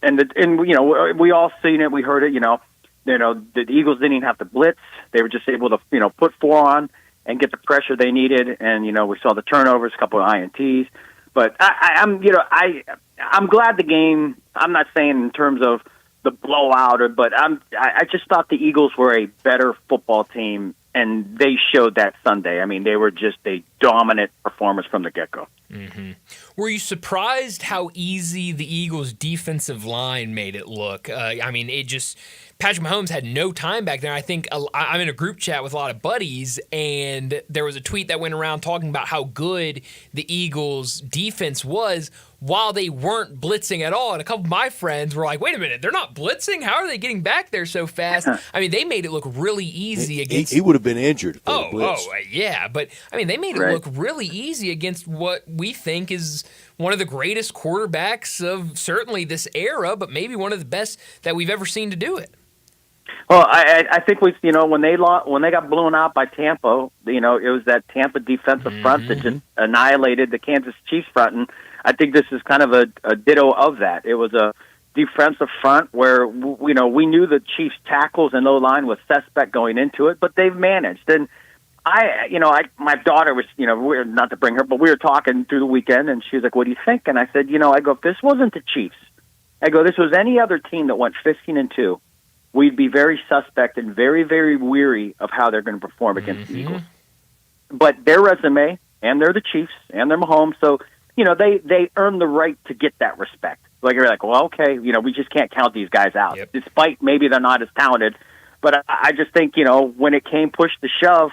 we all seen it, we heard it. The Eagles didn't even have to blitz; they were just able to put 4 on and get the pressure they needed. And we saw the turnovers, a couple of INTs. But I'm glad the game. I'm not saying in terms of the blowout, but I just thought the Eagles were a better football team, and they showed that Sunday. I mean, they were just a dominant performance from the get-go. Mm-hmm. Were you surprised how easy the Eagles' defensive line made it look? Patrick Mahomes had no time back there. I think I'm in a group chat with a lot of buddies, and there was a tweet that went around talking about how good the Eagles' defense was while they weren't blitzing at all. And a couple of my friends were like, wait a minute, they're not blitzing? How are they getting back there so fast? I mean, they made it look really easy against... He would have been injured if yeah. But, they made it look really easy against what we think is one of the greatest quarterbacks of certainly this era, but maybe one of the best that we've ever seen to do it. Well, I think when they got blown out by Tampa, it was that Tampa defensive front that just annihilated the Kansas Chiefs front, and I think this is kind of a ditto of that. It was a defensive front where we knew the Chiefs tackles and O-line was suspect going into it, but they've managed. And my daughter was, we're not to bring her, but we were talking through the weekend, and she was like, "What do you think?" And I said, if this wasn't the Chiefs, this was any other team that went 15-2. We'd be very suspect and very, very weary of how they're going to perform against the Eagles. But their resume, and they're the Chiefs, and they're Mahomes, so, they earn the right to get that respect. You're like, well, okay, we just can't count these guys out, despite maybe they're not as talented. But I just think, when it came push to shove,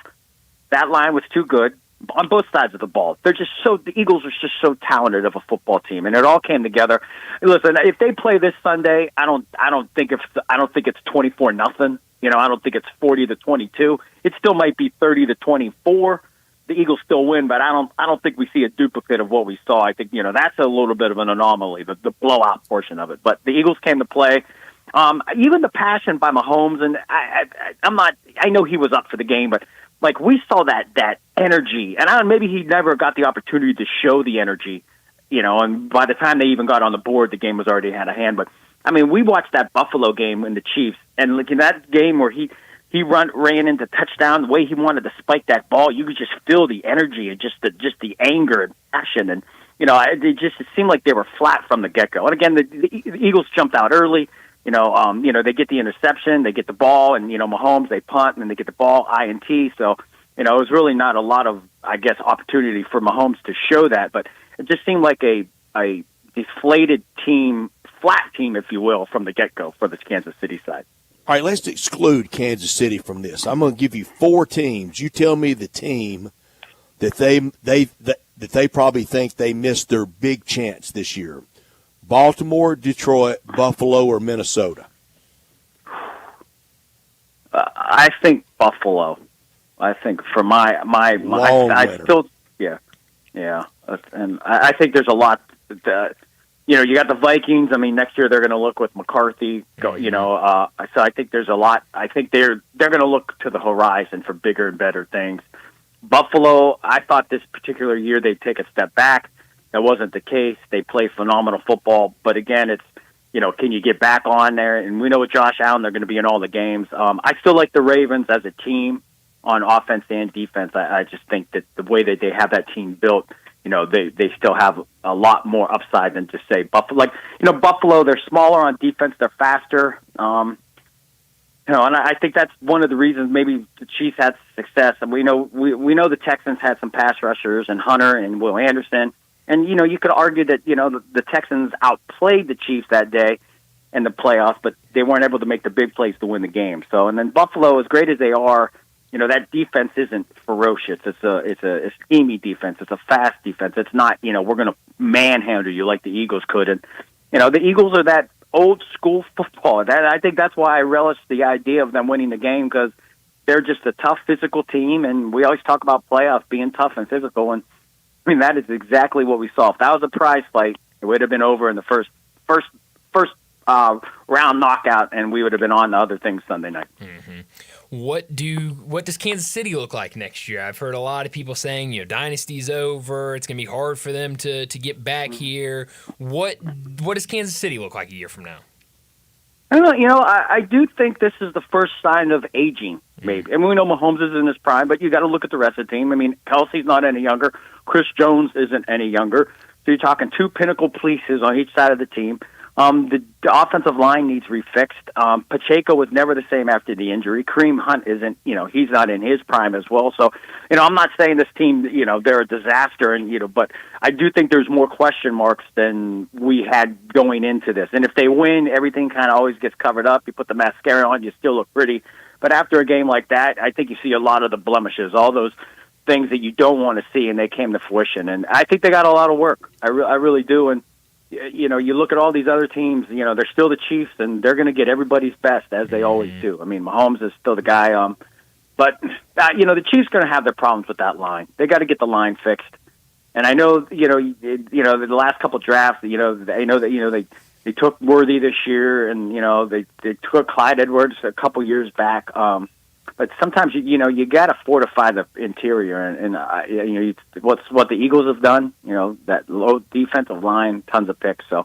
that line was too good on both sides of the ball. The Eagles are just so talented of a football team, and it all came together. Listen, if they play this Sunday, I don't think it's 24-0. I don't think it's 40-22. It still might be 30-24. The Eagles still win, but I don't think we see a duplicate of what we saw. I think that's a little bit of an anomaly, the blowout portion of it. But the Eagles came to play. Even the passion by Mahomes, and I know he was up for the game, but we saw that energy, and maybe he never got the opportunity to show the energy, and by the time they even got on the board, the game was already out of hand. But we watched that Buffalo game in the Chiefs, and in that game where he ran into touchdown, the way he wanted to spike that ball, you could just feel the energy and just the anger and passion, and it seemed like they were flat from the get go. And again, the Eagles jumped out early. They get the interception, they get the ball, and Mahomes, they punt, and then they get the ball, INT. So, it was really not a lot of, opportunity for Mahomes to show that. But it just seemed like a deflated team, flat team, if you will, from the get go for the Kansas City side. All right, let's exclude Kansas City from this. I'm going to give you 4 teams. You tell me the team that they probably think they missed their big chance this year. Baltimore, Detroit, Buffalo, or Minnesota? I think Buffalo. I think for my I still, yeah. And I think there's a lot that, you got the Vikings. Next year they're going to look with McCarthy. So I think there's a lot. I think they're going to look to the horizon for bigger and better things. Buffalo, I thought this particular year they'd take a step back. That wasn't the case. They play phenomenal football, but again, it's can you get back on there? And we know with Josh Allen, they're going to be in all the games. I still like the Ravens as a team on offense and defense. I just think that the way that they have that team built, they still have a lot more upside than just say Buffalo. Buffalo, they're smaller on defense, they're faster. And I think that's one of the reasons maybe the Chiefs had success. And we know the Texans had some pass rushers and Hunter and Will Anderson. And, you could argue that, the Texans outplayed the Chiefs that day, in the playoffs, but they weren't able to make the big plays to win the game. So, and then Buffalo, as great as they are, that defense isn't ferocious. It's a schemy defense. It's a fast defense. It's not, we're going to manhandle you like the Eagles could. And, the Eagles are that old school football. I think that's why I relish the idea of them winning the game, because they're just a tough physical team. And we always talk about playoffs being tough and physical. And that is exactly what we saw. If that was a prize fight, it would have been over in the first round knockout, and we would have been on to other things Sunday night. Mm-hmm. What does Kansas City look like next year? I've heard a lot of people saying, dynasty's over. It's going to be hard for them to get back here. What does Kansas City look like a year from now? I don't know. I do think this is the first sign of aging, maybe. I mean, we know Mahomes is in his prime, but you got to look at the rest of the team. I mean, Kelsey's not any younger. Chris Jones isn't any younger. So you're talking two pinnacle pieces on each side of the team. The offensive line needs refixed. Pacheco was never the same after the injury. Kareem Hunt isn't, he's not in his prime as well. So, I'm not saying this team, they're a disaster, and but I do think there's more question marks than we had going into this. And if they win, everything kind of always gets covered up. You put the mascara on, you still look pretty. But after a game like that, I think you see a lot of the blemishes, all those things that you don't want to see, and they came to fruition. And I think they got a lot of work. I really do. And you look at all these other teams, they're still the Chiefs, and they're going to get everybody's best, as they always do. I mean, Mahomes is still the guy. But the Chiefs are going to have their problems with that line. They got to get the line fixed. And I know, the last couple drafts, I know that, they took Worthy this year, and, they took Clyde Edwards a couple years back. But sometimes you got to fortify the interior, and what the Eagles have done. That low defensive line, tons of picks. So,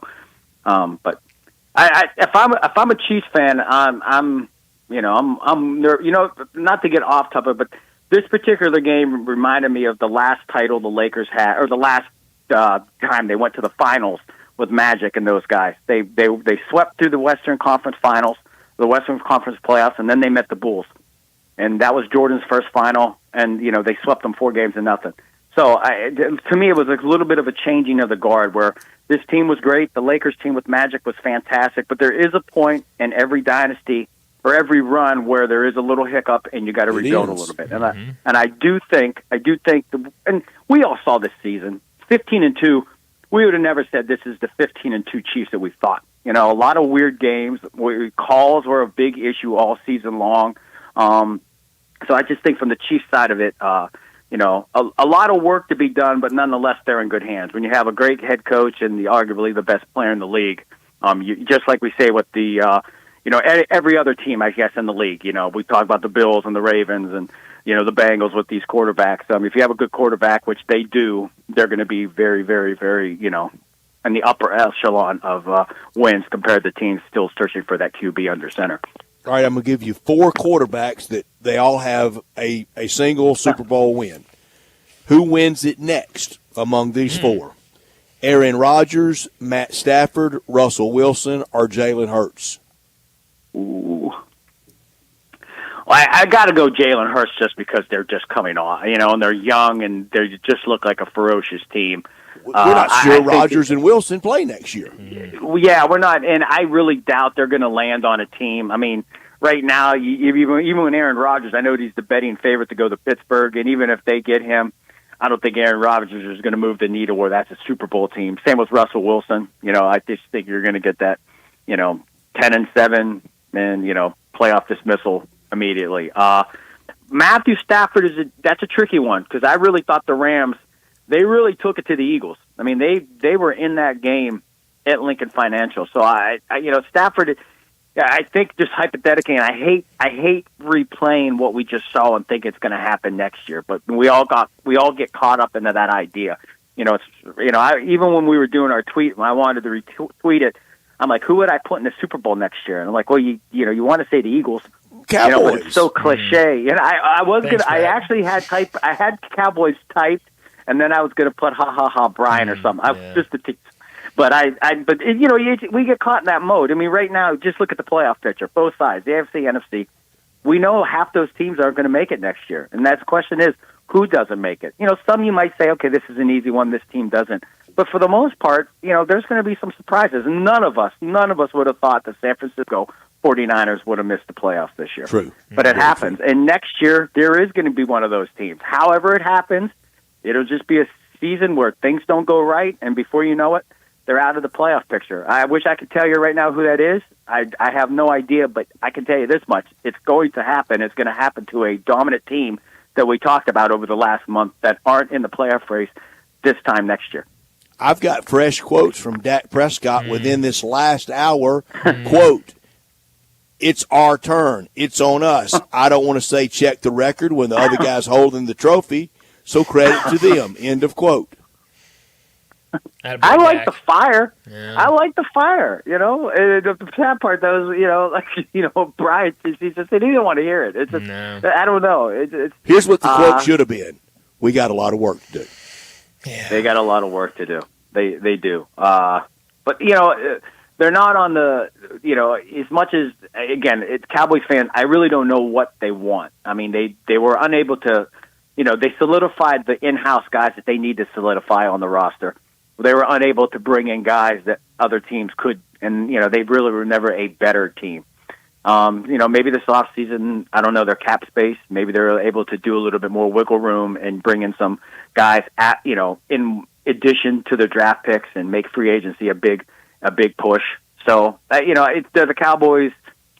but if I'm a Chiefs fan, I'm not to get off topic, but this particular game reminded me of the last title the Lakers had, or the last time they went to the finals with Magic and those guys. They swept through the Western Conference Finals, the Western Conference playoffs, and then they met the Bulls. And that was Jordan's first final, and, they swept them 4-0. So, to me, it was a little bit of a changing of the guard, where this team was great. The Lakers team with Magic was fantastic, but there is a point in every dynasty or every run where there is a little hiccup, and you got to rebuild a little bit. And I do think, and we all saw this season, 15-2. We would have never said this is the 15-2 Chiefs that we thought. A lot of weird games. Calls were a big issue all season long. So I just think from the Chiefs side of it, a lot of work to be done, but nonetheless, they're in good hands. When you have a great head coach and arguably the best player in the league, just like we say with the, every other team, I guess, in the league. We talk about the Bills and the Ravens and, the Bengals with these quarterbacks. If you have a good quarterback, which they do, they're going to be very, very, very, in the upper echelon of wins compared to teams still searching for that QB under center. All right, I'm going to give you 4 quarterbacks that they all have a single Super Bowl win. Who wins it next among these 4? Aaron Rodgers, Matt Stafford, Russell Wilson, or Jalen Hurts? Ooh. Well, I got to go Jalen Hurts just because they're just coming on, and they're young and they just look like a ferocious team. We're not sure Rodgers and Wilson play next year. Yeah, we're not, and I really doubt they're going to land on a team. I mean, right now, even when Aaron Rodgers, I know he's the betting favorite to go to Pittsburgh, and even if they get him, I don't think Aaron Rodgers is going to move the needle where that's a Super Bowl team. Same with Russell Wilson. I just think you're going to get that, 10-7 and playoff dismissal immediately. Matthew Stafford that's a tricky one, because I really thought the Rams, they really took it to the Eagles. I mean, they were in that game at Lincoln Financial. So Stafford, I think just hypothetically, and I hate replaying what we just saw and think it's going to happen next year. But we all get caught up into that idea. Even when we were doing our tweet, when I wanted to retweet it, I'm like, who would I put in the Super Bowl next year? And I'm like, well, you want to say the Eagles. Cowboys. But it's so cliche. And I actually had Cowboys typed, and then I was going to put Brian or something. We get caught in that mode. I mean, right now, just look at the playoff picture, both sides, the AFC, NFC. We know half those teams aren't going to make it next year. And that's the question is, who doesn't make it? Some you might say, okay, this is an easy one, this team doesn't. But for the most part, there's going to be some surprises. None of us would have thought the San Francisco 49ers would have missed the playoffs this year. True. But it happens. True. And next year, there is going to be one of those teams. However it happens, it'll just be a season where things don't go right, and before you know it, they're out of the playoff picture. I wish I could tell you right now who that is. I have no idea, but I can tell you this much. It's going to happen. It's going to happen to a dominant team that we talked about over the last month that aren't in the playoff race this time next year. I've got fresh quotes from Dak Prescott within this last hour. Quote, "It's our turn. It's on us. I don't want to say check the record when the other guy's holding the trophy, so credit to them." End of quote. I like the fire. Yeah. I like the fire. The sad part though is, Brian, he just said he didn't want to hear it. It's just, I don't know. It's Here's what the quote should have been: "We got a lot of work to do." Yeah. They got a lot of work to do. They do. But they're not on the. As much as again, it's Cowboys fans. I really don't know what they want. I mean, they were unable to. They solidified the in-house guys that they need to solidify on the roster. They were unable to bring in guys that other teams could, and they really were never a better team. Maybe this offseason, I don't know, their cap space, maybe they're able to do a little bit more wiggle room and bring in some guys in addition to their draft picks and make free agency a big push. So, they're the Cowboys.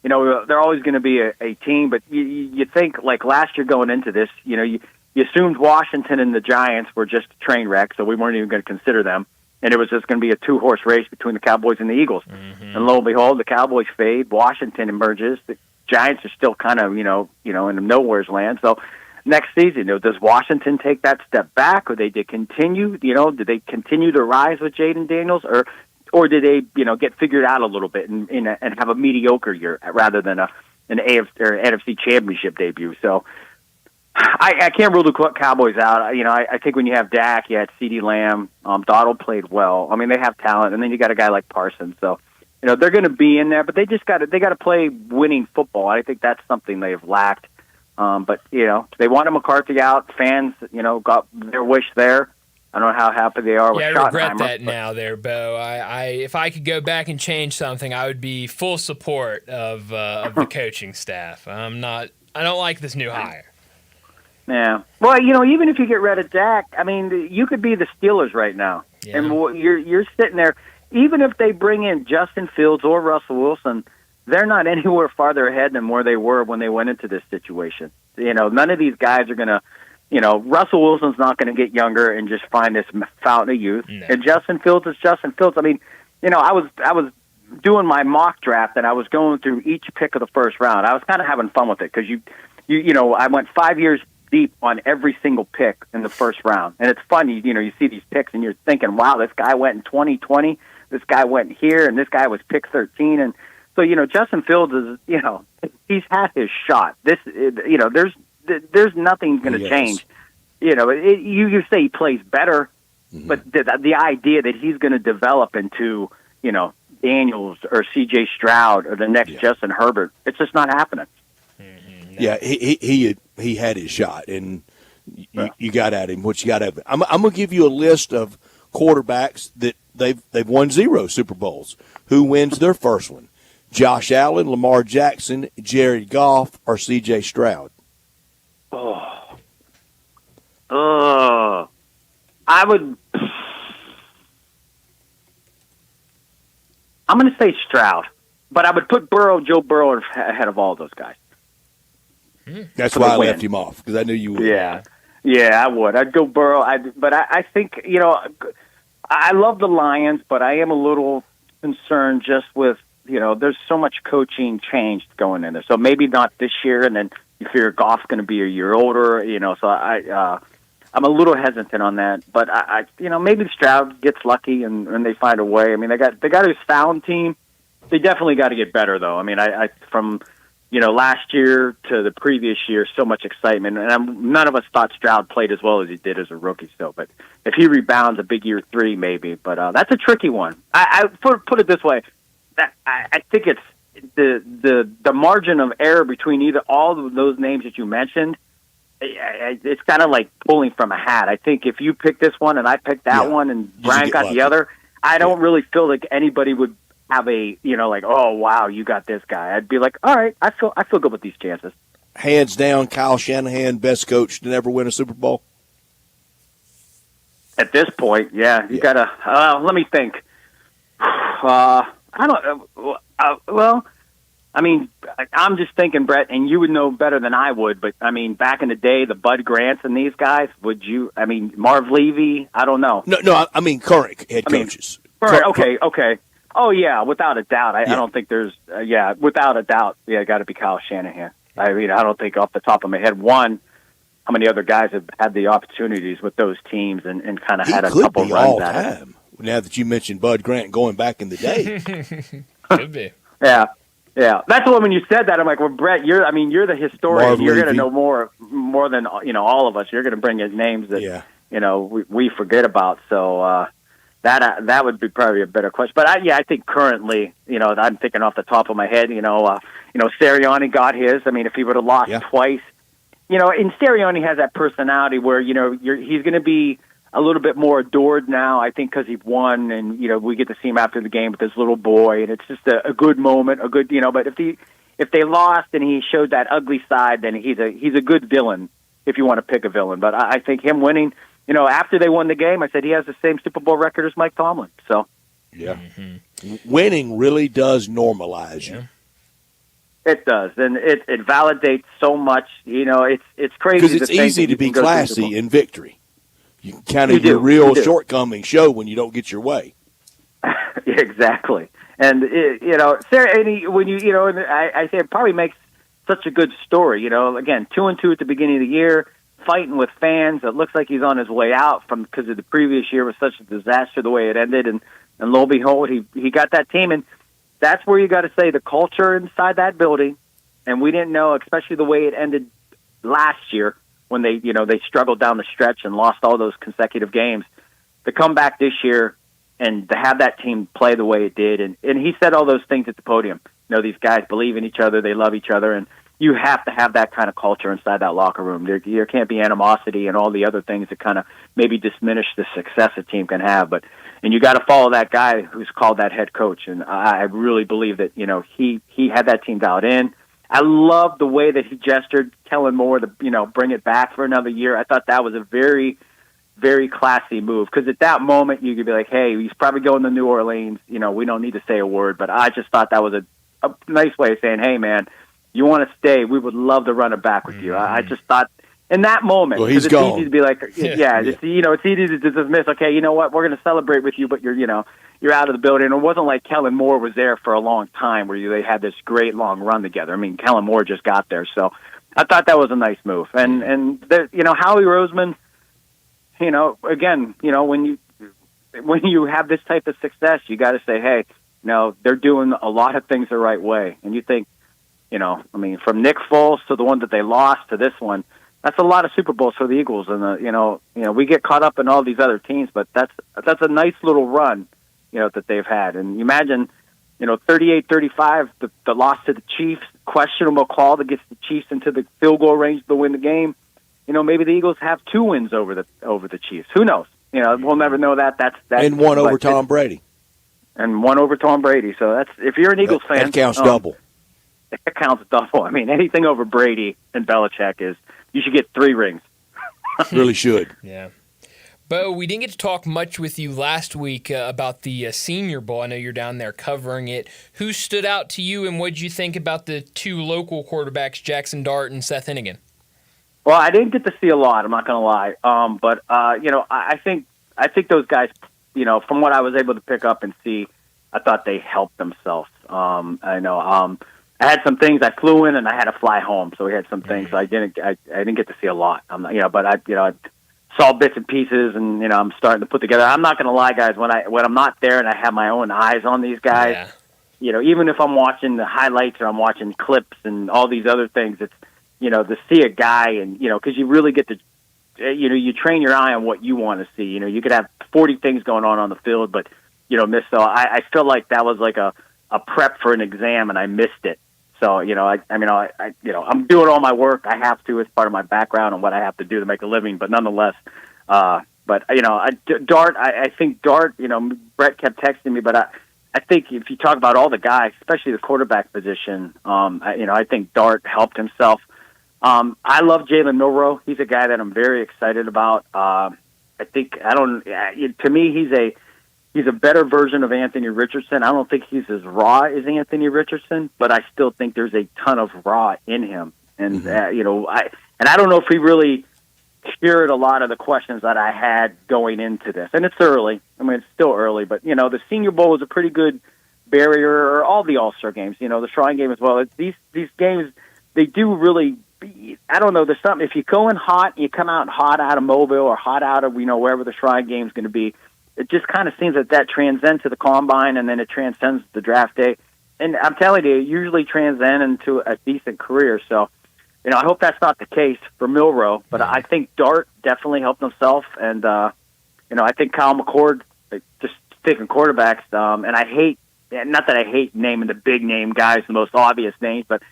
They're always going to be a team, but you think like last year going into this, you assumed Washington and the Giants were just a train wreck, so we weren't even going to consider them. And it was just going to be a two-horse race between the Cowboys and the Eagles. Mm-hmm. And lo and behold, the Cowboys fade, Washington emerges, the Giants are still kind of, in the nowhere's land. So next season, does Washington take that step back, or they continue? Did they continue to rise with Jaden Daniels, or did they, get figured out a little bit and have a mediocre year rather than an AFC or NFC Championship debut? So I can't rule the Cowboys out. I think when you have Dak, you had CeeDee Lamb, Donald played well. I mean, they have talent, and then you got a guy like Parsons. So, they're going to be in there, but they got to play winning football. I think that's something they've lacked. But they wanted McCarthy out. Fans, got their wish there. I don't know how happy they are with Schottenheimer. I regret that now, there, Bo. If I could go back and change something, I would be full support of the coaching staff. I don't like this new hire. Yeah. Well, even if you get rid of Dak, I mean, you could be the Steelers right now. Yeah. And you're sitting there, even if they bring in Justin Fields or Russell Wilson, they're not anywhere farther ahead than where they were when they went into this situation. None of these guys are going to, Russell Wilson's not going to get younger and just find this fountain of youth. No. And Justin Fields is Justin Fields. I mean, I was doing my mock draft and I was going through each pick of the first round. I was kind of having fun with it because I went 5 years deep on every single pick in the first round. And it's funny, you see these picks and you're thinking, wow, this guy went in 2020, this guy went here, and this guy was pick 13. And so, Justin Fields is, he's had his shot. There's nothing going to change. You say he plays better, mm-hmm. but the idea that he's going to develop into, Daniels or C.J. Stroud or the next Justin Herbert, it's just not happening. Mm-hmm. No. Yeah, he had his shot, and you got at him what you got at him. I'm going to give you a list of quarterbacks that they've won 0 Super Bowls. Who wins their first one? Josh Allen, Lamar Jackson, Jared Goff, or C.J. Stroud? I'm going to say Stroud, but I would put Joe Burrow ahead of all those guys. That's why I left him off, because I knew you would. Yeah, I would. I'd go Burrow. But I think, I love the Lions, but I am a little concerned just with, there's so much coaching change going in there. So maybe not this year, and then you figure Goff's going to be a year older, so I'm a little hesitant on that. But I maybe Stroud gets lucky and they find a way. I mean, they got this sound team. They definitely got to get better, though. I mean, I from last year to the previous year, so much excitement, and none of us thought Stroud played as well as he did as a rookie. So, but if he rebounds a big year 3, maybe. But that's a tricky one. I put it this way: I think it's the margin of error between either all of those names that you mentioned. it's kind of like pulling from a hat. I think if you pick this one and I picked that one and Brian got the other, I don't really feel like anybody would have a, like, oh, wow, you got this guy. I'd be like, all right, I feel good with these chances. Hands down, Kyle Shanahan, best coach to never win a Super Bowl? At this point, yeah. You got to, let me think. I don't, well, I mean, I'm just thinking, Brett, and you would know better than I would, but, I mean, back in the day, the Bud Grants and these guys, Marv Levy, I don't know. No, I mean current head coaches. Okay. Oh, yeah, without a doubt. I don't think there's, without a doubt, got to be Kyle Shanahan. I mean, I don't think off the top of my head, how many other guys have had the opportunities with those teams and kind of had a couple runs at it. Now that you mentioned Bud Grant going back in the day. Could be. Yeah. That's what when you said that, I'm like, well, Brett, you're the historian. Marv You're going to Levy. know more than all of us. You're going to bring in names that we forget about. So that would be probably a better question. But I think currently, I'm thinking off the top of my head, Sirianni got his. I mean, if he would have lost twice, and Sirianni has that personality where he's going to be a little bit more adored now, I think, because he won, and we get to see him after the game with his little boy, and it's just a good moment, But if they lost and he showed that ugly side, then he's a good villain if you want to pick a villain. But I think him winning, after they won the game, I said he has the same Super Bowl record as Mike Tomlin. So winning really does normalize you. It does, and it validates so much. It's crazy because it's easy to be classy in victory. You kind of your real shortcomings show when you don't get your way. Exactly, and Sarah, when I say it probably makes such a good story. Again, 2-2 at the beginning of the year, fighting with fans. It looks like he's on his way out because of the previous year was such a disaster the way it ended, and lo and behold, he got that team, and that's where you got to say the culture inside that building. And we didn't know, especially the way it ended last year when they struggled down the stretch and lost all those consecutive games. To come back this year and to have that team play the way it did, and he said all those things at the podium. These guys believe in each other, they love each other, and you have to have that kind of culture inside that locker room. There can't be animosity and all the other things that kind of maybe diminish the success a team can have. And you got to follow that guy who's called that head coach. And I really believe that, he had that team dialed in. I love the way that he gestured, Kellen Moore to, bring it back for another year. I thought that was a very, very classy move. Because at that moment, you could be like, hey, he's probably going to New Orleans. We don't need to say a word. But I just thought that was a nice way of saying, hey, man, you want to stay, we would love to run it back with you. I just thought in that moment, he's it's gone. easy to be like, it's easy to dismiss, okay, you know what, we're going to celebrate with you, but you're out of the building. It wasn't like Kellen Moore was there for a long time where they had this great long run together. I mean, Kellen Moore just got there. So I thought that was a nice move. And Howie Roseman, again, when you have this type of success, you got to say, hey, they're doing a lot of things the right way. And you think, from Nick Foles to the one that they lost to this one, that's a lot of Super Bowls for the Eagles. And we get caught up in all these other teams, but that's a nice little run, that they've had. And you imagine, 38-35, the loss to the Chiefs, questionable call that gets the Chiefs into the field goal range to win the game. Maybe the Eagles have 2 wins over the Chiefs. Who knows? We'll never know that. That's and one over Tom Brady. And one over Tom Brady. So that's, if you're an Eagles fan, that counts double. That counts double. I mean, anything over Brady and Belichick you should get 3 rings. Really should. Yeah. Bo, we didn't get to talk much with you last week about the Senior Bowl. I know you're down there covering it. Who stood out to you, and what did you think about the 2 local quarterbacks, Jackson Dart and Seth Hennigan? Well, I didn't get to see a lot, I'm not going to lie. But I think those guys, from what I was able to pick up and see, I thought they helped themselves. I had some things. I flew in and I had to fly home, so we had some things. So I didn't get to see a lot. But I saw bits and pieces, and I'm starting to put together. I'm not going to lie, guys. When I'm not there and I have my own eyes on these guys, even if I'm watching the highlights or I'm watching clips and all these other things, it's to see a guy and because you really get to you train your eye on what you want to see. You could have 40 things going on the field, but miss. So I feel like that was like a prep for an exam, and I missed it. So, I'm doing all my work. I have to as part of my background and what I have to do to make a living. But nonetheless, Dart, I think Dart, Brett kept texting me, but I think if you talk about all the guys, especially the quarterback position, I think Dart helped himself. I love Jalen Milroe. He's a guy that I'm very excited about. To me, he's a better version of Anthony Richardson. I don't think he's as raw as Anthony Richardson, but I still think there's a ton of raw in him. And, I don't know if he really cured a lot of the questions that I had going into this. And it's early. I mean, it's still early, but, the Senior Bowl was a pretty good barrier, or all the All-Star games, the Shrine Game as well. These games, they do really, I don't know, there's something, if you go in hot, you come out hot out of Mobile or hot out of, wherever the Shrine Game is going to be, it just kind of seems that transcends to the Combine, and then it transcends the draft day. And I'm telling you, it usually transcends into a decent career. So, I hope that's not the case for Milroe, but I think Dart definitely helped himself. And, I think Kyle McCord, just taking quarterbacks, and I hate, not that I hate naming the big name guys, the most obvious names, but,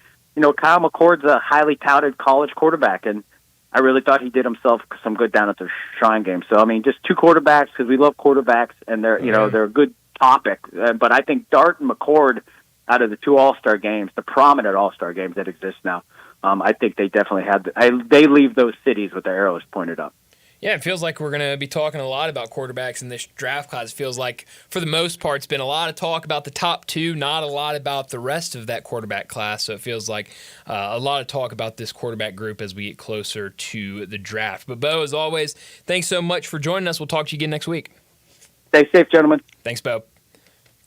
Kyle McCord's a highly touted college quarterback, and I really thought he did himself some good down at the Shrine Game. So, just two quarterbacks, because we love quarterbacks, and they're, they're a good topic. But I think Dart and McCord, out of the two All-Star games, the prominent All-Star games that exist now, I think they definitely they leave those cities with their arrows pointed up. Yeah, it feels like we're going to be talking a lot about quarterbacks in this draft class. It feels like, for the most part, it's been a lot of talk about the top two, not a lot about the rest of that quarterback class. So it feels like a lot of talk about this quarterback group as we get closer to the draft. But, Bo, as always, thanks so much for joining us. We'll talk to you again next week. Stay safe, gentlemen. Thanks, Bo.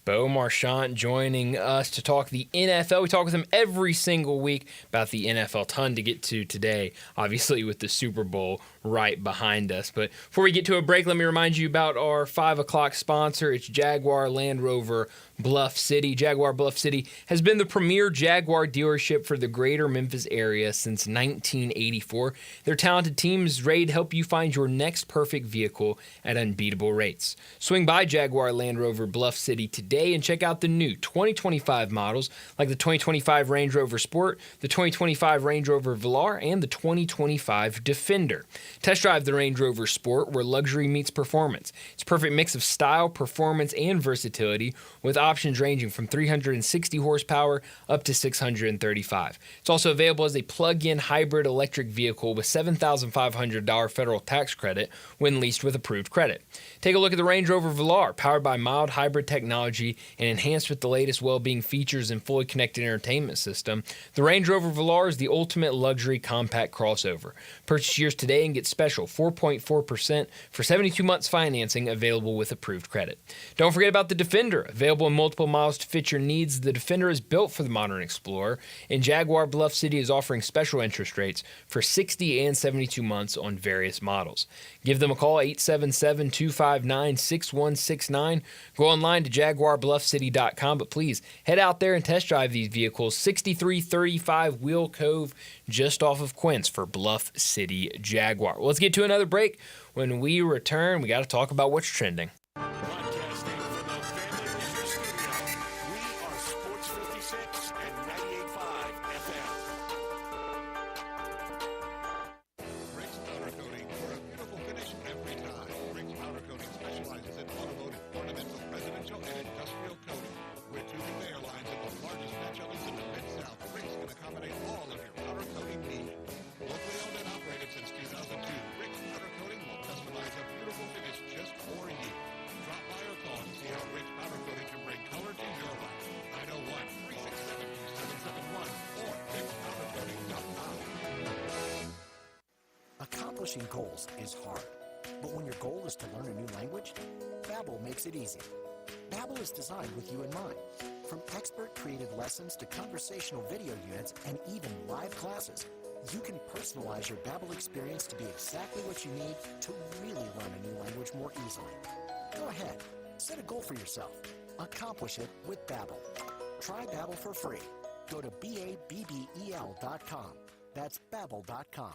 Bo Marchant joining us to talk the NFL. We talk with him every single week about the NFL. Ton to get to today, obviously, with the Super Bowl right behind us. But before we get to a break, let me remind you about our 5 o'clock sponsor. It's Jaguar Land Rover Bluff City. Jaguar Bluff City has been the premier Jaguar dealership for the greater Memphis area since 1984. Their talented team is ready to help you find your next perfect vehicle at unbeatable rates. Swing by Jaguar Land Rover Bluff City today and check out the new 2025 models like the 2025 Range Rover Sport, the 2025 Range Rover Velar, and the 2025 Defender. Test drive the Range Rover Sport, where luxury meets performance. It's a perfect mix of style, performance, and versatility, with options ranging from 360 horsepower up to 635. It's also available as a plug-in hybrid electric vehicle with $7,500 federal tax credit when leased with approved credit. Take a look at the Range Rover Velar, powered by mild hybrid technology and enhanced with the latest well-being features and fully connected entertainment system. The Range Rover Velar is the ultimate luxury compact crossover. Purchase yours today and get special 4.4% for 72 months financing available with approved credit. Don't forget about the Defender, available in multiple models to fit your needs. The Defender is built for the modern explorer, and Jaguar Bluff City is offering special interest rates for 60 and 72 months on various models. Give them a call, 877-259-6169. Go online to jaguarbluffcity.com, but please head out there and test drive these vehicles. 6335 Wheel Cove, just off of Quince, for Bluff City Jaguar. Well, let's get to another break. When we return, we got to talk about what's trending. Broadcasting from the Family Leisure Studio, we are Sports 56 and 98.5 FM. Briggs Powder Coating for a beautiful finish every time. Briggs Powder Coating specializes in automotive, ornamental, residential, and industrial coating. With two conveyor lines and the largest match ovens in the Mid-South, Briggs can accommodate all of your powder coating needs. Locally owned and operated since 2002, Briggs Powder Coating will customize a beautiful finish just for you. Drop by or call and see how Briggs Powder Coating can bring color to your life. 901-367-2771 or BriggsPowderCoating.com. Accomplishing goals is hard, but when your goal is to learn a new language, Babbel makes it easy. Babbel is designed with you in mind. From expert-created lessons to conversational video units and even live classes, you can personalize your Babbel experience to be exactly what you need to really learn a new language more easily. Go ahead, set a goal for yourself. Accomplish it with Babbel. Try Babbel for free. Go to BABBEL.com. That's Babbel.com.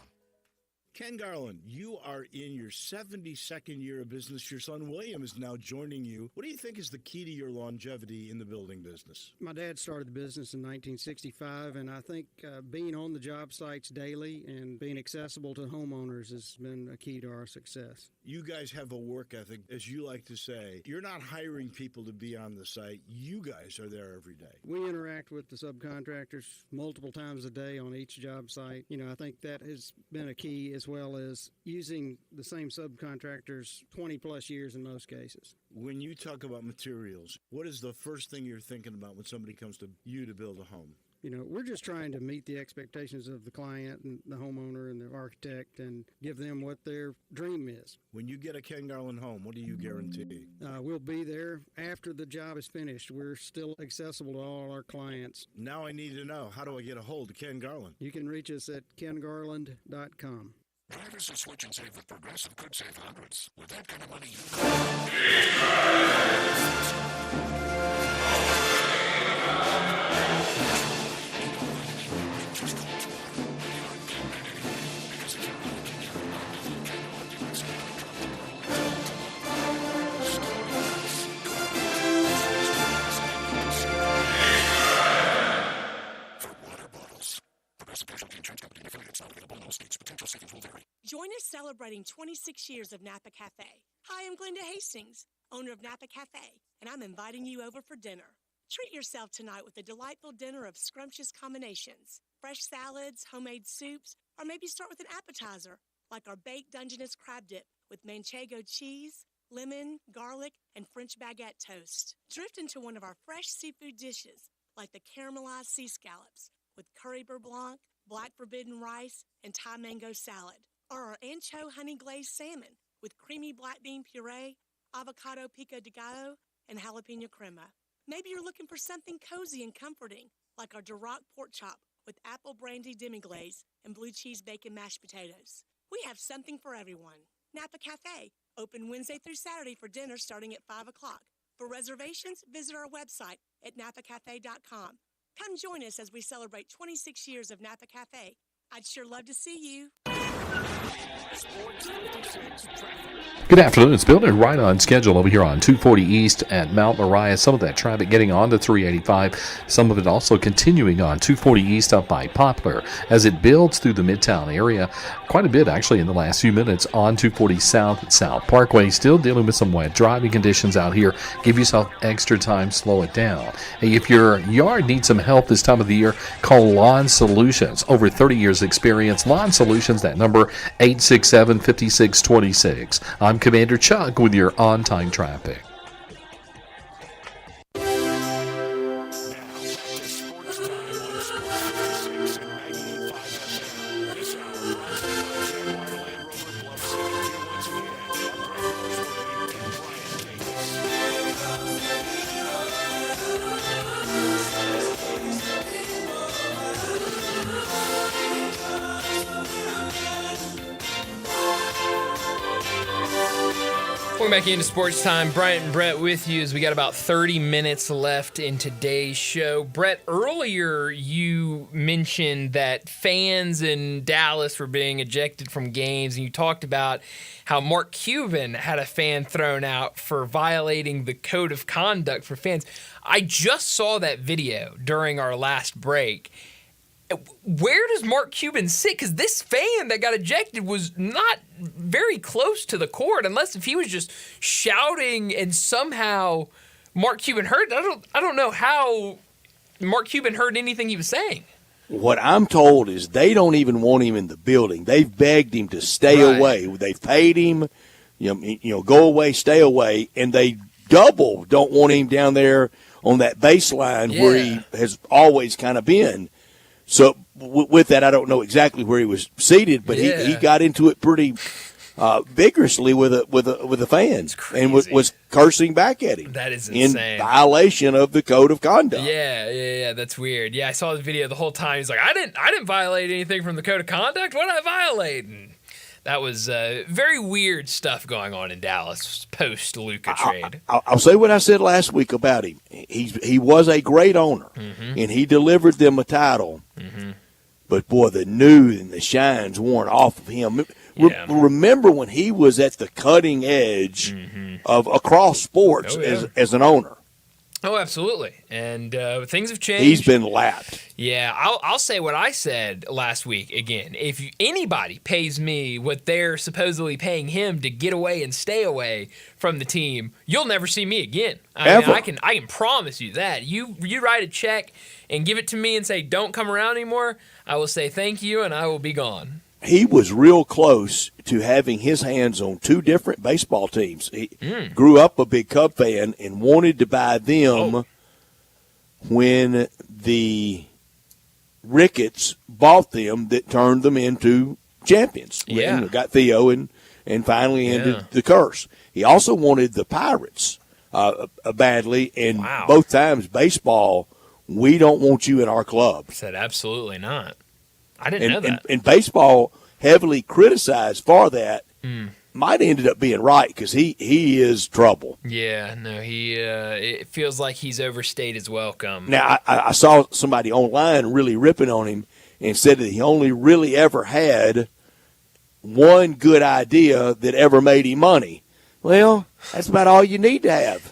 Ken Garland, you are in your 72nd year of business. Your son William is now joining you. What do you think is the key to your longevity in the building business? My dad started the business in 1965, and I think being on the job sites daily and being accessible to homeowners has been a key to our success. You guys have a work ethic, as you like to say. You're not hiring people to be on the site. You guys are there every day. We interact with the subcontractors multiple times a day on each job site. I think that has been a key, as well as using the same subcontractors 20 plus years in most cases. When you talk about materials, what is the first thing you're thinking about when somebody comes to you to build a home? We're just trying to meet the expectations of the client and the homeowner and the architect and give them what their dream is. When you get a Ken Garland home, what do you guarantee? We'll be there after the job is finished. We're still accessible to all our clients. Now I need to know, how do I get a hold of Ken Garland? You can reach us at kengarland.com. Drivers who switch and save with Progressive could save hundreds. With that kind of money, Join us celebrating 26 years of Napa Cafe. Hi, I'm Glenda Hastings, owner of Napa Cafe, and I'm inviting you over for dinner. Treat yourself tonight with a delightful dinner of scrumptious combinations, fresh salads, homemade soups, or maybe start with an appetizer, like our baked Dungeness crab dip with manchego cheese, lemon, garlic, and French baguette toast. Drift into one of our fresh seafood dishes, like the caramelized sea scallops with curry beurre blanc, black forbidden rice, and Thai mango salad, or our ancho honey glazed salmon with creamy black bean puree, avocado pico de gallo, and jalapeno crema. Maybe you're looking for something cozy and comforting, like our Duroc pork chop with apple brandy demi-glaze and blue cheese bacon mashed potatoes. We have something for everyone. Napa Cafe, open Wednesday through Saturday for dinner starting at 5 o'clock. For reservations, visit our website at napacafe.com. Come join us as we celebrate 26 years of Napa Cafe. I'd sure love to see you. Good afternoon. It's building right on schedule over here on 240 East at Mount Moriah. Some of that traffic getting on to 385. Some of it also continuing on 240 East up by Poplar as it builds through the Midtown area. Quite a bit actually in the last few minutes on 240 South at South Parkway. Still dealing with some wet driving conditions out here. Give yourself extra time. Slow it down. Hey, if your yard needs some help this time of the year, call Lawn Solutions. Over 30 years experience. Lawn Solutions, that number 867-5626. I'm Commander Chuck with your on-time traffic. Welcome back into Sports Time. Bryant and Brett with you as we got about 30 minutes left in today's show. Brett, earlier you mentioned that fans in Dallas were being ejected from games, and you talked about how Mark Cuban had a fan thrown out for violating the code of conduct for fans. I just saw that video during our last break. Where does Mark Cuban sit? Because this fan that got ejected was not very close to the court, unless if he was just shouting and somehow Mark Cuban heard. I don't know how Mark Cuban heard anything he was saying. What I'm told is they don't even want him in the building. They've begged him to stay away. They've paid him, go away, stay away, and they double don't want him down there on that baseline where he has always kind of been. So with that, I don't know exactly where he was seated, but he got into it pretty vigorously with the fans and was cursing back at him. That is insane. In violation of the code of conduct. Yeah, that's weird. Yeah, I saw the video the whole time. He's like, I didn't violate anything from the code of conduct. What did I violate? And that was very weird stuff going on in Dallas post Luka trade. I'll say what I said last week about him. He was a great owner, and he delivered them a title. Mm-hmm. But, boy, the new and the shine's worn off of him. Yeah. Remember when he was at the cutting edge of across sports as an owner. Oh, absolutely. And things have changed. He's been lapped. Yeah, I'll say what I said last week again. If anybody pays me what they're supposedly paying him to get away and stay away from the team, you'll never see me again. Ever. I can promise you that. You write a check and give it to me and say, don't come around anymore, I will say thank you and I will be gone. He was real close to having his hands on 2 different baseball teams. He grew up a big Cub fan and wanted to buy them when the Ricketts bought them that turned them into champions. Yeah. And got Theo and finally ended the curse. He also wanted the Pirates badly, and both times baseball, we don't want you in our club. Said absolutely not. I didn't know that. And baseball, heavily criticized for that, might ended up being right because he is trouble. Yeah, no, it feels like he's overstayed his welcome. Now, I saw somebody online really ripping on him and said that he only really ever had one good idea that ever made him money. Well, that's about all you need to have.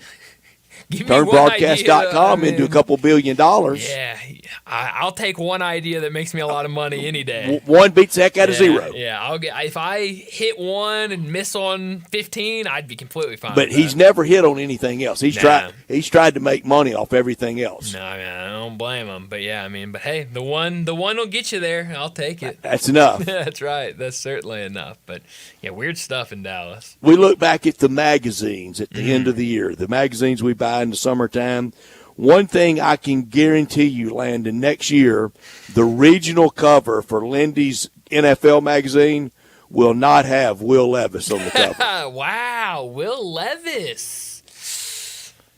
Turn broadcast.com into a couple $1 billion. Yeah, I'll take one idea that makes me a lot of money any day. One beats the heck out of 0. Yeah, if I hit one and miss on 15, I'd be completely fine. But he's never hit on anything else. He's tried to make money off everything else. No, I don't blame him. But yeah, but hey, the one will get you there. I'll take it. That's enough. That's right. That's certainly enough. But yeah, weird stuff in Dallas. We look back at the magazines at the end of the year, the magazines we buy in the summertime. One thing I can guarantee you, Landon, next year, the regional cover for Lindy's NFL magazine will not have Will Levis on the cover. Wow, Will Levis.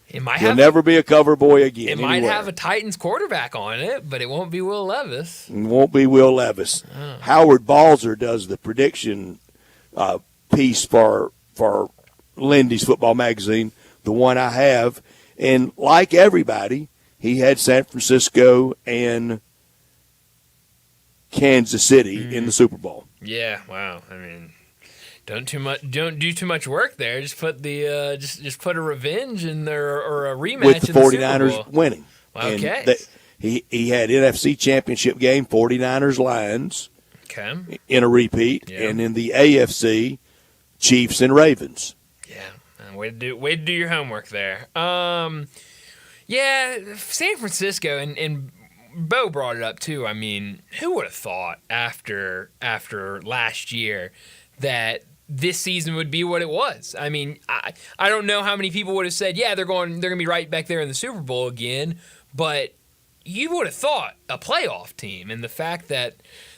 He'll never be a cover boy again. It might have a Titans quarterback on it, but it won't be Will Levis. It won't be Will Levis. Oh. Howard Balzer does the prediction piece for Lindy's football magazine, the one I have. And like everybody, he had San Francisco and Kansas City in the Super Bowl. Yeah, wow. Don't do too much work there. Just put the just put a revenge in there or a rematch with the in the 49ers Super Bowl. winning. Okay. And he had NFC Championship game 49ers Lions in a repeat, and in the AFC Chiefs and Ravens. Way to do your homework there. Yeah, San Francisco and Bo brought it up too. Who would have thought after last year that this season would be what it was? I don't know how many people would have said, yeah, they're going to be right back there in the Super Bowl again, but you would have thought a playoff team, and the fact that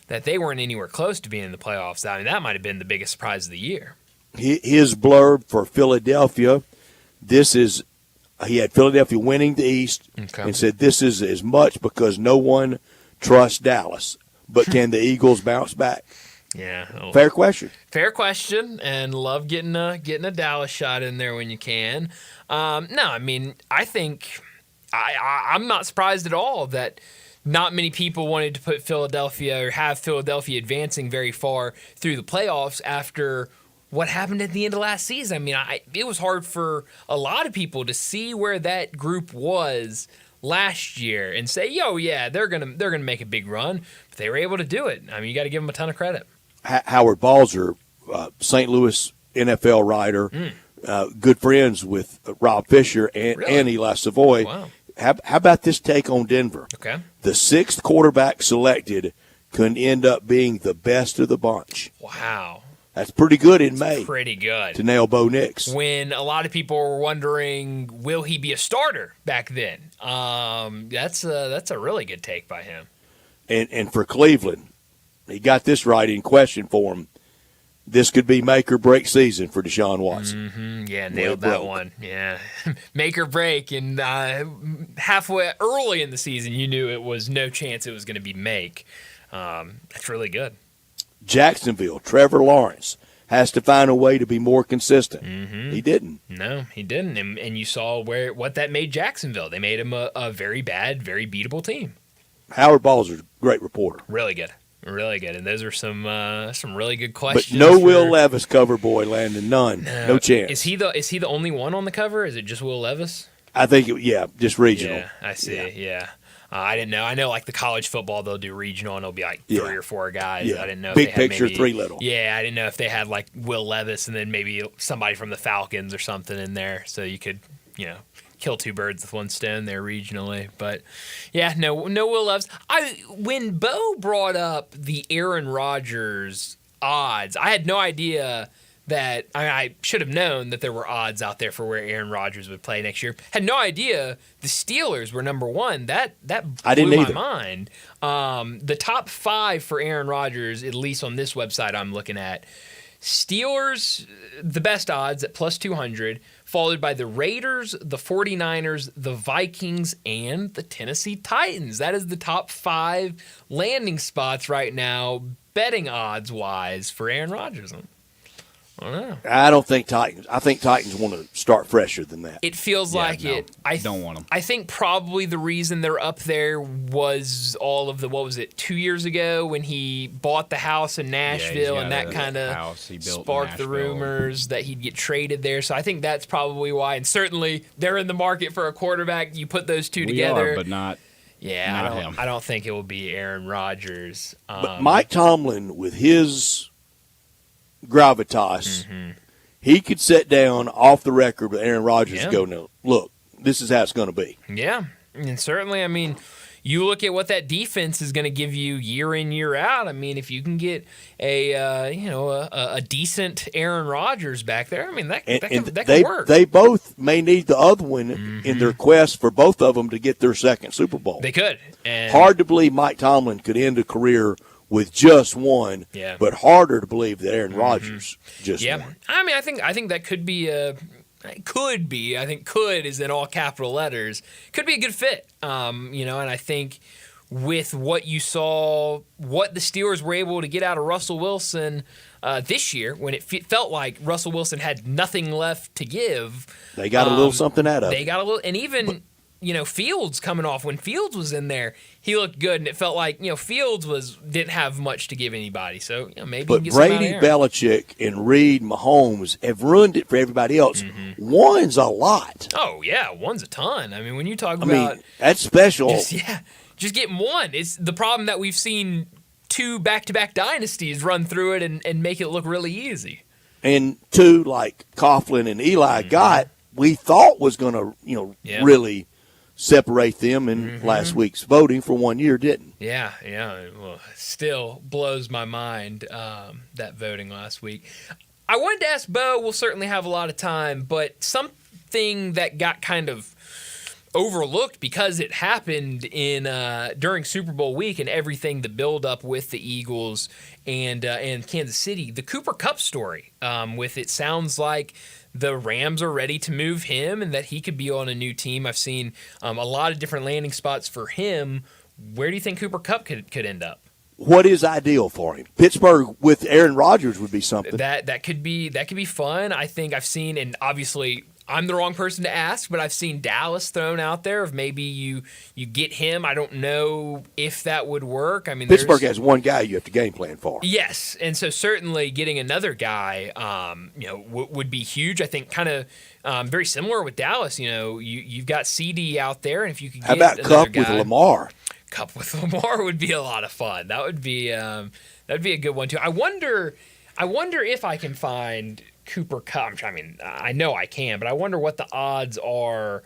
they weren't anywhere close to being in the playoffs, that might have been the biggest surprise of the year. His blurb for Philadelphia, he had Philadelphia winning the East and said this is as much because no one trusts Dallas, but can the Eagles bounce back? Yeah. Fair question. Fair question, and love getting a Dallas shot in there when you can. I think I'm not surprised at all that not many people wanted to put Philadelphia or have Philadelphia advancing very far through the playoffs after what happened at the end of last season. It was hard for a lot of people to see where that group was last year and say, "Yo, yeah, they're gonna make a big run." But they were able to do it. You got to give them a ton of credit. Howard Balzer, St. Louis NFL writer, good friends with Rob Fisher and Eli Savoy. Wow. How about this take on Denver? Okay. The 6th quarterback selected could end up being the best of the bunch. Wow. That's pretty good in May. Pretty good. To nail Bo Nix. When a lot of people were wondering, will he be a starter back then? That's a really good take by him. And for Cleveland, he got this right in question for him. This could be make or break season for Deshaun Watson. Mm-hmm. Yeah, nailed that one. Yeah, make or break. And halfway early in the season, you knew it was no chance it was going to be make. That's really good. Jacksonville, Trevor Lawrence has to find a way to be more consistent. Mm-hmm. He didn't. No, he didn't. And you saw what that made Jacksonville. They made him a very bad, very beatable team. Howard Balzer's a great reporter. Really good. Really good. And those are some really good questions. But no Will Levis cover boy, Landon. None. No chance. Is he the only one on the cover? Is it just Will Levis? I think, just regional. Yeah, I see. Yeah. I didn't know. I know, like the college football, they'll do regional, and it'll be like 3 or 4 guys. Yeah. I didn't know. Big if they had picture, maybe, 3 little. Yeah, I didn't know if they had like Will Levis and then maybe somebody from the Falcons or something in there, so you could, kill 2 birds with 1 stone there regionally. But yeah, no Will Levis. When Bo brought up the Aaron Rodgers odds, I had no idea that I should have known that there were odds out there for where Aaron Rodgers would play next year. Had no idea the Steelers were number 1. That blew my mind. The top 5 for Aaron Rodgers, at least on this website I'm looking at, Steelers, the best odds at plus 200, followed by the Raiders, the 49ers, the Vikings, and the Tennessee Titans. That is the top 5 landing spots right now, betting odds-wise, for Aaron Rodgers. I don't know. I don't think Titans. I think Titans want to start fresher than that. It feels like it. I don't want them. I think probably the reason they're up there was all of the, 2 years ago when he bought the house in Nashville, and that kind of sparked the rumors that he'd get traded there. So I think that's probably why. And certainly they're in the market for a quarterback. You put those two together. But not. Yeah, not him. I don't think it will be Aaron Rodgers. But Mike Tomlin, with his gravitas, he could sit down off the record with Aaron Rodgers and go, no, look, this is how it's going to be. Yeah, and certainly, I mean, you look at what that defense is going to give you year in, year out. I mean, if you can get a decent Aaron Rodgers back there, I mean, that can work. They both may need the other one in their quest for both of them to get their second Super Bowl. They could. And hard to believe Mike Tomlin could end a career with just one, but harder to believe that Aaron Rodgers just won. I mean, I think that could be I think could is in all capital letters. Could be a good fit. And I think with what you saw, what the Steelers were able to get out of Russell Wilson this year, when it felt like Russell Wilson had nothing left to give, they got a little something out of it. They got a little, and even Fields coming off, when Fields was in there, he looked good, and it felt like Fields didn't have much to give anybody. So maybe. But Brady, Belichick, and Reed, Mahomes have ruined it for everybody else. One's a lot. Oh yeah, one's a ton. I mean, when you talk about that's special. Just getting one. It's the problem that we've seen 2 back-to-back dynasties run through it and make it look really easy. And 2 like Coughlin and Eli got, we thought was going to really separate them in last week's voting for 1 year, didn't. Yeah. Well, still blows my mind, that voting last week. I wanted to ask Bo, we'll certainly have a lot of time, but something that got kind of overlooked because it happened in during Super Bowl week and everything, the build-up with the Eagles and Kansas City, the Cooper Kupp story, with it sounds like the Rams are ready to move him and that he could be on a new team. I've seen a lot of different landing spots for him. Where do you think Cooper Kupp could end up? What is ideal for him? Pittsburgh with Aaron Rodgers would be something. That could be fun. I think I've seen, and obviously I'm the wrong person to ask, but I've seen Dallas thrown out there of maybe you get him. I don't know if that would work. I mean, Pittsburgh has one guy you have to game plan for. Yes, and so certainly getting another guy, would be huge. I think kind of very similar with Dallas. You've got CD out there, and if you could get how about another Kupp guy, with Lamar? Kupp with Lamar would be a lot of fun. That would be a good one too. I wonder if I can find Cooper Kupp. I mean, I know I can, but I wonder what the odds are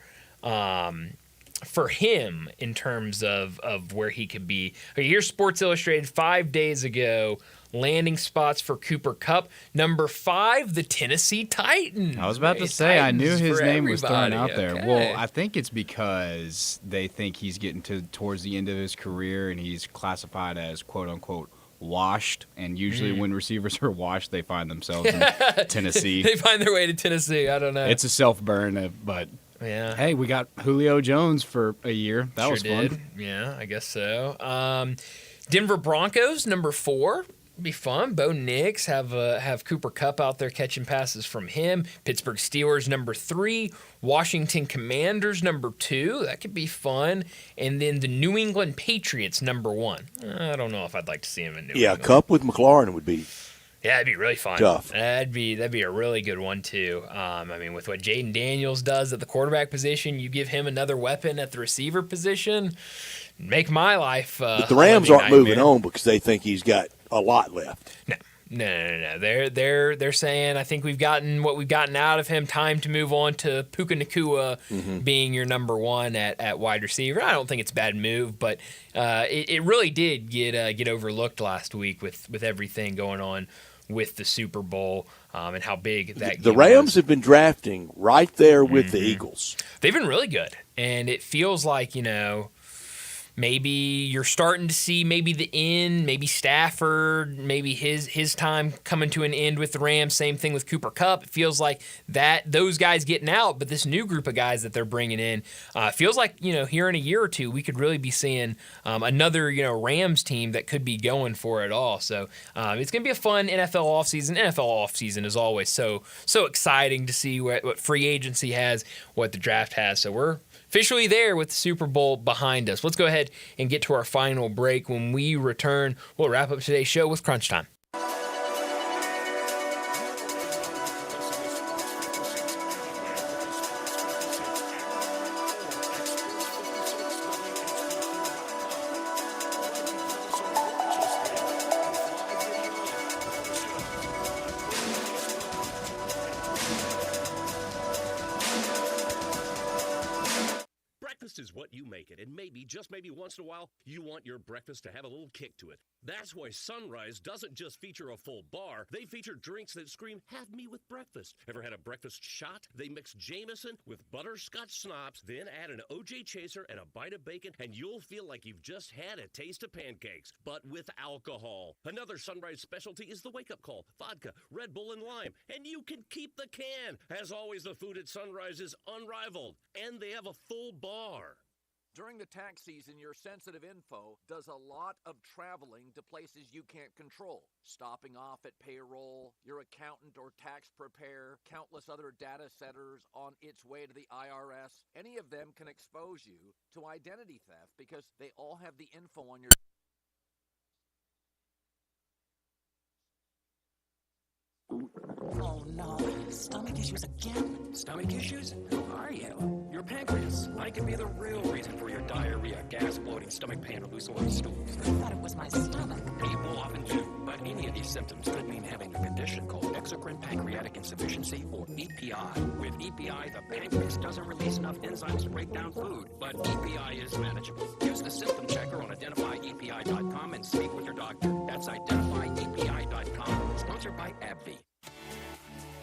for him in terms of where he could be. Here's Sports Illustrated 5 days ago. Landing spots for Cooper Kupp. Number 5, the Tennessee Titans. I was about to say, I knew his name was thrown out there. Okay. Well, I think it's because they think he's getting towards the end of his career and he's classified as quote-unquote washed, and usually when receivers are washed, they find themselves in Tennessee. They find their way to Tennessee. I don't know. It's a self-burn, but yeah. Hey, we got Julio Jones for a year. That was fun. Yeah, I guess so. Denver Broncos, number 4. Be fun. Bo Nix have Cooper Kupp out there catching passes from him. Pittsburgh Steelers number 3, Washington Commanders number 2. That could be fun. And then the New England Patriots number 1. I don't know if I'd like to see him in New England. Yeah, Kupp with McLaurin would be. Yeah, that'd be really fun. Tough. That'd be a really good one too. With what Jaden Daniels does at the quarterback position, you give him another weapon at the receiver position. Make my life. But the Rams aren't moving on because they think he's got a lot left. No. They're saying I think we've gotten what we've gotten out of him. Time to move on to Puka Nacua being your number 1 at wide receiver. I don't think it's a bad move, but it really did get overlooked last week with everything going on with the Super Bowl and how big that. The Rams have been drafting right there with the Eagles. They've been really good, and it feels like maybe you're starting to see maybe the end, maybe Stafford, maybe his time coming to an end with the Rams. Same thing with Cooper Kupp. It feels like that those guys getting out, but this new group of guys that they're bringing in feels like here in a year or two we could really be seeing another Rams team that could be going for it all. So it's going to be a fun NFL offseason. NFL offseason is always so exciting to see what free agency has, what the draft has. So we're officially there with the Super Bowl behind us. Let's go ahead and get to our final break. When we return, we'll wrap up today's show with Crunch Time. Breakfast is what you make it, and just maybe once in a while, you want your breakfast to have a little kick to it. That's why Sunrise doesn't just feature a full bar. They feature drinks that scream, have me with breakfast. Ever had a breakfast shot? They mix Jameson with butterscotch schnapps, then add an OJ chaser and a bite of bacon, and you'll feel like you've just had a taste of pancakes, but with alcohol. Another Sunrise specialty is the wake-up call, vodka, Red Bull, and lime, and you can keep the can. As always, the food at Sunrise is unrivaled, and they have a full bar. During the tax season, your sensitive info does a lot of traveling to places you can't control. Stopping off at payroll, your accountant or tax preparer, countless other data centers on its way to the IRS. Any of them can expose you to identity theft because they all have the info on your... Oh no, stomach issues again? Stomach issues? Who are you? Your pancreas. I could be the real reason for your diarrhea, gas bloating, stomach pain, or loose oily stools. I thought it was my stomach. People often do, but any of these symptoms could mean having a condition called exocrine pancreatic insufficiency, or EPI. With EPI, the pancreas doesn't release enough enzymes to break down food, but EPI is manageable. Use the symptom checker on identifyepi.com and speak with your doctor. That's identifyepi.com. Sponsored by AbbVie.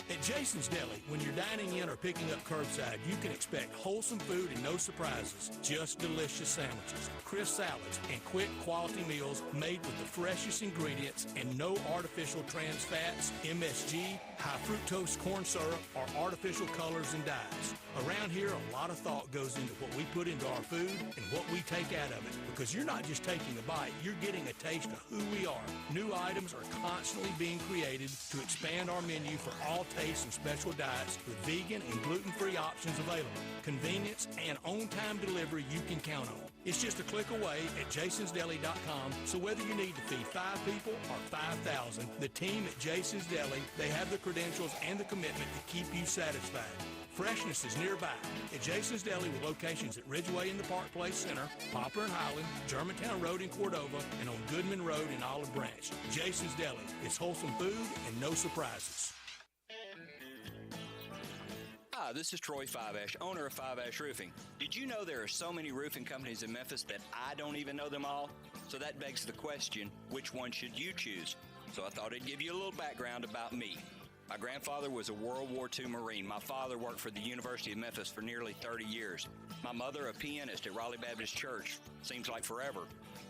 At Jason's Deli, when you're dining in or picking up curbside, you can expect wholesome food and no surprises. Just delicious sandwiches, crisp salads, and quick quality meals made with the freshest ingredients and no artificial trans fats, MSG, high fructose corn syrup, or artificial colors and dyes. Around here, a lot of thought goes into what we put into our food and what we take out of it. Because you're not just taking a bite, you're getting a taste of who we are. New items are constantly being created to expand our menu for all tastes and special diets with vegan and gluten-free options available. Convenience and on-time delivery you can count on. It's just a click away at jasonsdeli.com, so whether you need to feed 5 people or 5,000, the team at Jason's Deli, they have the credentials and the commitment to keep you satisfied. Freshness is nearby at Jason's Deli with locations at Ridgeway in the Park Place Center, Poplar and Highland, Germantown Road in Cordova, and on Goodman Road in Olive Branch. Jason's Deli. It's wholesome food and no surprises. Hi, this is Troy Five Ash, owner of Five Ash Roofing. Did you know there are so many roofing companies in Memphis that I don't even know them all? So that begs the question, which one should you choose? So I thought I'd give you a little background about me. My grandfather was a World War II Marine. My father worked for the University of Memphis for nearly 30 years. My mother, a pianist at Raleigh Baptist Church. Seems like forever.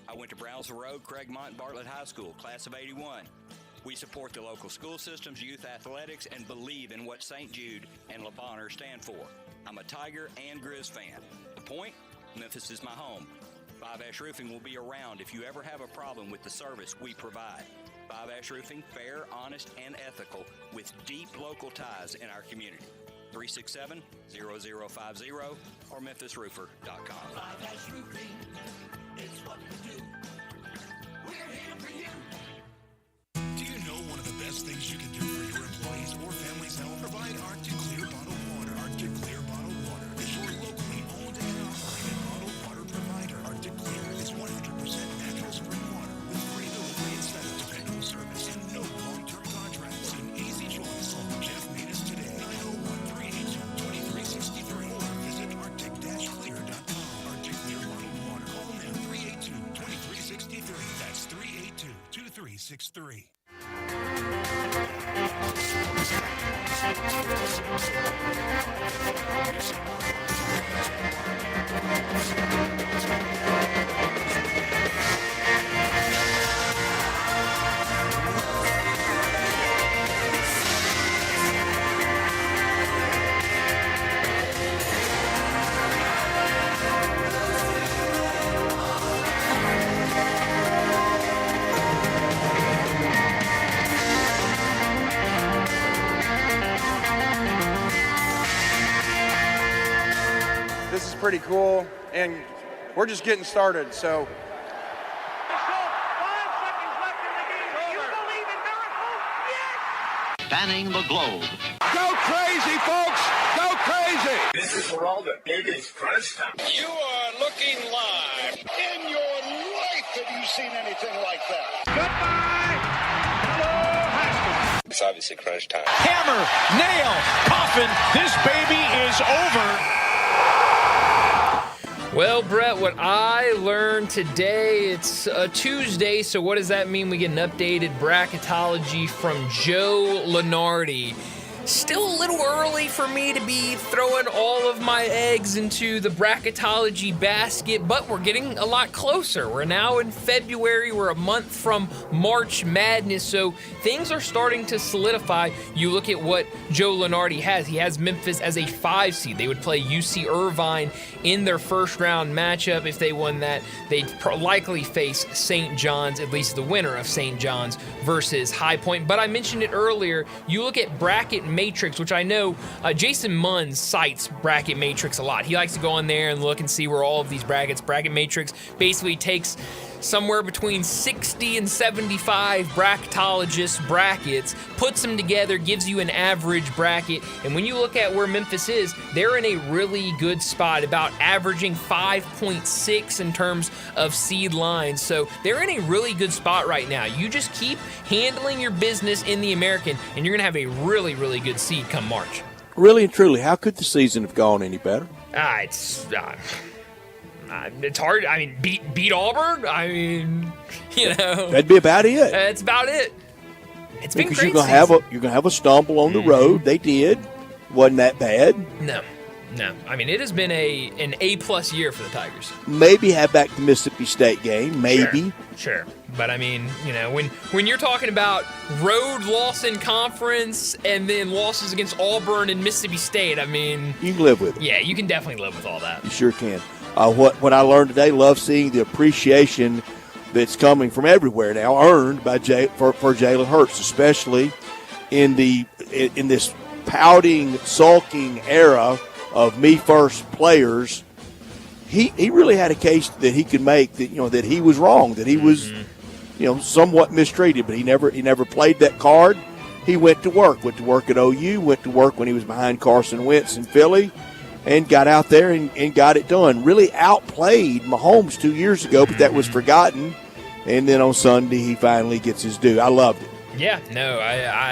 I went to Brownsville Road, Craigmont, and Bartlett High School, class of 81. We support the local school systems, youth athletics, and believe in what St. Jude and Le Bonheur stand for. I'm a Tiger and Grizz fan. The point? Memphis is my home. Five Ash Roofing will be around if you ever have a problem with the service we provide. 5 Ash Roofing, fair, honest, and ethical with deep local ties in our community. 367-0050 or memphisroofer.com. 5 Ash Roofing is what we do. We're here for you. Do you know one of the best things you can do for your employees or family's health? Provide Arctic Clear bottled water. Arctic Clear bottled water is your locally owned and operated bottled water provider. Arctic Clear is 100% natural spring water with free delivery instead of dependable service and no long-term contracts. An easy choice. Call Jeff Metis today, 901-382-2363 or visit arctic-clear.com. Arctic Clear bottled water. Call now 382-2363. That's 382-2363. This is pretty cool, and we're just getting started, so. Spanning the globe. Go crazy, folks! Go crazy! This is for all the biggest crunch time. You are looking live. In your life have you seen anything like that? Goodbye! Hello, Haskins. It's obviously crunch time. Hammer, nail, coffin. This baby is over. Well, Brett, what I learned today, it's a Tuesday, so what does that mean? We get an updated bracketology from Joe Lunardi. Still a little early for me to be throwing all of my eggs into the bracketology basket, but we're getting a lot closer. We're now in February. We're a month from March Madness, so things are starting to solidify. You look at what Joe Lunardi has. He has Memphis as a 5 seed. They would play UC Irvine in their first round matchup. If they won that, they'd likely face St. John's, at least the winner of St. John's versus High Point. But I mentioned it earlier. You look at bracket matrix, which I know Jason Munn cites bracket matrix a lot. He likes to go on there and look and see where all of these bracket matrix basically takes somewhere between 60 and 75 bracketologist brackets, puts them together, gives you an average bracket. And when you look at where Memphis is, they're in a really good spot, about averaging 5.6 in terms of seed lines. So they're in a really good spot right now. You just keep handling your business in the American, and you're going to have a really, really good seed come March. Really and truly, how could the season have gone any better? It's hard. I mean, beat Auburn. I mean, you know, that'd be about it. That's about it. It's been because great. You're gonna have a stumble on the road. They did. Wasn't that bad? No. I mean, it has been an A+ year for the Tigers. Maybe have back the Mississippi State game. Maybe. Sure. But I mean, you know, when you're talking about road loss in conference and then losses against Auburn and Mississippi State, I mean, you can live with it. Yeah, you can definitely live with all that. You sure can. What I learned today, love seeing the appreciation that's coming from everywhere now, earned by for Jalen Hurts, especially in this pouting, sulking era of me first players. He really had a case that he could make that he was wrong, that he was somewhat mistreated, but he never played that card. He went to work at OU, went to work when he was behind Carson Wentz in Philly, and got out there and got it done. Really outplayed Mahomes 2 years ago, but that was forgotten. And then on Sunday, he finally gets his due. I loved it. Yeah, no,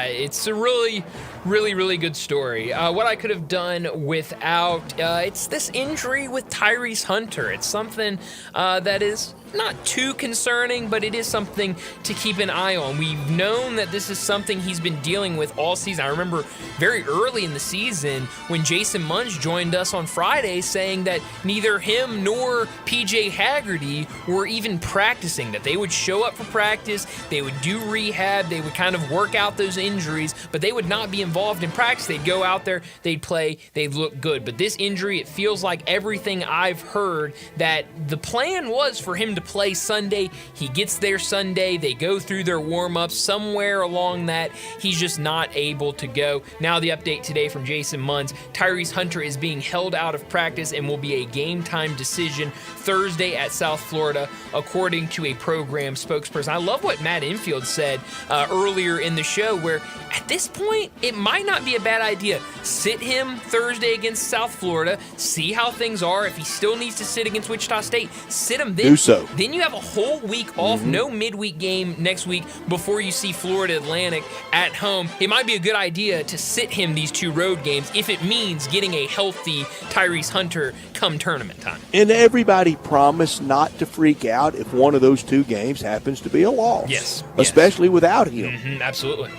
it's a really, really, really good story. What I could have done without, it's this injury with Tyrese Hunter. It's something that is not too concerning, but it is something to keep an eye on. We've known that this is something he's been dealing with all season. I remember very early in the season when Jason Munch joined us on Friday saying that neither him nor PJ Haggerty were even practicing, that they would show up for practice, they would do rehab, they would kind of work out those injuries, but they would not be involved in practice. They'd go out there, they'd play, they'd look good. But this injury, it feels like everything I've heard that the plan was for him to to play Sunday. He gets there Sunday. They go through their warm-ups. Somewhere along that, he's just not able to go. Now the update today from Jason Munz. Tyrese Hunter is being held out of practice and will be a game-time decision Thursday at South Florida, according to a program spokesperson. I love what Matt Infield said earlier in the show, where at this point, it might not be a bad idea. Sit him Thursday against South Florida, see how things are. If he still needs to sit against Wichita State, sit him then. Do so. Then you have a whole week off, no midweek game next week before you see Florida Atlantic at home. It might be a good idea to sit him these 2 road games if it means getting a healthy Tyrese Hunter come tournament time. And everybody promised not to freak out if one of those 2 games happens to be a loss. Yes. Especially without him. Absolutely.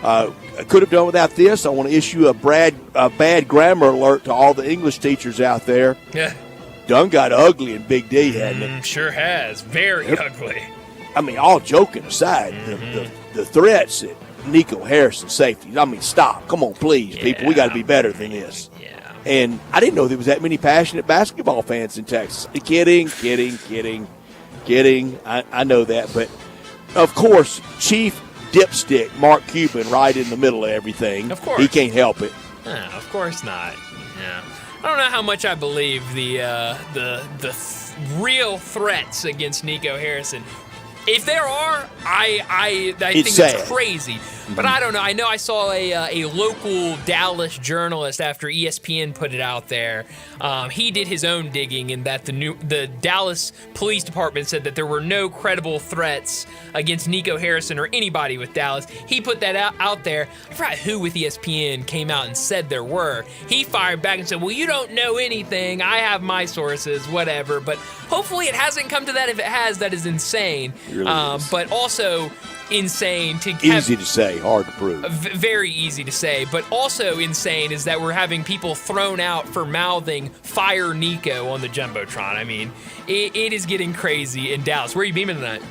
I could have done without this. I want to issue a bad grammar alert to all the English teachers out there. Yeah. Done got ugly in Big D, hadn't it? Sure has. Very ugly. I mean, all joking aside, the threats at Nico Harrison safety. I mean, stop. Come on, please, people. We got to be better than this. Yeah. And I didn't know there was that many passionate basketball fans in Texas. Kidding. I know that. But, of course, Chief Dipstick Mark Cuban right in the middle of everything. Of course. He can't help it. Of course not. Yeah. I don't know how much I believe the real threats against Nico Harrison. If there are, I think it's crazy. But I don't know. I know I saw a local Dallas journalist after ESPN put it out there. He did his own digging, and that the Dallas Police Department said that there were no credible threats against Nico Harrison or anybody with Dallas. He put that out there. I forgot who with ESPN came out and said there were. He fired back and said, well, you don't know anything. I have my sources, whatever. But hopefully it hasn't come to that. If it has, that is insane. It really is. But also insane to have, easy to say, hard to prove. Very easy to say, but also insane is that we're having people thrown out for mouthing "Fire Nico" on the jumbotron. I mean, it is getting crazy in Dallas. Where are you beaming tonight?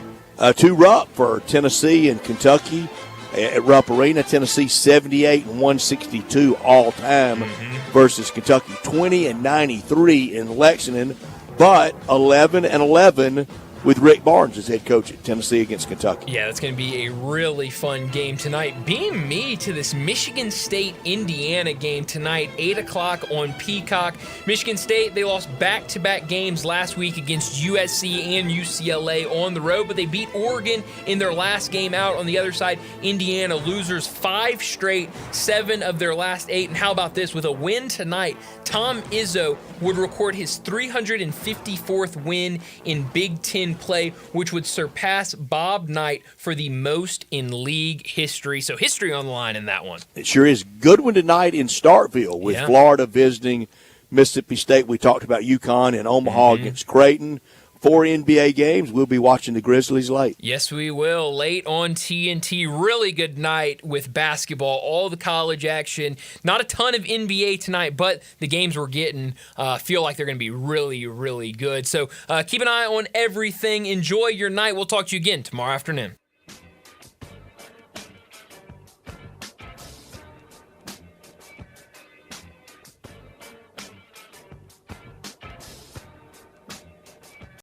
To Rupp for Tennessee and Kentucky at Rupp Arena. Tennessee 78 and 162 all time versus Kentucky 20 and 93 in Lexington, but 11 and 11 with Rick Barnes as head coach at Tennessee against Kentucky. Yeah, that's going to be a really fun game tonight. Beam me to this Michigan State-Indiana game tonight, 8 o'clock on Peacock. Michigan State, they lost back-to-back games last week against USC and UCLA on the road, but they beat Oregon in their last game out. On the other side, Indiana losers 5 straight, 7 of their last 8. And how about this? With a win tonight, Tom Izzo would record his 354th win in Big Ten play, which would surpass Bob Knight for the most in league history. So history on the line in that one. It sure is. Good one tonight in Starkville with Florida visiting Mississippi State. We talked about UConn and Omaha against Creighton. 4 NBA games. We'll be watching the Grizzlies late. Yes, we will. Late on TNT. Really good night with basketball. All the college action. Not a ton of NBA tonight, but the games we're getting feel like they're going to be really, really good. So keep an eye on everything. Enjoy your night. We'll talk to you again tomorrow afternoon.